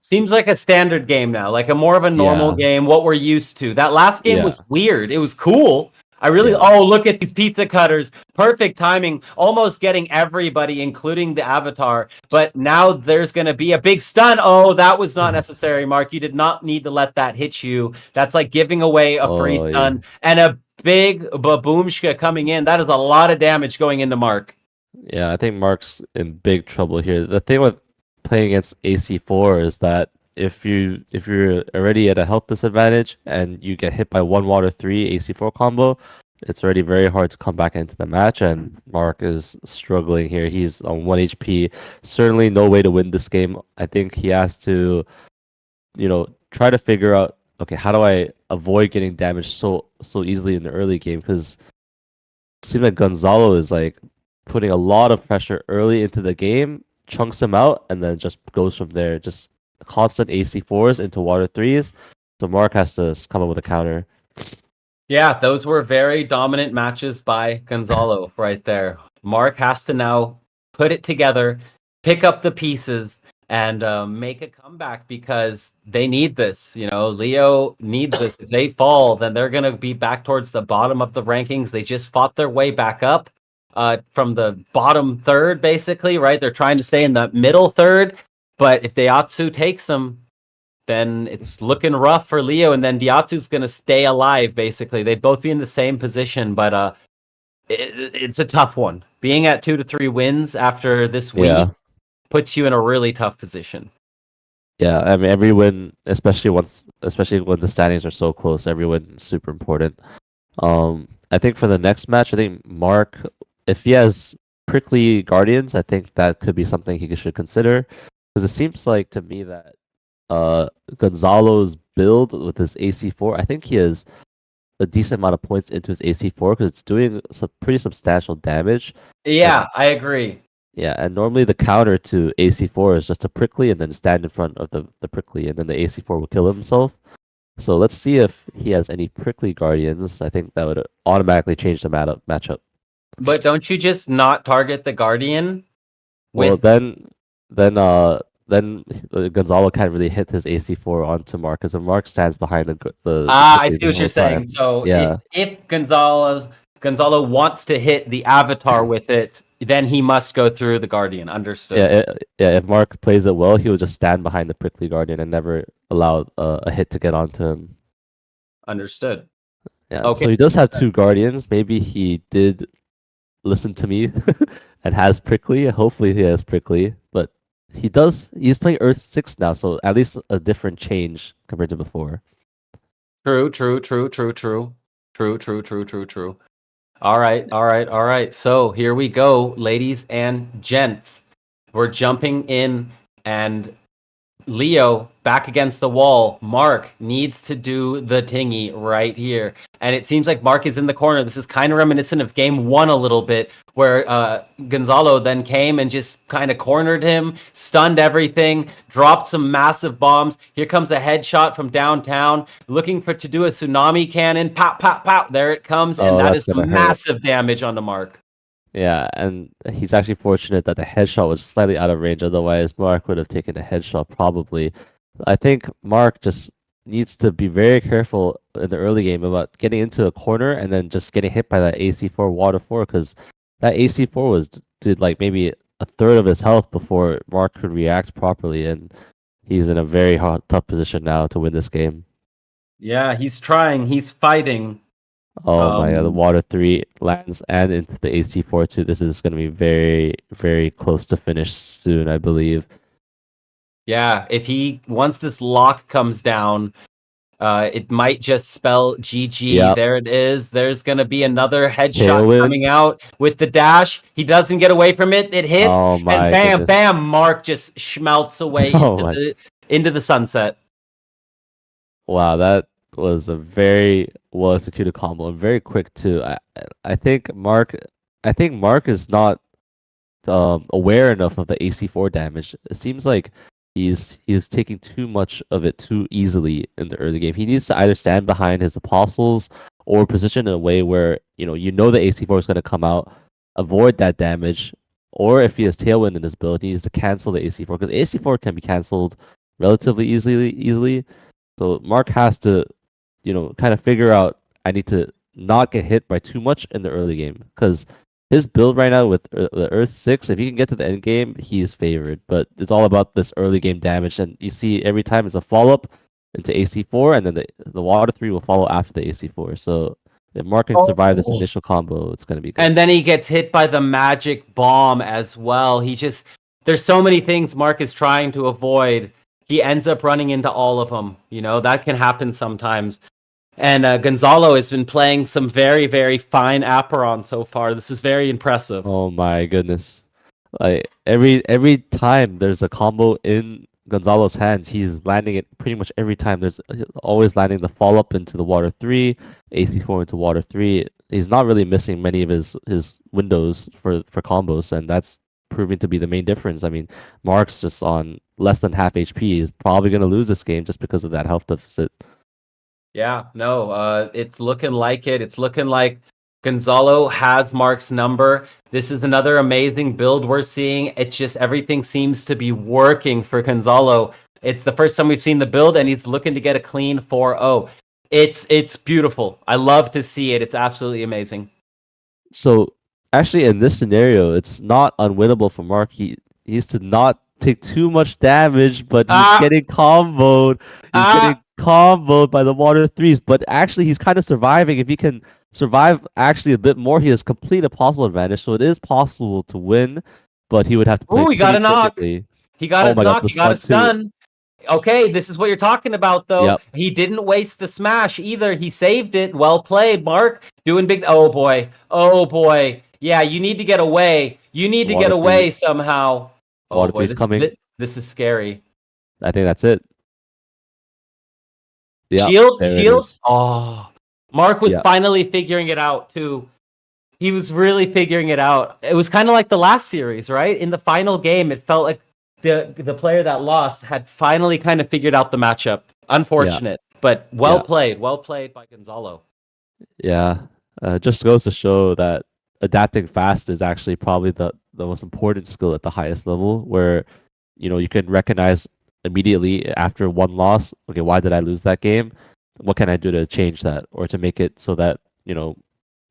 Seems like a standard game now, like a more of a normal game, what we're used to. That last game was weird. It was cool. I really, Yeah. oh, look at these pizza cutters. Perfect timing, almost getting everybody, including the avatar. But now there's going to be a big stun. Oh, that was not necessary, Mark. You did not need to let that hit you. That's like giving away a free Oh, yeah. stun and a big baboomshka coming in. That is a lot of damage going into Mark. Yeah, I think Mark's in big trouble here. The thing with playing against AC4 is that if you're already at a health disadvantage and you get hit by one water 3 AC4 combo, it's already very hard to come back into the match, and Mark is struggling here. He's on 1 HP. Certainly no way to win this game. I think he has to, try to figure out, okay, how do I avoid getting damaged so easily in the early game? Because it seems like Gonzalo is like putting a lot of pressure early into the game, chunks him out, and then just goes from there. Just constant AC4s into water 3s. So Mark has to come up with a counter. Yeah, those were very dominant matches by Gonzalo right there. Mark has to now put it together, pick up the pieces, and make a comeback because they need this. Leo needs this. If they fall, then they're going to be back towards the bottom of the rankings. They just fought their way back up from the bottom third, basically, right? They're trying to stay in the middle third, but if Daihatsu takes them, then it's looking rough for Leo, and then Diatsu's going to stay alive, basically. They'd both be in the same position, it's a tough one. Being at 2 to 3 wins after this week puts you in a really tough position. Yeah, I mean, every win, especially when the standings are so close, every win is super important. I think for the next match, I think Mark, if he has prickly guardians, I think that could be something he should consider, because it seems like to me that Gonzalo's build with his AC4, I think he has a decent amount of points into his AC4 because it's doing some pretty substantial damage. Yeah, I agree. Yeah, and normally the counter to AC4 is just a prickly and then stand in front of the prickly, and then the AC4 will kill himself. So let's see if he has any prickly guardians. I think that would automatically change the matchup. But don't you just not target the guardian? Well, then Gonzalo can't really hit his AC4 onto Mark because Mark stands behind the I prickly see the what whole you're saying. time. So Yeah. if Gonzalo wants to hit the avatar with it, then he must go through the guardian. Understood. Yeah. If Mark plays it well, he will just stand behind the prickly guardian and never allow a hit to get onto him. Understood. Yeah. Okay. So he does have 2 guardians. Maybe he did listen to me and has prickly. Hopefully he has prickly, but he's playing Earth 6 now, so at least a different change compared to before. True. All right. So here we go, ladies and gents. We're jumping in, and Leo back against the wall. Mark needs to do the tingy right here. And it seems like Mark is in the corner. This is kind of reminiscent of game 1 a little bit, where Gonzalo then came and just kind of cornered him, stunned everything, dropped some massive bombs. Here comes a headshot from downtown, looking to do a tsunami cannon. Pop, pop, pop. There it comes. And that is massive damage on the Mark. Yeah, and he's actually fortunate that the headshot was slightly out of range. Otherwise, Mark would have taken a headshot probably. I think Mark just needs to be very careful in the early game about getting into a corner and then just getting hit by that AC4 water 4, because that AC4 did like maybe a third of his health before Mark could react properly, and he's in a very tough position now to win this game. Yeah, he's trying. He's fighting. Oh my god, the water 3 lands and into the AC4 too. This is going to be very, very close to finish soon, I believe. Yeah, once this lock comes down, it might just spell GG. Yep. There it is. There's going to be another headshot coming out with the dash. He doesn't get away from it. It hits, and bam, bam, Mark just schmelts away into the sunset. Wow, that was a very well executed combo and very quick too. I think Mark is not aware enough of the AC4 damage. It seems like he's taking too much of it too easily in the early game. He needs to either stand behind his apostles or position in a way where the AC4 is going to come out, avoid that damage, or if he has tailwind in his build, he needs to cancel the AC4, because AC4 can be cancelled relatively easily. So Mark has to, kind of figure out, I need to not get hit by too much in the early game. Because his build right now with the Earth 6, if he can get to the end game, he's favored. But it's all about this early game damage. And you see every time it's a follow-up into AC4, and then the Water 3 will follow after the AC4. So if Mark can survive this initial combo, it's going to be good. And then he gets hit by the magic bomb as well. There's so many things Mark is trying to avoid. He ends up running into all of them. That can happen sometimes. And Gonzalo has been playing some very, very fine Apeiron so far. This is very impressive. Oh my goodness. Like every time there's a combo in Gonzalo's hands, he's landing it pretty much every time. There's always landing the follow up into the Water 3, AC4 into Water 3. He's not really missing many of his windows for combos, and that's proving to be the main difference. I mean, Mark's just on less than half HP. He's probably going to lose this game just because of that health deficit. Yeah, no, it's looking like it. It's looking like Gonzalo has Mark's number. This is another amazing build we're seeing. It's just everything seems to be working for Gonzalo. It's the first time we've seen the build, and he's looking to get a clean 4-0. It's beautiful. I love to see it. It's absolutely amazing. So actually, in this scenario, it's not unwinnable for Mark. He's to not take too much damage, but he's getting comboed. He's getting comboed by the Water 3s, but actually he's kind of surviving. If he can survive actually a bit more, he has complete Apostle advantage, so it is possible to win, but he would have to play he got a knock. perfectly. He got a knock. He got a stun. Okay, this is what you're talking about, though. Yep. He didn't waste the smash either. He saved it. Well played, Mark. Doing big. Oh, boy. Oh, boy. Yeah, you need to get away. You need to get away somehow. Oh, boy. This is scary. I think that's it. Yep, shield. Oh, Mark was finally figuring it out, too. He was really figuring it out. It was kind of like the last series, right? In the final game, it felt like the player that lost had finally kind of figured out the matchup. Unfortunate, but well played by Gonzalo. Yeah, just goes to show that adapting fast is actually probably the most important skill at the highest level, where you can recognize immediately after one loss, okay, why did I lose that game? What can I do to change that, or to make it so that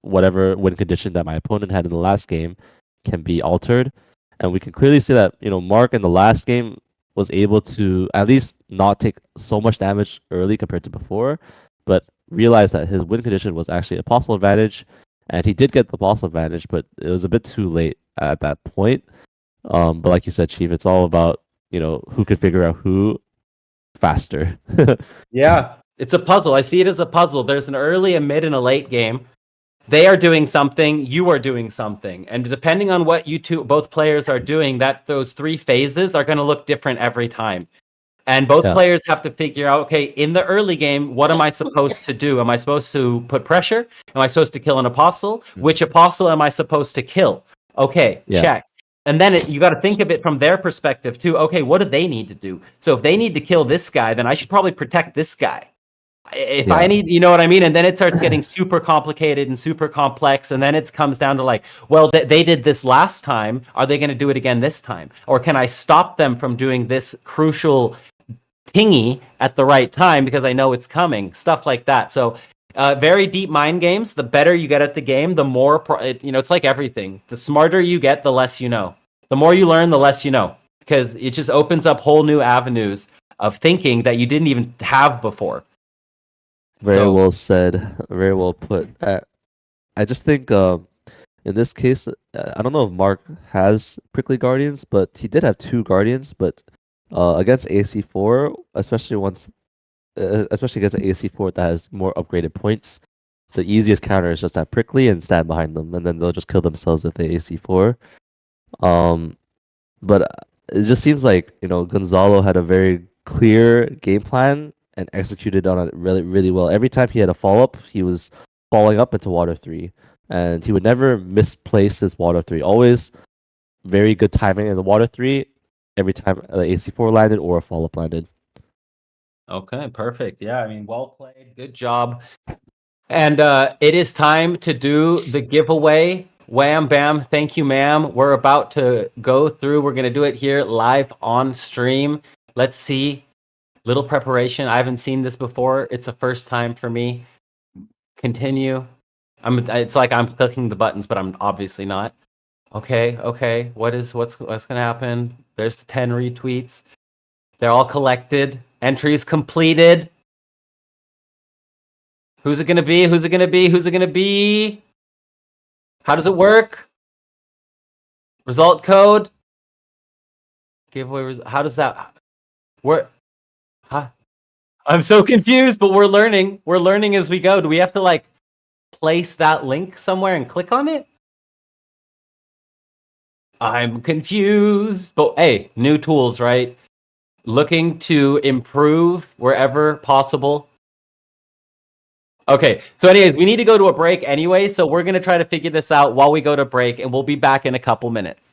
whatever win condition that my opponent had in the last game can be altered. And we can clearly see that, Mark in the last game was able to at least not take so much damage early compared to before, but realized that his win condition was actually Apostle advantage, and he did get the Apostle advantage, but it was a bit too late at that point. But like you said, Chief, it's all about, who can figure out who faster. Yeah, it's a puzzle. I see it as a puzzle. There's an early, a mid, and a late game. They are doing something, you are doing something. And depending on what both players are doing, those three phases are going to look different every time. And both players have to figure out, okay, in the early game, what am I supposed to do? Am I supposed to put pressure? Am I supposed to kill an Apostle? Which Apostle am I supposed to kill? Okay, check. And then you got to think of it from their perspective too. Okay, what do they need to do? So if they need to kill this guy, then I should probably protect this guy. If I need, you know what I mean? And then it starts getting super complicated and super complex. And then it comes down to like, well, they did this last time. Are they going to do it again this time? Or can I stop them from doing this crucial tingy at the right time because I know it's coming? Stuff like that. So very deep mind games. The better you get at the game, the more, it's like everything. The smarter you get, the less you know. The more you learn, the less you know. Because it just opens up whole new avenues of thinking that you didn't even have before. Very well said. Very well put. I just think in this case, I don't know if Mark has Prickly Guardians, but he did have 2 Guardians. But against AC4, especially against an AC4 that has more upgraded points, the easiest counter is just have Prickly and stand behind them, and then they'll just kill themselves if they AC4. But it just seems like Gonzalo had a very clear game plan and executed on it really, really well. Every time he had a follow-up, he was falling up into Water 3. And he would never misplace his Water 3. Always very good timing in the Water 3 every time the AC4 landed or a follow-up landed. Okay, perfect. Yeah, I mean, well played. Good job. And it is time to do the giveaway. Wham, bam. Thank you, ma'am. We're about to go through. We're going to do it here live on stream. Let's see. Little preparation. I haven't seen this before. It's a first time for me. Continue. It's like I'm clicking the buttons, but I'm obviously not. Okay, okay. What's gonna happen? There's the 10 retweets. They're all collected. Entries completed. Who's it gonna be? Who's it gonna be? Who's it gonna be? How does it work? Result code. Giveaway. How does that work? Huh? I'm so confused, but we're learning. We're learning as we go. Do we have to like place that link somewhere and click on it? I'm confused. But hey, new tools, right? Looking to improve wherever possible. Okay, so anyways, we need to go to a break anyway, so we're going to try to figure this out while we go to break, and we'll be back in a couple minutes.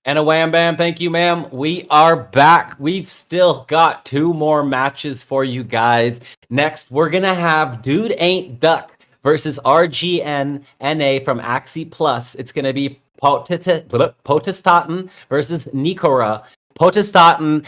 And a wham bam, thank you, ma'am. We are back. We've still got 2 more matches for you guys. Next, we're gonna have Dude Ain't Duck versus RGN NA from Axie Plus. It's gonna be Potestaten versus Nikora. Potestaten,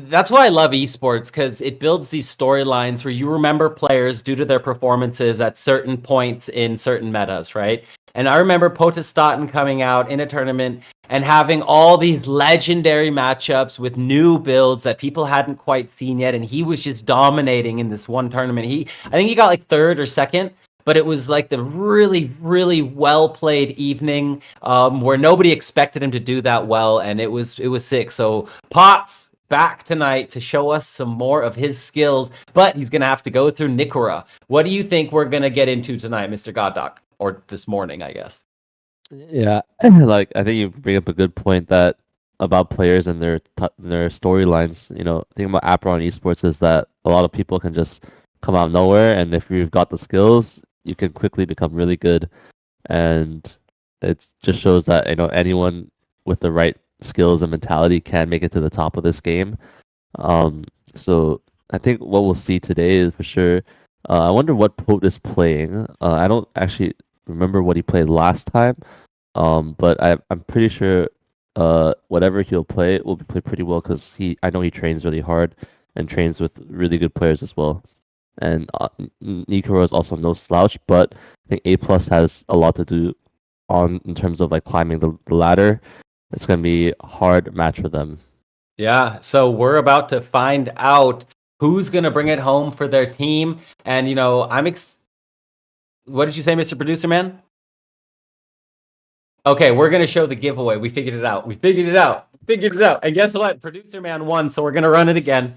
that's why I love esports, because it builds these storylines where you remember players due to their performances at certain points in certain metas, right? And I remember Potestaten coming out in a tournament and having all these legendary matchups with new builds that people hadn't quite seen yet, and he was just dominating in this one tournament. I think he got like third or second, but it was like the really, really well played evening where nobody expected him to do that well, and it was sick. So Potts back tonight to show us some more of his skills, but he's gonna have to go through Nikora. What do you think we're gonna get into tonight, Mr. Goddock, or this morning, I guess? Yeah, like I think you bring up a good point that about players and their storylines. You know, the thing about Apeiron esports is that a lot of people can just come out of nowhere, and if you've got the skills, you can quickly become really good. And it just shows that anyone with the right skills and mentality can make it to the top of this game. So I think what we'll see today is for sure. I wonder what Pote is playing. I don't actually remember what he played last time. But I'm pretty sure whatever he'll play will play pretty well because I know he trains really hard and trains with really good players as well. And Nikoro is also no slouch, but I think A plus has a lot to do in terms of like climbing the ladder. It's gonna be a hard match for them. Yeah, so we're about to find out who's going to bring it home for their team. And, what did you say, Mr. Producer Man? Okay, we're going to show the giveaway. We figured it out. And guess what? Producer Man won, so we're going to run it again.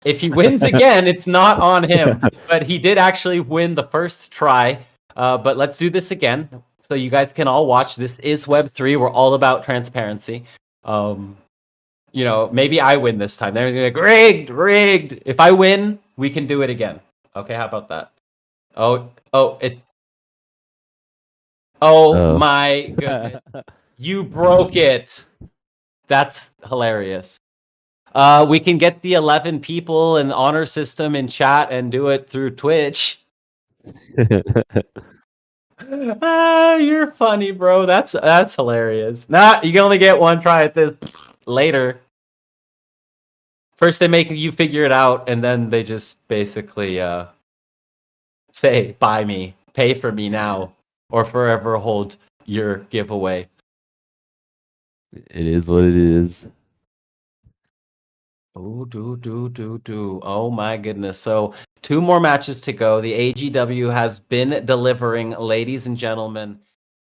If he wins again, it's not on him. But he did actually win the first try. But let's do this again so you guys can all watch. This is Web3. We're all about transparency. Maybe I win this time. They're gonna be like, rigged. If I win, we can do it again. Okay, how about that? Oh, my goodness. You broke it. That's hilarious. We can get the 11 people and honor system in chat and do it through Twitch. You're funny, bro. That's hilarious. Nah, you can only get one try at this later. First, they make you figure it out, and then they just basically say, buy me, pay for me now, or forever hold your giveaway. It is what it is. Oh, Oh my goodness. So 2 more matches to go. The AGW has been delivering, ladies and gentlemen.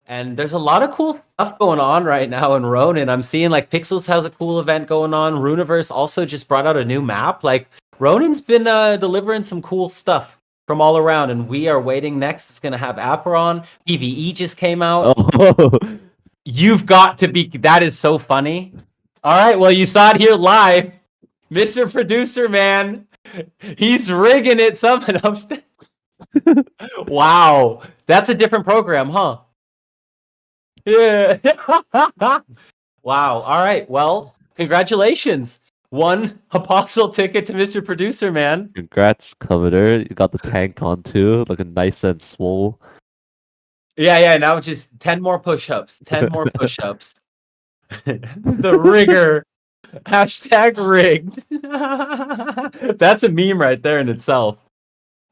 And there's a lot of cool stuff going on right now in Ronin. I'm seeing like Pixels has a cool event going on. Runiverse also just brought out a new map. Like Ronin's been delivering some cool stuff from all around, and we are waiting next. It's gonna have Apeiron. PvE just came out. Oh. You've got to be. That is so funny. All right, well you saw it here live, Mr. Producer Man. He's rigging it somehow. Wow, that's a different program, huh? Yeah. Wow. All right. Well, congratulations. 1 apostle ticket to Mr. Producer Man. Congrats, Coveter. You got the tank on too, looking nice and swole. Yeah. Now just 10 more push-ups. 10 more push-ups. The rigger. Hashtag rigged. That's a meme right there in itself.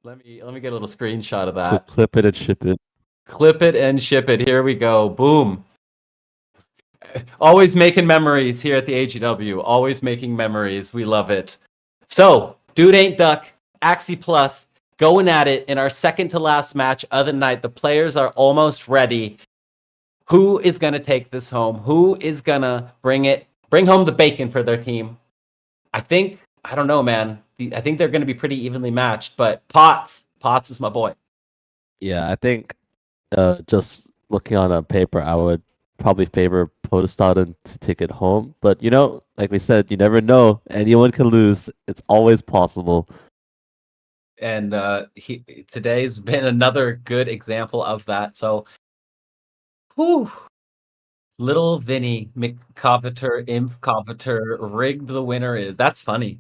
Let me get a little screenshot of that. So clip it and ship it. Clip it and ship it. Here we go. Boom. Always making memories here at the AGW. Always making memories. We love it. So, Dude Ain't Duck, Axie Plus, going at it in our second to last match of the night. The players are almost ready. Who is going to take this home? Who is going to bring home the bacon for their team? I don't know, man. I think they're going to be pretty evenly matched, but Potts is my boy. Yeah, I think just looking on a paper, I would probably favor Potestaten to take it home. But like we said, you never know. Anyone can lose. It's always possible. And today's been another good example of that. So, whew, Little Vinny McCoveter, Imp Coveter, rigged the winner is. That's funny.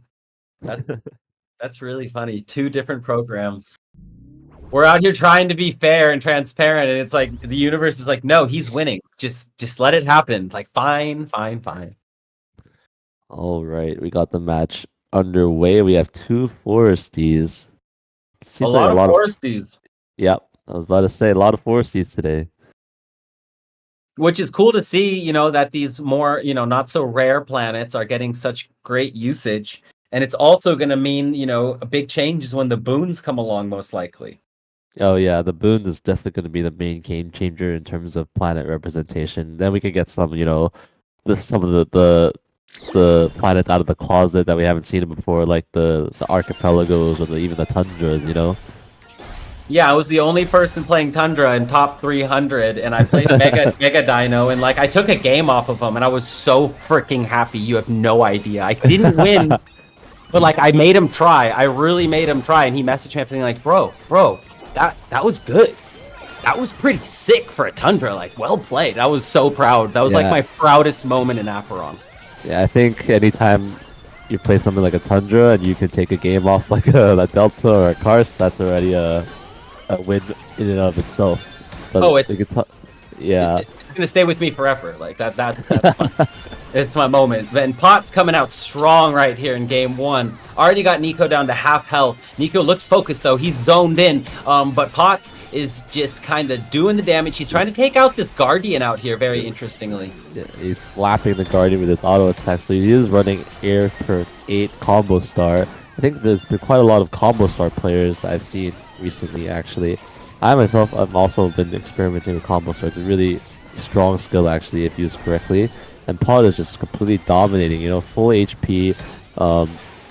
That's really funny. Two different programs. We're out here trying to be fair and transparent, and it's like the universe is like, no, he's winning. Just let it happen. Like, fine. All right, we got the match underway. We have two Foresties. A lot of Foresties. Yep, I was about to say a lot of Foresties today. Which is cool to see, that these more, not so rare planets are getting such great usage. And it's also going to mean, a big change is when the boons come along, most likely. Oh yeah, the boon is definitely going to be the main game changer in terms of planet representation. Then we can get some, some of the planets out of the closet that we haven't seen before, like the archipelagos or even the tundras, Yeah, I was the only person playing Tundra in top 300, and I played Mega Dino, and I took a game off of him, and I was so freaking happy. You have no idea. I didn't win, but I made him try. I really made him try, and he messaged me everything like, bro, that was good. That was pretty sick for a Tundra. Well played. I was so proud. That was my proudest moment in Apeiron. Yeah, I think anytime you play something like a Tundra and you can take a game off like a Delta or a Karst, that's already a win in and of itself. But it's gonna stay with me forever. That's fun. It's my moment. And Pot's coming out strong right here in game one. Already got Nico down to half health. Nico looks focused though. He's zoned in. But Potts is just kind of doing the damage. He's trying to take out this Guardian out here, very interestingly. Yeah, he's slapping the Guardian with his auto attack. So he is running Air per 8 combo star. I think there's been quite a lot of combo star players that I've seen recently, actually. I myself, I've also been experimenting with combo star. It's a really strong skill, actually, if used correctly. And Pod is just completely dominating, full HP,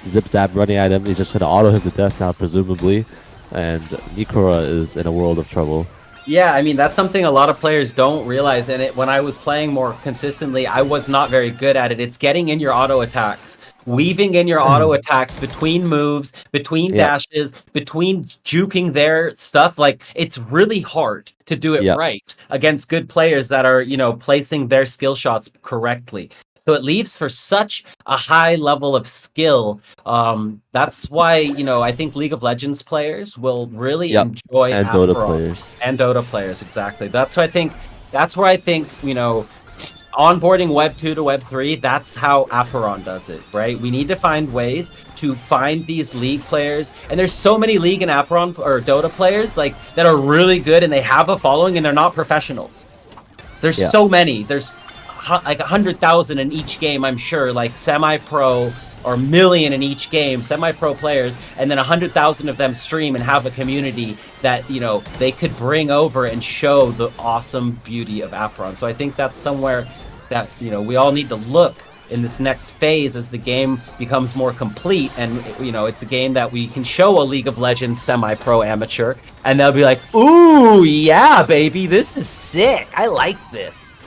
zip zap running at him. He's just going to auto him to death now, presumably. And Nikora is in a world of trouble. Yeah, I mean, that's something a lot of players don't realize. And when I was playing more consistently, I was not very good at it. It's getting in your auto attacks. Weaving in your auto attacks between moves, between dashes, between juking their stuff. It's really hard to do it right against good players that are, placing their skill shots correctly. So it leaves for such a high level of skill. That's why, I think League of Legends players will really enjoy and Apeiron. Dota players. And Dota players, exactly. That's where I think, onboarding Web 2 to Web 3, that's how Apeiron does it, right? We need to find ways to find these League players. And there's so many League and Apeiron or Dota players that are really good and they have a following and they're not professionals. There's so many. There's 100,000 in each game, I'm sure, semi-pro or million in each game, semi-pro players, and then 100,000 of them stream and have a community that, they could bring over and show the awesome beauty of Apeiron. So I think that's somewhere that, we all need to look in this next phase as the game becomes more complete. And, it's a game that we can show a League of Legends semi-pro amateur, and they'll be like, ooh, yeah, baby, this is sick. I like this.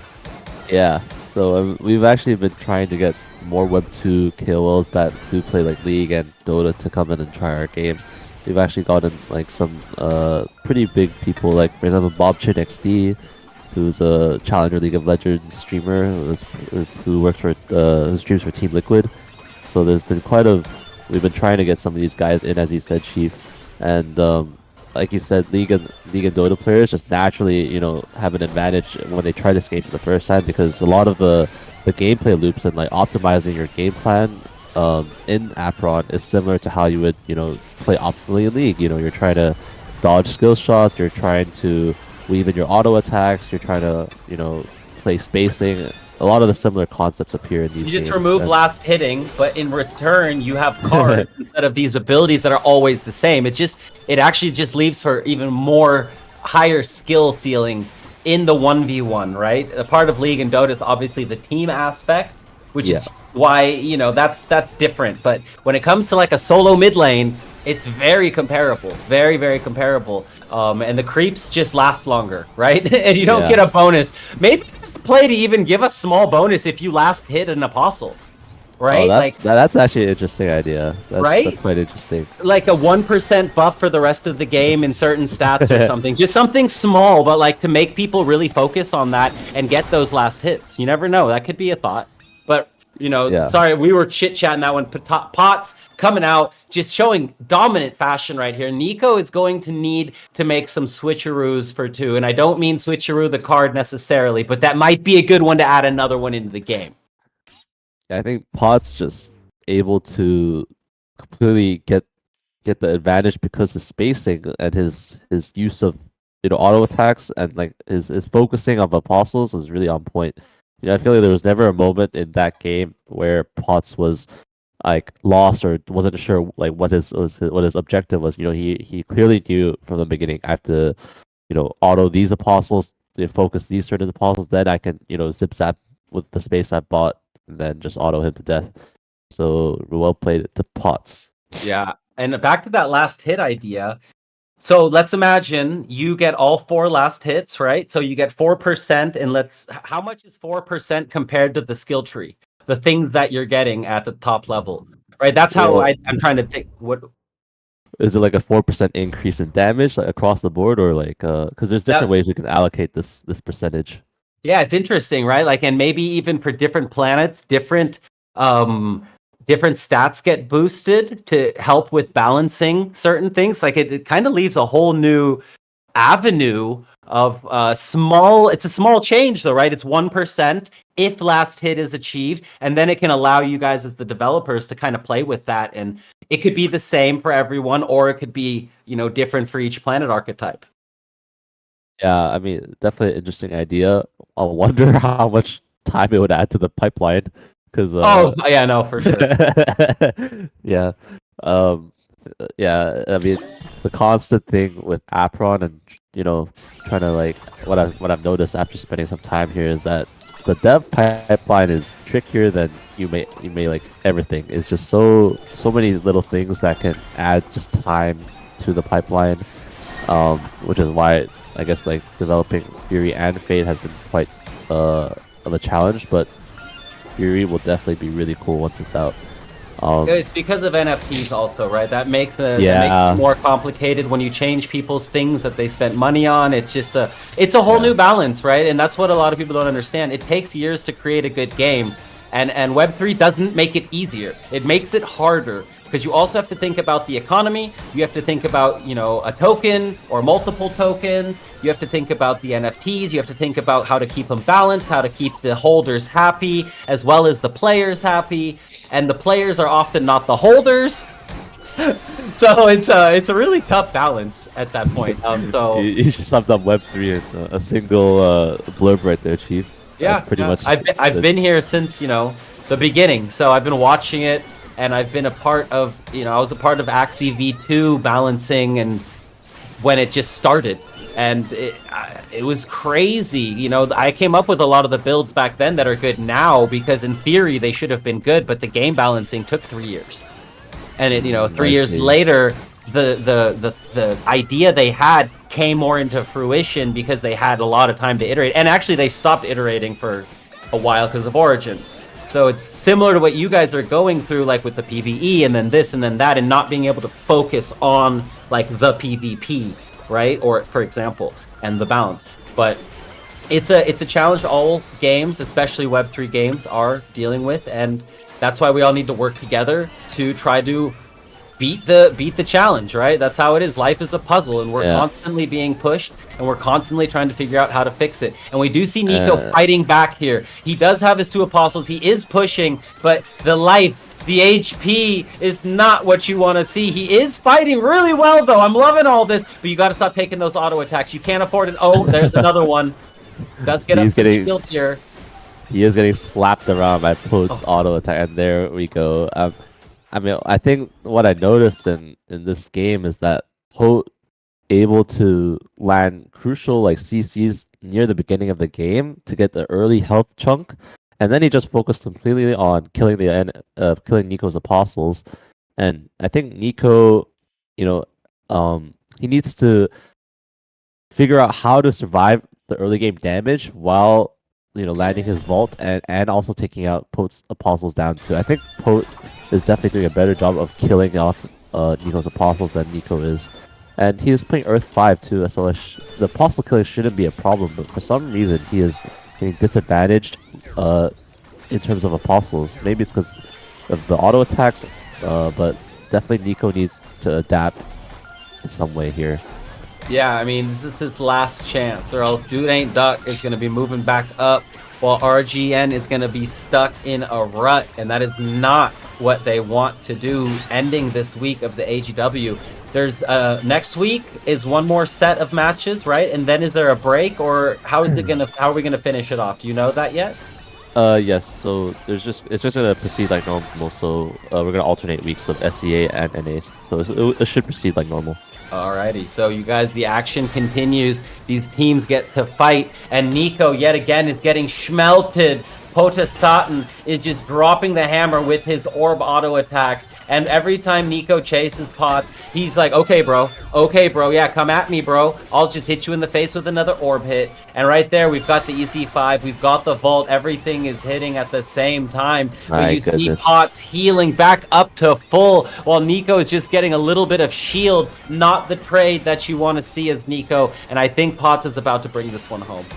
Yeah, so we've actually been trying to get more Web 2 KOLs that do play League and Dota to come in and try our game. We've actually gotten some pretty big people, for example Bob Chin XD, who's a Challenger League of Legends streamer who works for who streams for Team Liquid. So there's been we've been trying to get some of these guys in, as you said, Chief, and like you said, League and Dota players just naturally have an advantage when they try this game for the first time, because a lot of the gameplay loops and optimizing your game plan in Apeiron is similar to how you would play optimally in League. You're trying to dodge skill shots, you're trying to weave in your auto attacks, you're trying to play spacing. A lot of the similar concepts appear in these games. You just remove last hitting, but in return you have cards instead of these abilities that are always the same. It actually just leaves for even more higher skill ceiling in the 1v1, right? A part of League and Dota is obviously the team aspect, which is why, that's different. But when it comes to a solo mid lane, it's very comparable, very, very comparable. And the creeps just last longer, right? And you don't get a bonus. Maybe just play to even give a small bonus if you last hit an apostle. Oh, right? Like that's actually an interesting idea. right? That's quite interesting. Like a 1% buff for the rest of the game in certain stats or something. Just something small, but like to make people really focus on that and get those last hits. You never know. That could be a thought. But, Yeah. sorry, we were chit-chatting that one. Pots coming out, just showing dominant fashion right here. Nico is going to need to make some switcheroos for 2. And I don't mean switcheroo the card necessarily, but that might be a good one to add another one into the game. I think Pot's just able to completely get the advantage because his spacing and his use of auto attacks and like his focusing of apostles is really on point. I feel like there was never a moment in that game where Potts was like lost or wasn't sure like what his objective was. He clearly knew from the beginning. I have to auto these apostles, focus these certain apostles. Then I can zip zap with the space I bought and then just auto him to death. So well played to Potts. Yeah. And back to that last hit idea. So let's imagine you get all 4 last hits, right? So you get 4%, and how much is 4% compared to the skill tree? The things that you're getting at the top level, right? That's how Well, I'm trying to think. What is it like a 4% increase in damage like across the board, or like because there's different ways we can allocate this percentage. Yeah, it's interesting, right? Like, and maybe even for different planets, different stats get boosted to help with balancing certain things. Like it kind of leaves a whole new avenue of it's a small change though, right? It's 1% if last hit is achieved, and then it can allow you guys as the developers to kind of play with that, and it could be the same for everyone, or it could be different for each planet archetype. Yeah, I mean, definitely an interesting idea. I wonder how much time it would add to the pipeline, because Oh yeah, no, for sure. yeah, um, yeah. I mean, the constant thing with Apeiron and trying to like what I've noticed after spending some time here is that the dev pipeline is trickier than you may like everything. It's just so many little things that can add just time to the pipeline, which is why I guess like developing Fury and Fate has been quite of a challenge, but Fury will definitely be really cool once it's out. It's because of NFTs also, right? That makes it more complicated when you change people's things that they spent money on. It's just it's a whole new balance, right? And that's what a lot of people don't understand. It takes years to create a good game, and Web3 doesn't make it easier. It makes it harder, because you also have to think about the economy. You have to think about, a token or multiple tokens. You have to think about the NFTs. You have to think about how to keep them balanced, how to keep the holders happy, as well as the players happy. And the players are often not the holders. So it's a really tough balance at that point. So you just summed up Web3 in a single blurb right there, Chief. Yeah, that's pretty much. I've been here since the beginning. So I've been watching it, and I've been a part of I was a part of Axie V2 balancing, and when it just started, and it was crazy. I came up with a lot of the builds back then that are good now, because in theory they should have been good, but the game balancing took 3 years, and 3 years later, the idea they had came more into fruition because they had a lot of time to iterate, and actually they stopped iterating for a while because of Origins. So it's similar to what you guys are going through, like with the PvE and then this and then that, and not being able to focus on like the PvP, right? Or for example, and the balance. But it's a challenge all games, especially Web3 games, are dealing with, and that's why we all need to work together to try to beat the challenge, right? That's how it is. Life is a puzzle, and we're constantly being pushed, and we're constantly trying to figure out how to fix it. And we do see Nico fighting back here. He does have his 2 apostles. He is pushing, but the life, the HP is not what you want to see. He is fighting really well, though. I'm loving all this, but you got to stop taking those auto attacks. You can't afford it. Oh, there's another one. Does get up to the shield here. He is getting slapped around by Pote's auto attack, and there we go. I mean, I think what I noticed in this game is that Pote able to land crucial like CCs near the beginning of the game to get the early health chunk, and then he just focused completely on killing killing Nico's apostles. And I think Nico, he needs to figure out how to survive the early game damage while landing his vault and also taking out Pote's apostles down too. I think Pote is definitely doing a better job of killing off Nico's apostles than Nico is. And he is playing Earth 5 too, so the apostle killing shouldn't be a problem, but for some reason he is getting disadvantaged in terms of apostles. Maybe it's because of the auto attacks, but definitely Nico needs to adapt in some way here. Yeah, I mean, this is his last chance, or else Dude Ain't Duck is going to be moving back up, while RGN is going to be stuck in a rut, and that is not what they want to do ending this week of the AGW. There's next week is one more set of matches, right? And then is there a break, or how are we gonna finish it off? Do you know that yet? Yes. So it's just gonna proceed like normal. So we're gonna alternate weeks of SCA and NA. So it should proceed like normal. Alrighty, so you guys, the action continues. These teams get to fight, and Nico yet again is getting schmelted. Potestaten is just dropping the hammer with his orb auto attacks, and every time Nico chases Pots, he's like, okay bro, yeah, come at me bro, I'll just hit you in the face with another orb hit. And right there we've got the EC5, we've got the vault, everything is hitting at the same time. But you see Pots healing back up to full, while Nico is just getting a little bit of shield, not the trade that you want to see as Nico, and I think Pots is about to bring this one home.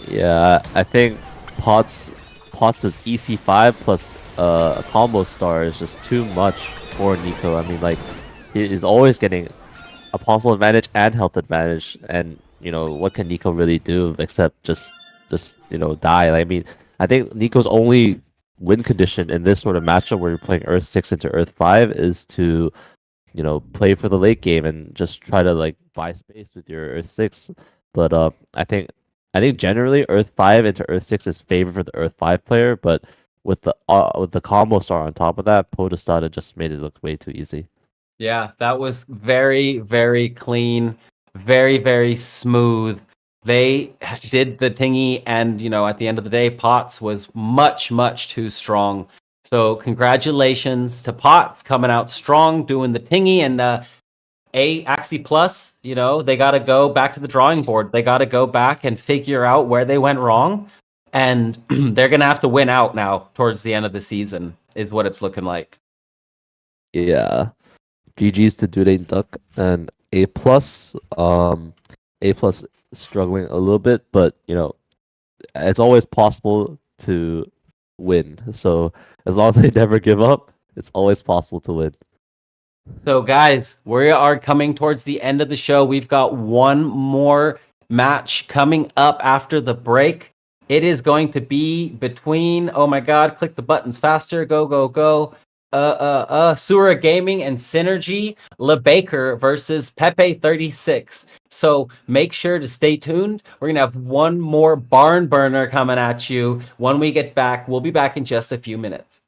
Yeah, I think Pots' EC5 plus a combo star is just too much for Nico. I mean, like, he is always getting apostle advantage and health advantage, and what can Nico really do except just die? Like, I mean, I think Nico's only win condition in this sort of matchup where you're playing Earth 6 into Earth 5 is to play for the late game and just try to like buy space with your Earth 6. But I think generally Earth 5 into Earth 6 is favored for the Earth 5 player, but with the combo star on top of that, Potestada just made it look way too easy. Yeah, that was very, very clean, very, very smooth. They did the tingy, and at the end of the day, Pots was much, much too strong. So congratulations to Pots coming out strong, doing the tingy, and Axie Plus, they got to go back to the drawing board. They got to go back and figure out where they went wrong. And they're going to have to win out now towards the end of the season is what it's looking like. Yeah. GG's to Dude Ain't Duck and A+. A+ struggling a little bit, but, it's always possible to win. So as long as they never give up, it's always possible to win. So guys, we are coming towards the end of the show. We've got one more match coming up after the break. It is going to be between, oh my god, click the buttons faster, go. Sura Gaming and Synergy, LeBaker versus Pepe36. So make sure to stay tuned. We're going to have one more barn burner coming at you when we get back. We'll be back in just a few minutes.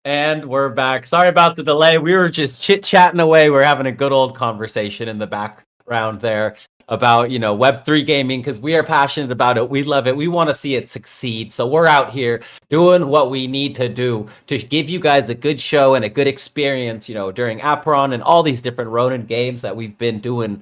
And we're back. Sorry about the delay. We were just chit-chatting away. We're having a good old conversation in the background there about, Web3 gaming, because we are passionate about it. We love it. We want to see it succeed. So we're out here doing what we need to do to give you guys a good show and a good experience, during Apeiron and all these different Ronin games that we've been doing,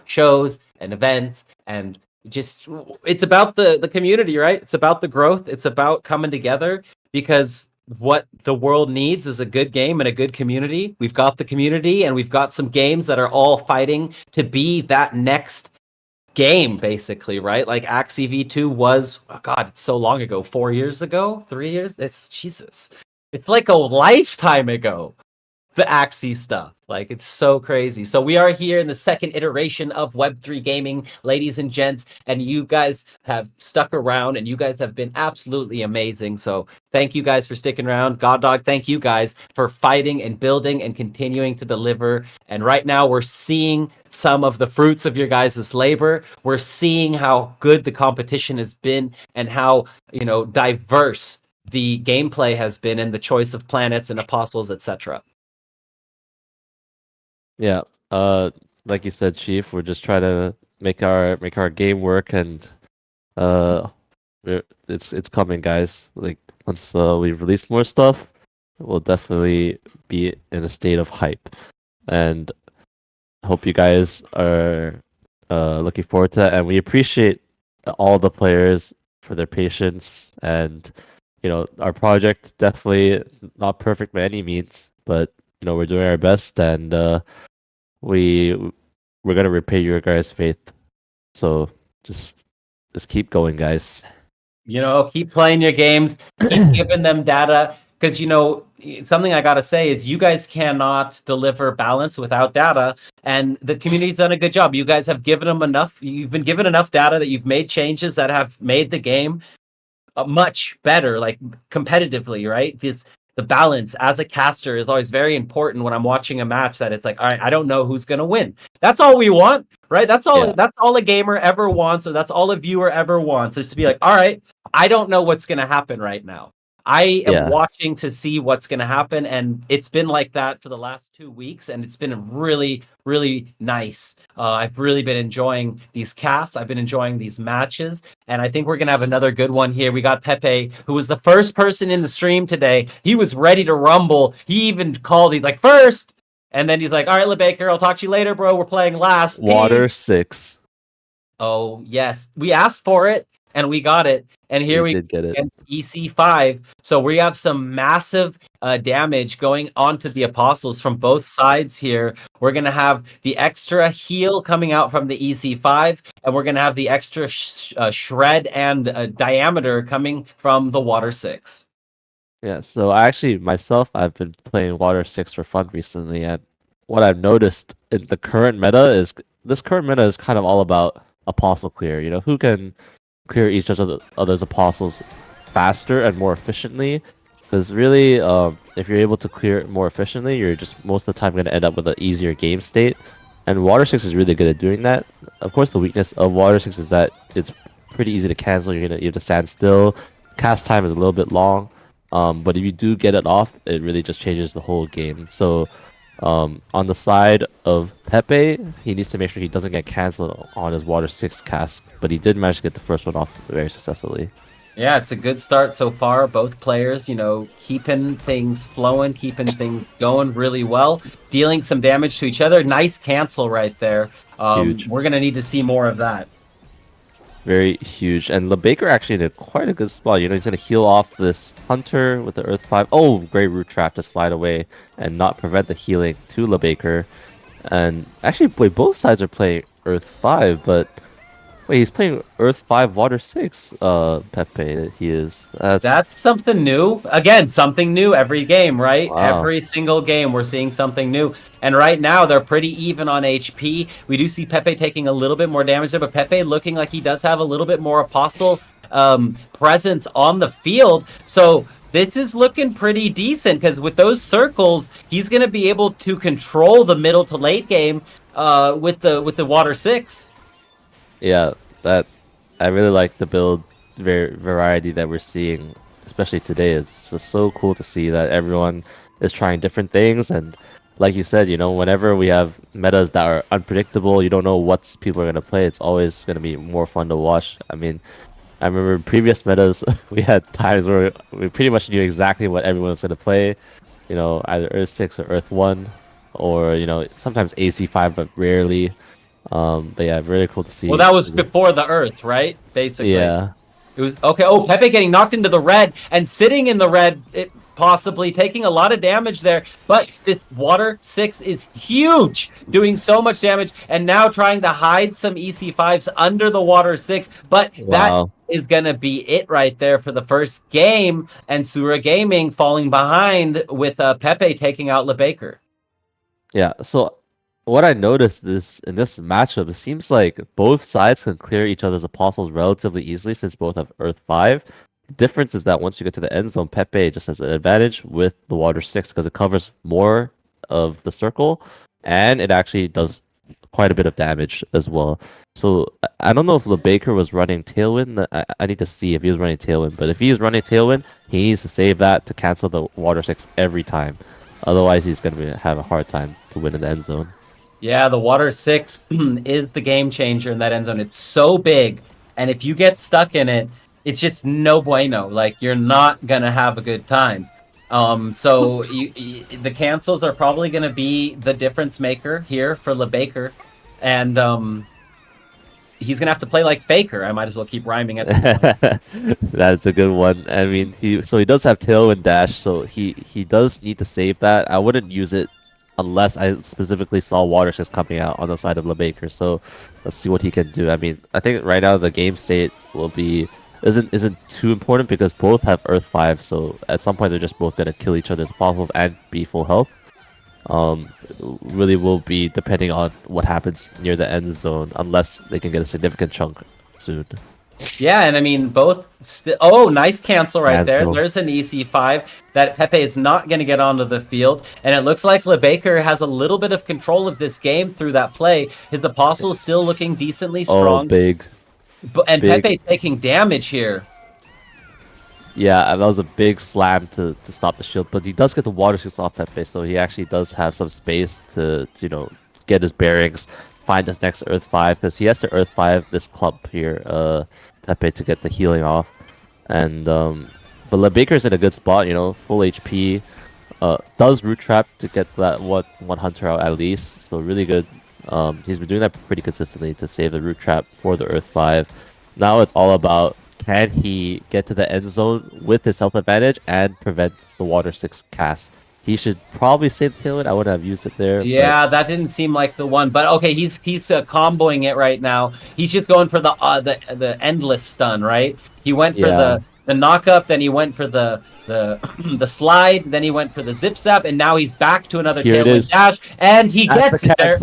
shows and events, and just it's about the community, right? It's about the growth. It's about coming together, because what the world needs is a good game and a good community. We've got the community, and we've got some games that are all fighting to be that next game, basically, right? Like Axie V2 was, oh God, it's so long ago, 4 years ago, 3 years. It's Jesus. It's like a lifetime ago. The Axie stuff. Like, it's so crazy. So we are here in the second iteration of Web3 gaming, ladies and gents, and you guys have stuck around and you guys have been absolutely amazing. So thank you guys for sticking around. God Dog, thank you guys for fighting and building and continuing to deliver. And right now we're seeing some of the fruits of your guys' labor. We're seeing how good the competition has been and how, diverse the gameplay has been in the choice of planets and apostles, etc. Yeah. Like you said, Chief, we're just trying to make our game work, and it's coming, guys. Like once we release more stuff, we'll definitely be in a state of hype, and hope you guys are looking forward to that. And we appreciate all the players for their patience, and our project definitely not perfect by any means, but we're doing our best, and we're gonna repay your guys' faith. So just keep going, guys. Keep playing your games, keep giving them data, because something I gotta say is you guys cannot deliver balance without data, and the community's done a good job. You guys have given them enough. You've been given enough data that you've made changes that have made the game much better, like competitively, right? The balance as a caster is always very important when I'm watching a match, that it's like, all right, I don't know who's gonna win. That's all we want, right? That's all. Yeah. That's all a gamer ever wants, or that's all a viewer ever wants, is to be like, all right, I don't know what's gonna happen right now. I am watching to see what's going to happen, and it's been like that for the last 2 weeks, and it's been really, really nice. I've really been enjoying these casts. I've been enjoying these matches, and I think we're going to have another good one here. We got Pepe, who was the first person in the stream today. He was ready to rumble. He even called. He's like, first! And then he's like, all right, LeBaker, I'll talk to you later, bro. We're playing last. Peace. Water 6. Oh, yes. We asked for it, and we got it. And here we did get it. Against EC5. So we have some massive damage going onto the apostles from both sides here. We're going to have the extra heal coming out from the EC5, and we're going to have the extra shred and diameter coming from the Water 6. Yeah, so I've been playing Water 6 for fun recently, and what I've noticed in the current meta is kind of all about apostle clear. Who can clear each other's apostles faster and more efficiently, because really if you're able to clear it more efficiently, you're just most of the time going to end up with an easier game state, and Water 6 is really good at doing that. Of course, the weakness of Water 6 is that it's pretty easy to cancel. You have to stand still, cast time is a little bit long, but if you do get it off, it really just changes the whole game. So on the side of Pepe, he needs to make sure he doesn't get cancelled on his Water 6 cast, but he did manage to get the first one off very successfully. Yeah, it's a good start so far. Both players, keeping things flowing, keeping things going really well, dealing some damage to each other. Nice cancel right there. Huge. We're going to need to see more of that. Very huge. And LeBaker actually in quite a good spot. He's going to heal off this Hunter with the Earth 5. Oh, great Root Trap to slide away and not prevent the healing to LeBaker. And actually, both sides are playing Earth 5, but wait, he's playing Earth 5 Water 6, Pepe. He is. That's something new. Again, something new every game, right? Wow. Every single game we're seeing something new. And right now they're pretty even on HP. We do see Pepe taking a little bit more damage there, but Pepe looking like he does have a little bit more apostle presence on the field. So this is looking pretty decent, because with those circles, he's going to be able to control the middle to late game with the Water 6. Yeah, I really like the build variety that we're seeing, especially today. It's just so cool to see that everyone is trying different things, and like you said, whenever we have metas that are unpredictable, you don't know what people are going to play, it's always going to be more fun to watch. I mean, I remember previous metas, we had times where we pretty much knew exactly what everyone was going to play, either Earth 6 or Earth 1, or, sometimes AC5, but rarely. But yeah, really cool to see. Well, that was before the Earth, right? Basically. Yeah. It was okay. Oh, Pepe getting knocked into the red and sitting in the red, possibly taking a lot of damage there. But this Water 6 is huge, doing so much damage, and now trying to hide some EC5s under the Water 6. But Wow. is going to be it right there for the first game, and Sura Gaming falling behind with Pepe taking out LeBaker. Yeah, so what I noticed in this matchup, it seems like both sides can clear each other's apostles relatively easily since both have Earth 5. The difference is that once you get to the end zone, Pepe just has an advantage with the Water 6 because it covers more of the circle, and it actually does quite a bit of damage as well. So I don't know if LeBaker was running Tailwind. I need to see if he was running Tailwind, but if he is running Tailwind, he needs to save that to cancel the Water 6 every time. Otherwise, he's going to have a hard time to win in the end zone. Yeah, the Water 6 is the game changer in that end zone. It's so big, and if you get stuck in it, it's just no bueno. Like, you're not going to have a good time. So the cancels are probably going to be the difference maker here for LeBaker, and he's going to have to play like Faker. I might as well keep rhyming at this point. That's a good one. I mean, he does have Tailwind Dash, so he does need to save that. I wouldn't use it unless I specifically saw Water 6 coming out on the side of LeBaker. So let's see what he can do. I mean, I think right now the game state will be isn't too important because both have Earth 5, so at some point they're just both gonna kill each other's apostles and be full health. Really will be depending on what happens near the end zone, unless they can get a significant chunk soon. Yeah, and I mean, both... Oh, nice cancel right there. Cancel. There's an EC5 that Pepe is not going to get onto the field. And it looks like LeBaker has a little bit of control of this game through that play. His Apostle's still looking decently strong. Oh, big. And big. Pepe taking damage here. Yeah, that was a big slam to stop the shield. But he does get the Water 6 off Pepe, so he actually does have some space to you know, get his bearings, find his next Earth 5, because he has to Earth 5 this clump here, Pepe, to get the healing off. And but LeBaker's in a good spot, you know, full HP. Does root trap to get that one hunter out at least, so really good. He's been doing that pretty consistently to save the root trap for the Earth 5. Now it's all about, can he get to the end zone with his health advantage and prevent the Water 6 cast? He should probably save the Tailwind. I wouldn't have used it there. Yeah, that didn't seem like the one. But okay, he's comboing it right now. He's just going for the endless stun, right? He went for the knock up, then he went for the the slide, then he went for the zip zap, and now he's back to another Tailwind dash, and he gets it there.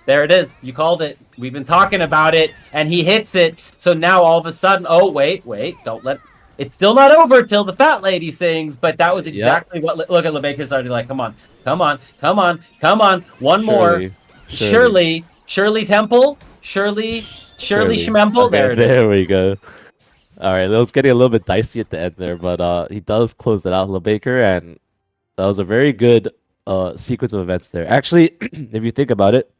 There it is. You called it. We've been talking about it, and he hits it. So now all of a sudden, oh wait, don't let. It's still not over till the fat lady sings, but that was exactly what. Look at LeBaker's already like, come on, one more. Shirley Temple, Shirley Shmemple. There we go. All right, that was getting a little bit dicey at the end there, but he does close it out, LeBaker, and that was a very good sequence of events there. Actually, if you think about it,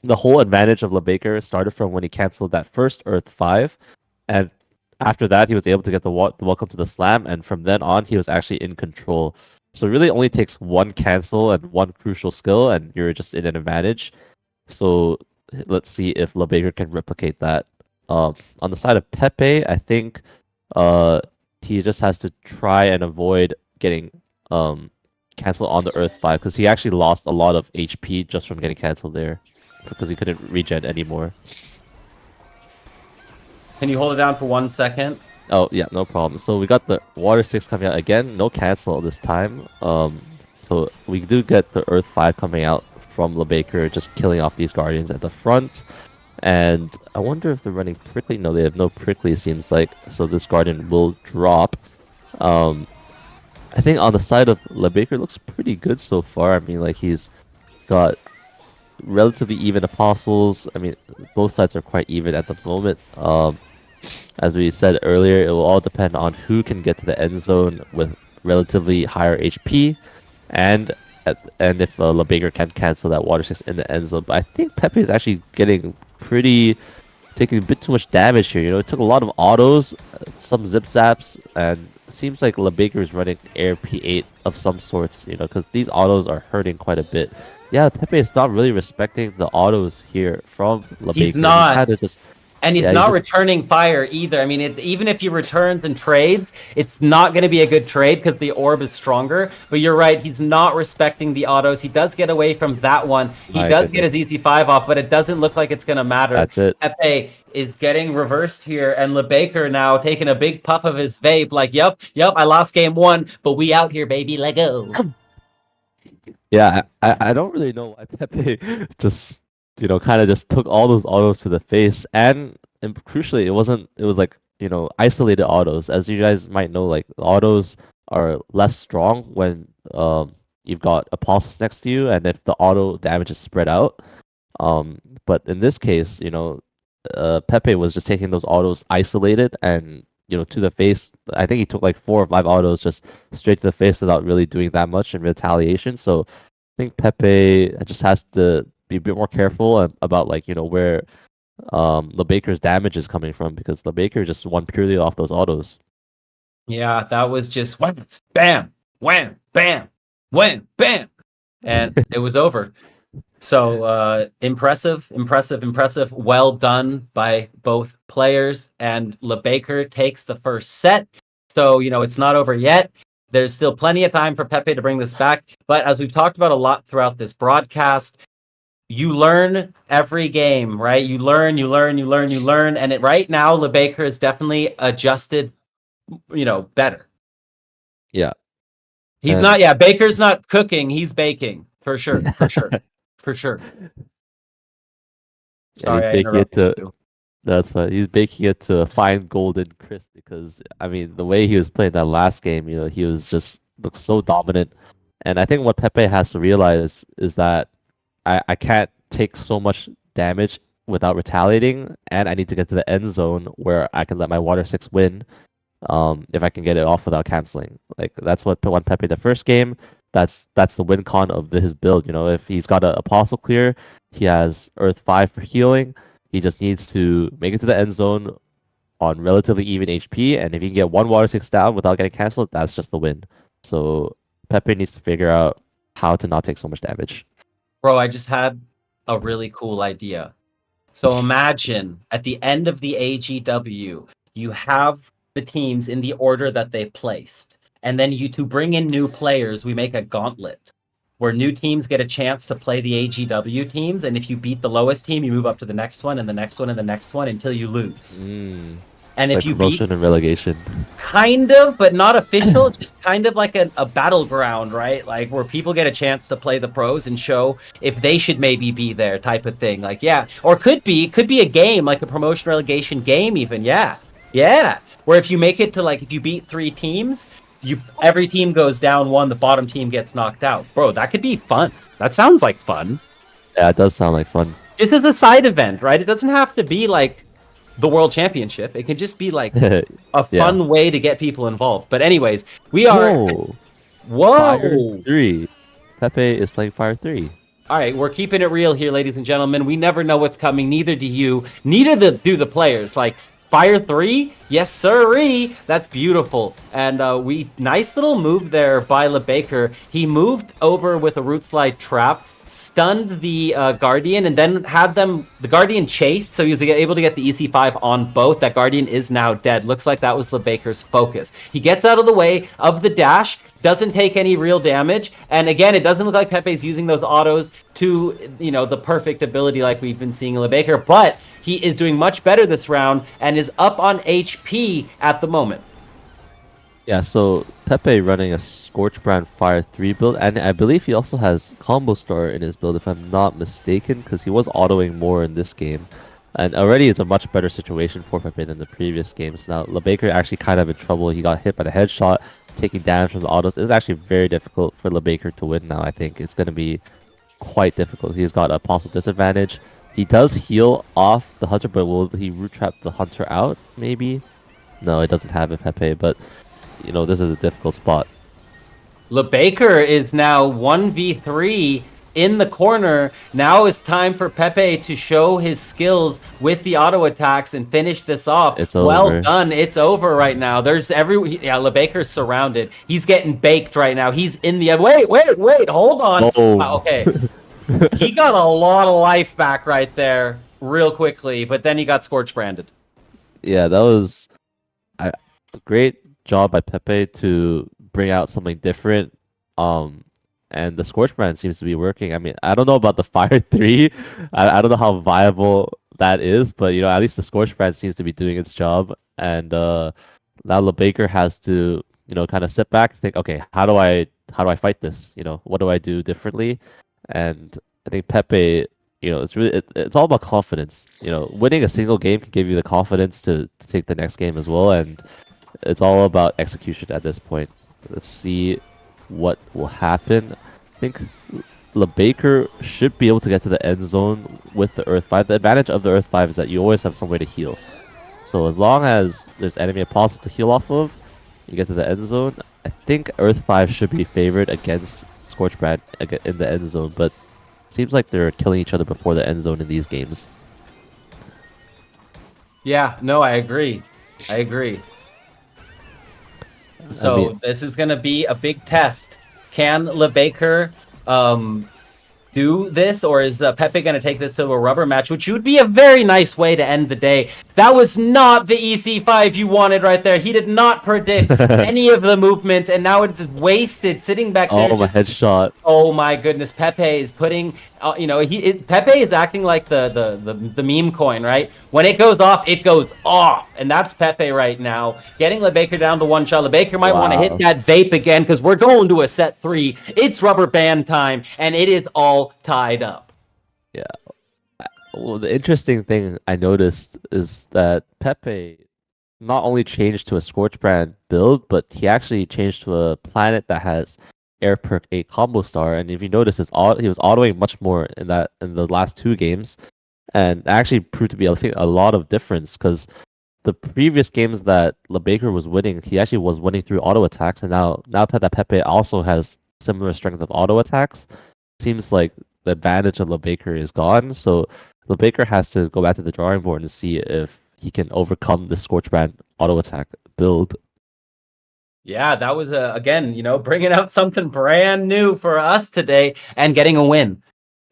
the whole advantage of LeBaker started from when he canceled that first Earth 5, and after that he was able to get the welcome to the slam, and from then on he was actually in control. So it really only takes one cancel and one crucial skill, and you're just in an advantage. So let's see if LeBaker can replicate that. On the side of Pepe, I think he just has to try and avoid getting canceled on the Earth 5, because he actually lost a lot of HP just from getting canceled there, because he couldn't regen anymore. Can you hold it down for 1 second? Oh yeah, no problem. So we got the Water 6 coming out again, no cancel this time. So we do get the Earth 5 coming out from LeBaker, just killing off these Guardians at the front. And I wonder if they're running Prickly. No, they have no Prickly, it seems like. So this Guardian will drop. I think on the side of LeBaker looks pretty good so far. I mean, like, he's got relatively even apostles. I mean, both sides are quite even at the moment. As we said earlier, it will all depend on who can get to the end zone with relatively higher HP, and if LeBaker can cancel that Water 6 in the end zone. But I think Pepe is actually taking a bit too much damage here. You know, it took a lot of autos, some zip zaps, and it seems like LeBaker is running Air P8 of some sorts. You know, because these autos are hurting quite a bit. Yeah, Pepe is not really respecting the autos here from LeBaker. He's not. He had to just And he's Yeah, not returning fire either. I mean, even if he returns and trades, it's not going to be a good trade because the orb is stronger. But you're right, he's not respecting the autos. He does get away from that one. He My does get goodness. his EC5 off, but it doesn't look like it's going to matter. That's it. Pepe is getting reversed here, and LeBaker now taking a big puff of his vape. Like, yep, I lost game 1, but we out here, baby. Let go. Yeah, I don't really know why Pepe just kind of just took all those autos to the face, and crucially, it was like isolated autos. As you guys might know, like autos are less strong when you've got apostles next to you, and if the auto damage is spread out. But in this case, Pepe was just taking those autos isolated and to the face. I think he took like 4 or 5 autos just straight to the face without really doing that much in retaliation. So I think Pepe just has to be a bit more careful about where LeBaker's damage is coming from, because LeBaker just won purely off those autos. Yeah, that was just wham, bam, wham, bam, wham, bam, and it was over. So impressive. Well done by both players. And LeBaker takes the first set. So, it's not over yet. There's still plenty of time for Pepe to bring this back. But as we've talked about a lot throughout this broadcast, you learn every game, right? You learn. And right now, LeBaker is definitely adjusted, better. Yeah. Baker's not cooking. He's baking. For sure. For sure. Sorry, I interrupted you. That's why he's baking it to a fine golden crisp, because I mean the way he was playing that last game, he was just looked so dominant. And I think what Pepe has to realize is that I can't take so much damage without retaliating, and I need to get to the end zone where I can let my Water 6 win. If I can get it off without canceling. Like that's what won Pepe the first game. That's the win con of his build. If he's got an Apostle clear, he has Earth 5 for healing. He just needs to make it to the end zone on relatively even HP, and if he can get 1 Water 6 down without getting cancelled, that's just the win. So Pepe needs to figure out how to not take so much damage. Bro, I just had a really cool idea. So imagine at the end of the AGW, you have the teams in the order that they placed. And then to bring in new players, we make a gauntlet where new teams get a chance to play the AGW teams. And if you beat the lowest team, you move up to the next one and the next one and the next one until you lose. And it's if you promotion and relegation. Kind of, but not official, just kind of like a battleground, right? Like where people get a chance to play the pros and show if they should maybe be there type of thing. Like, yeah. Or could be a game, like a promotion relegation game even. Yeah. Where if you make it to if you beat 3 teams, every team goes down 1, the bottom team gets knocked out. Bro, that could be fun. That sounds like fun. Yeah, it does sound like fun. Just as a side event, right? It doesn't have to be like the World Championship. It can just be like a fun way to get people involved. But anyways, we are... Whoa! Fire 3. Pepe is playing Fire 3. All right, we're keeping it real here, ladies and gentlemen. We never know what's coming. Neither do you. Neither do the players. Fire 3? Yes, sirree. That's beautiful. And nice little move there by LeBaker. He moved over with a root slide trap, stunned the Guardian, and then had the Guardian chased, so he was able to get the EC5 on both. That Guardian is now dead. Looks like that was LeBaker's focus. He gets out of the way of the dash, doesn't take any real damage, and again, it doesn't look like Pepe's using those autos to, the perfect ability like we've been seeing LeBaker, but he is doing much better this round and is up on HP at the moment. Yeah, so Pepe running a Scorchbrand Fire 3 build, and I believe he also has Combo Star in his build if I'm not mistaken, because he was autoing more in this game. And already it's a much better situation for Pepe than the previous games. Now, LeBaker actually kind of in trouble. He got hit by the headshot, taking damage from the autos. It's actually very difficult for LeBaker to win now, I think. It's going to be quite difficult. He's got Apostle disadvantage. He does heal off the Hunter, but will he root trap the Hunter out, maybe? No, it doesn't have it, Pepe, but, this is a difficult spot. LeBaker is now 1v3 in the corner. Now it's time for Pepe to show his skills with the auto attacks and finish this off. It's over. Well done. It's over right now. LeBaker's surrounded. He's getting baked right now. He's in the... Wait, hold on. Oh. Okay. He got a lot of life back right there. real quickly, but then he got scorch branded. Yeah, that was a great job by Pepe to bring out something different. And the Scorch brand seems to be working. I mean, I don't know about the Fire 3. I don't know how viable that is, but at least the Scorch brand seems to be doing its job. And now LeBaker has to, kind of sit back and think, okay, how do I fight this? What do I do differently? And I think Pepe, it's all about confidence. Winning a single game can give you the confidence to take the next game as well, and it's all about execution at this point. Let's see what will happen. I think LeBaker should be able to get to the end zone with the Earth 5. The advantage of the Earth 5 is that you always have somewhere to heal. So as long as there's enemy apostles to heal off of, you get to the end zone. I think Earth 5 should be favored against Scorchbrand in the end zone, but seems like they're killing each other before the end zone in these games. Yeah, no, I agree. So this is going to be a big test. Can LeBaker do this, or is Pepe going to take this to a rubber match, which would be a very nice way to end the day? That was not the EC5 you wanted right there. He did not predict any of the movements, and now it's wasted sitting back there. Oh, my headshot. Oh my goodness, Pepe is putting, Pepe is acting like the meme coin, right? When it goes off, and that's Pepe right now. Getting LeBaker down to one shot. LeBaker might want to hit that vape again, because we're going to a set 3. It's rubber band time, and it is all tied up. Yeah. Well, the interesting thing I noticed is that Pepe not only changed to a Scorchbrand build, but he actually changed to a planet that has Air Perk 8 combo star. And if you notice, he was autoing much more in the last 2 games, and actually proved to be a lot of difference, because the previous games that LeBaker was winning, he actually was winning through auto attacks, and now that Pepe also has similar strength of auto attacks, seems like the advantage of LeBaker is gone. So LeBaker has to go back to the drawing board and see if he can overcome the Scorchbrand auto attack build. Yeah, that was again, bringing out something brand new for us today and getting a win.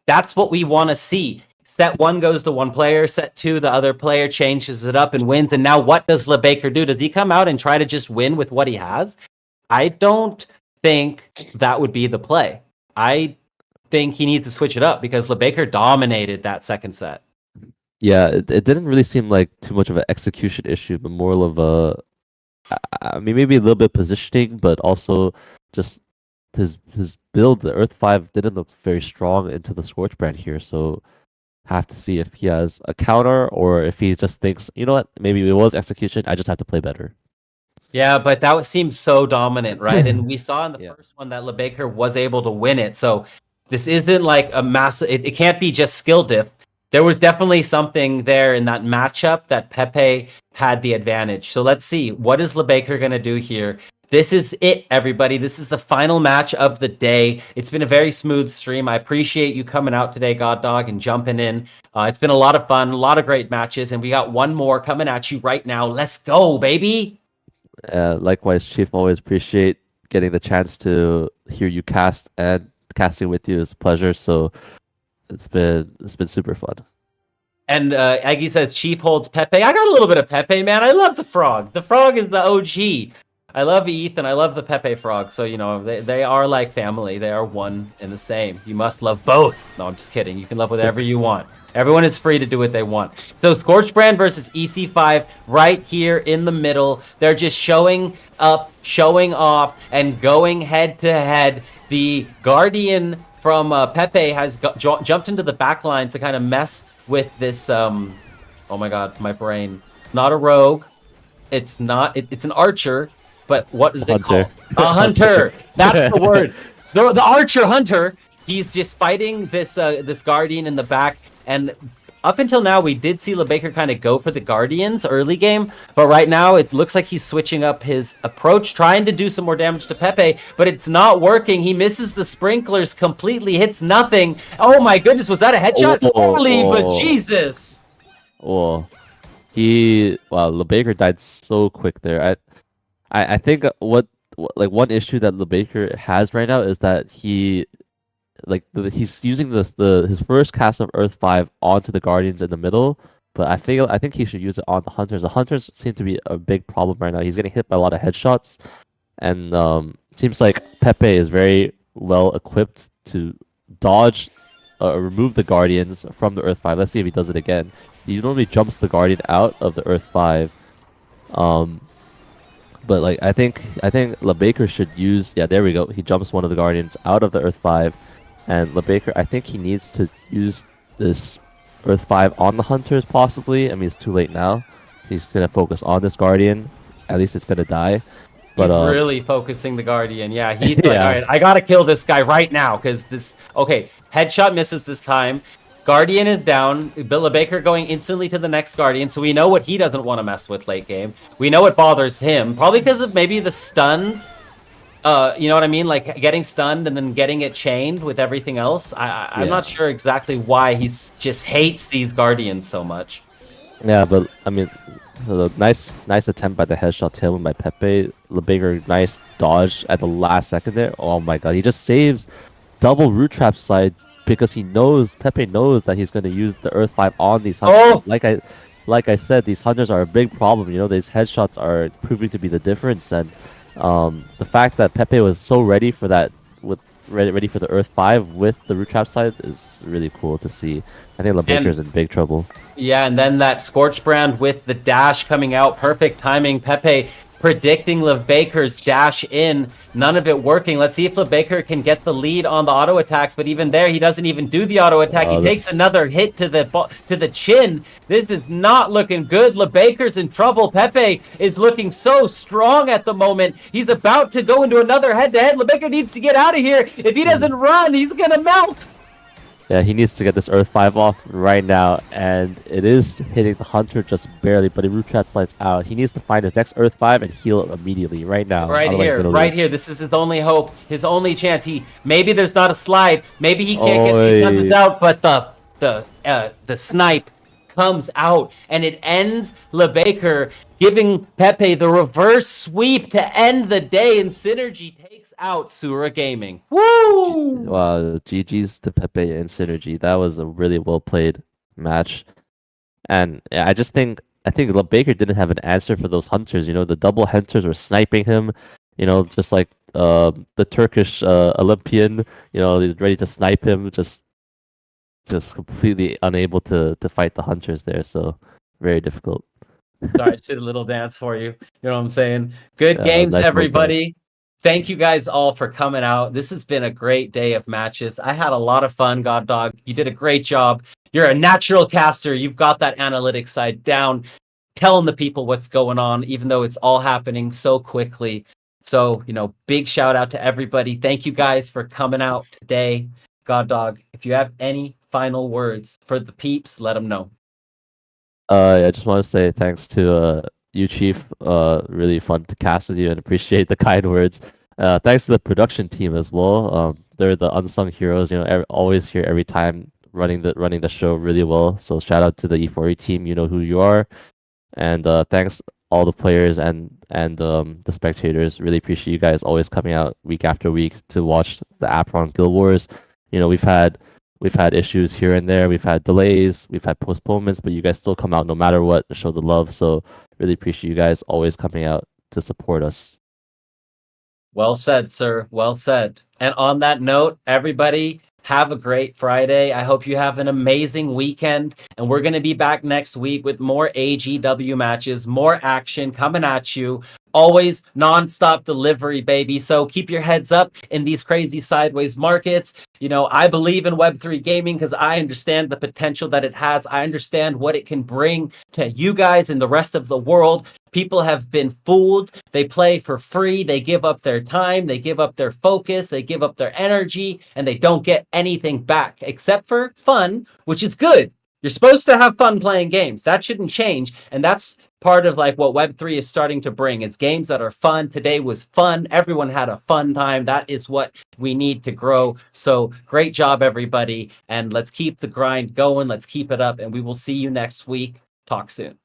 That's what we want to see. Set 1 goes to one player. Set 2, the other player changes it up and wins. And now what does LeBaker do? Does he come out and try to just win with what he has? I don't think that would be the play. I think he needs to switch it up, because LeBaker dominated that second set. Yeah, it didn't really seem like too much of an execution issue, but more of I mean, maybe a little bit positioning, but also just his build. The Earth 5 didn't look very strong into the Scorchbrand here, so have to see if he has a counter, or if he just thinks, you know what, maybe it was execution, I just have to play better. Yeah, but that seems so dominant, right? And we saw in the first one that LeBaker was able to win it, so this isn't like a massive... It can't be just skill diff. There was definitely something there in that matchup that Pepe had the advantage. So let's see. What is LeBaker going to do here? This is it, everybody. This is the final match of the day. It's been a very smooth stream. I appreciate you coming out today, God Dog, and jumping in. It's been a lot of fun, a lot of great matches, and we got one more coming at you right now. Let's go, baby! Likewise, Chief. Always appreciate getting the chance to hear you cast, and casting with you is a pleasure. So it's been super fun. And Aggie says Chief holds Pepe. I got a little bit of Pepe, man. I love the frog. The frog is the OG. I love Ethan. I love the Pepe frog. So, they are like family. They are one and the same. You must love both. No, I'm just kidding. You can love whatever you want. Everyone is free to do what they want. So Scorchbrand versus EC5 right here in the middle. They're just showing up, showing off, and going head to head. The Guardian from Pepe has jumped into the back lines to kind of mess with this. Oh my God, my brain. It's not a rogue. It's not. It's an archer. But what is it called? A hunter. That's the word. The archer hunter. He's just fighting this Guardian in the back. And up until now, we did see LeBaker kind of go for the Guardians early game. But right now, it looks like he's switching up his approach, trying to do some more damage to Pepe. But it's not working. He misses the sprinklers completely, hits nothing. Oh my goodness, was that a headshot? Holy but Jesus! Oh, LeBaker died so quick there. I think one issue that LeBaker has right now is that he like he's using his first cast of Earth 5 onto the Guardians in the middle, but I think he should use it on the Hunters. The Hunters seem to be a big problem right now. He's getting hit by a lot of headshots, and seems like Pepe is very well equipped to dodge, remove the Guardians from the Earth 5. Let's see if he does it again. He normally jumps the Guardian out of the Earth 5. But like I think LeBaker should use, yeah, there we go. He jumps one of the Guardians out of the Earth 5, and LeBaker, I think he needs to use this Earth 5 on the Hunters possibly. I mean, it's too late now. He's gonna focus on this Guardian. At least it's gonna die. But he's really focusing the Guardian. Yeah, he's like, Yeah. all right, I gotta kill this guy right now because this. Okay, headshot misses this time. Guardian is down. Bill Baker going instantly to the next Guardian, so we know what he doesn't want to mess with late game. We know what bothers him, probably because of maybe the stuns. You know what I mean? Like getting stunned and then getting it chained with everything else. I'm not sure exactly why he just hates these Guardians so much. Yeah, but I mean, nice attempt by the headshot tailwind by Pepe. LeBaker, nice dodge at the last second there. Oh my god, he just saves double root trap side because Pepe knows that he's going to use the Earth 5 on these Hunters. Oh! Like I said, these Hunters are a big problem. You know, these headshots are proving to be the difference, and the fact that Pepe was so ready for that, ready for the Earth 5 with the root trap side is really cool to see. I think LeBaker's in big trouble. Yeah, and then that Scorch Brand with the dash coming out, perfect timing. Pepe predicting LeBaker's dash in, none of it working. Let's see if LeBaker can get the lead on the auto attacks, but even there, he doesn't even do the auto attack. He takes another hit to the chin. This is not looking good. LeBaker's in trouble. Pepe is looking so strong at the moment. He's about to go into another head-to-head. LeBaker needs to get out of here. If he doesn't run, he's gonna melt. Yeah, he needs to get this Earth 5 off right now, and it is hitting the Hunter just barely, but the root trap slides out. He needs to find his next Earth 5 and heal it immediately, right now. Right here. This is his only hope, his only chance. Maybe there's not a slide, maybe he can't get these numbers out, but the snipe comes out, and it ends LeBaker, giving Pepe the reverse sweep to end the day, and Synergy takes out Sura Gaming. Woo! Wow, GG's to Pepe and Synergy. That was a really well played match. And yeah, I think LeBaker didn't have an answer for those Hunters. You know, the double Hunters were sniping him, you know, just like the Turkish Olympian, you know, he's ready to snipe him, just completely unable to fight the Hunters there, so very difficult. Sorry, I just did a little dance for you. You know what I'm saying? Good games, nice everybody. Thank you guys all for coming out. This has been a great day of matches. I had a lot of fun, God Dog. You did a great job. You're a natural caster. You've got that analytics side down, telling the people what's going on, even though it's all happening so quickly. So, you know, big shout out to everybody. Thank you guys for coming out today. God Dog, if you have any final words for the peeps, let them know. I just want to say thanks to you, Chief. Really fun to cast with you, and appreciate the kind words. Thanks to the production team as well. They're the unsung heroes. You know, always here every time, running the show really well. So shout out to the E4E team. You know who you are, and thanks all the players and the spectators. Really appreciate you guys always coming out week after week to watch the Apeiron Guild Wars. You know, we've had issues here and there. We've had delays. We've had postponements, but you guys still come out no matter what to show the love. So really appreciate you guys always coming out to support us. Well said, sir. Well said. And on that note, everybody, have a great Friday. I hope you have an amazing weekend. And we're going to be back next week with more AGW matches, more action coming at you. Always non-stop delivery, baby. So keep your heads up in these crazy sideways markets. You know, I believe in Web3 gaming because I understand the potential that it has. I understand what it can bring to you guys and the rest of the world. People have been fooled. They play for free. They give up their time. They give up their focus. They give up their energy, and they don't get anything back except for fun, which is good. You're supposed to have fun playing games. That shouldn't change. And that's part of like what Web3 is starting to bring. It's games that are fun. Today was fun. Everyone had a fun time. That is what we need to grow. So great job, everybody. And let's keep the grind going. Let's keep it up. And we will see you next week. Talk soon.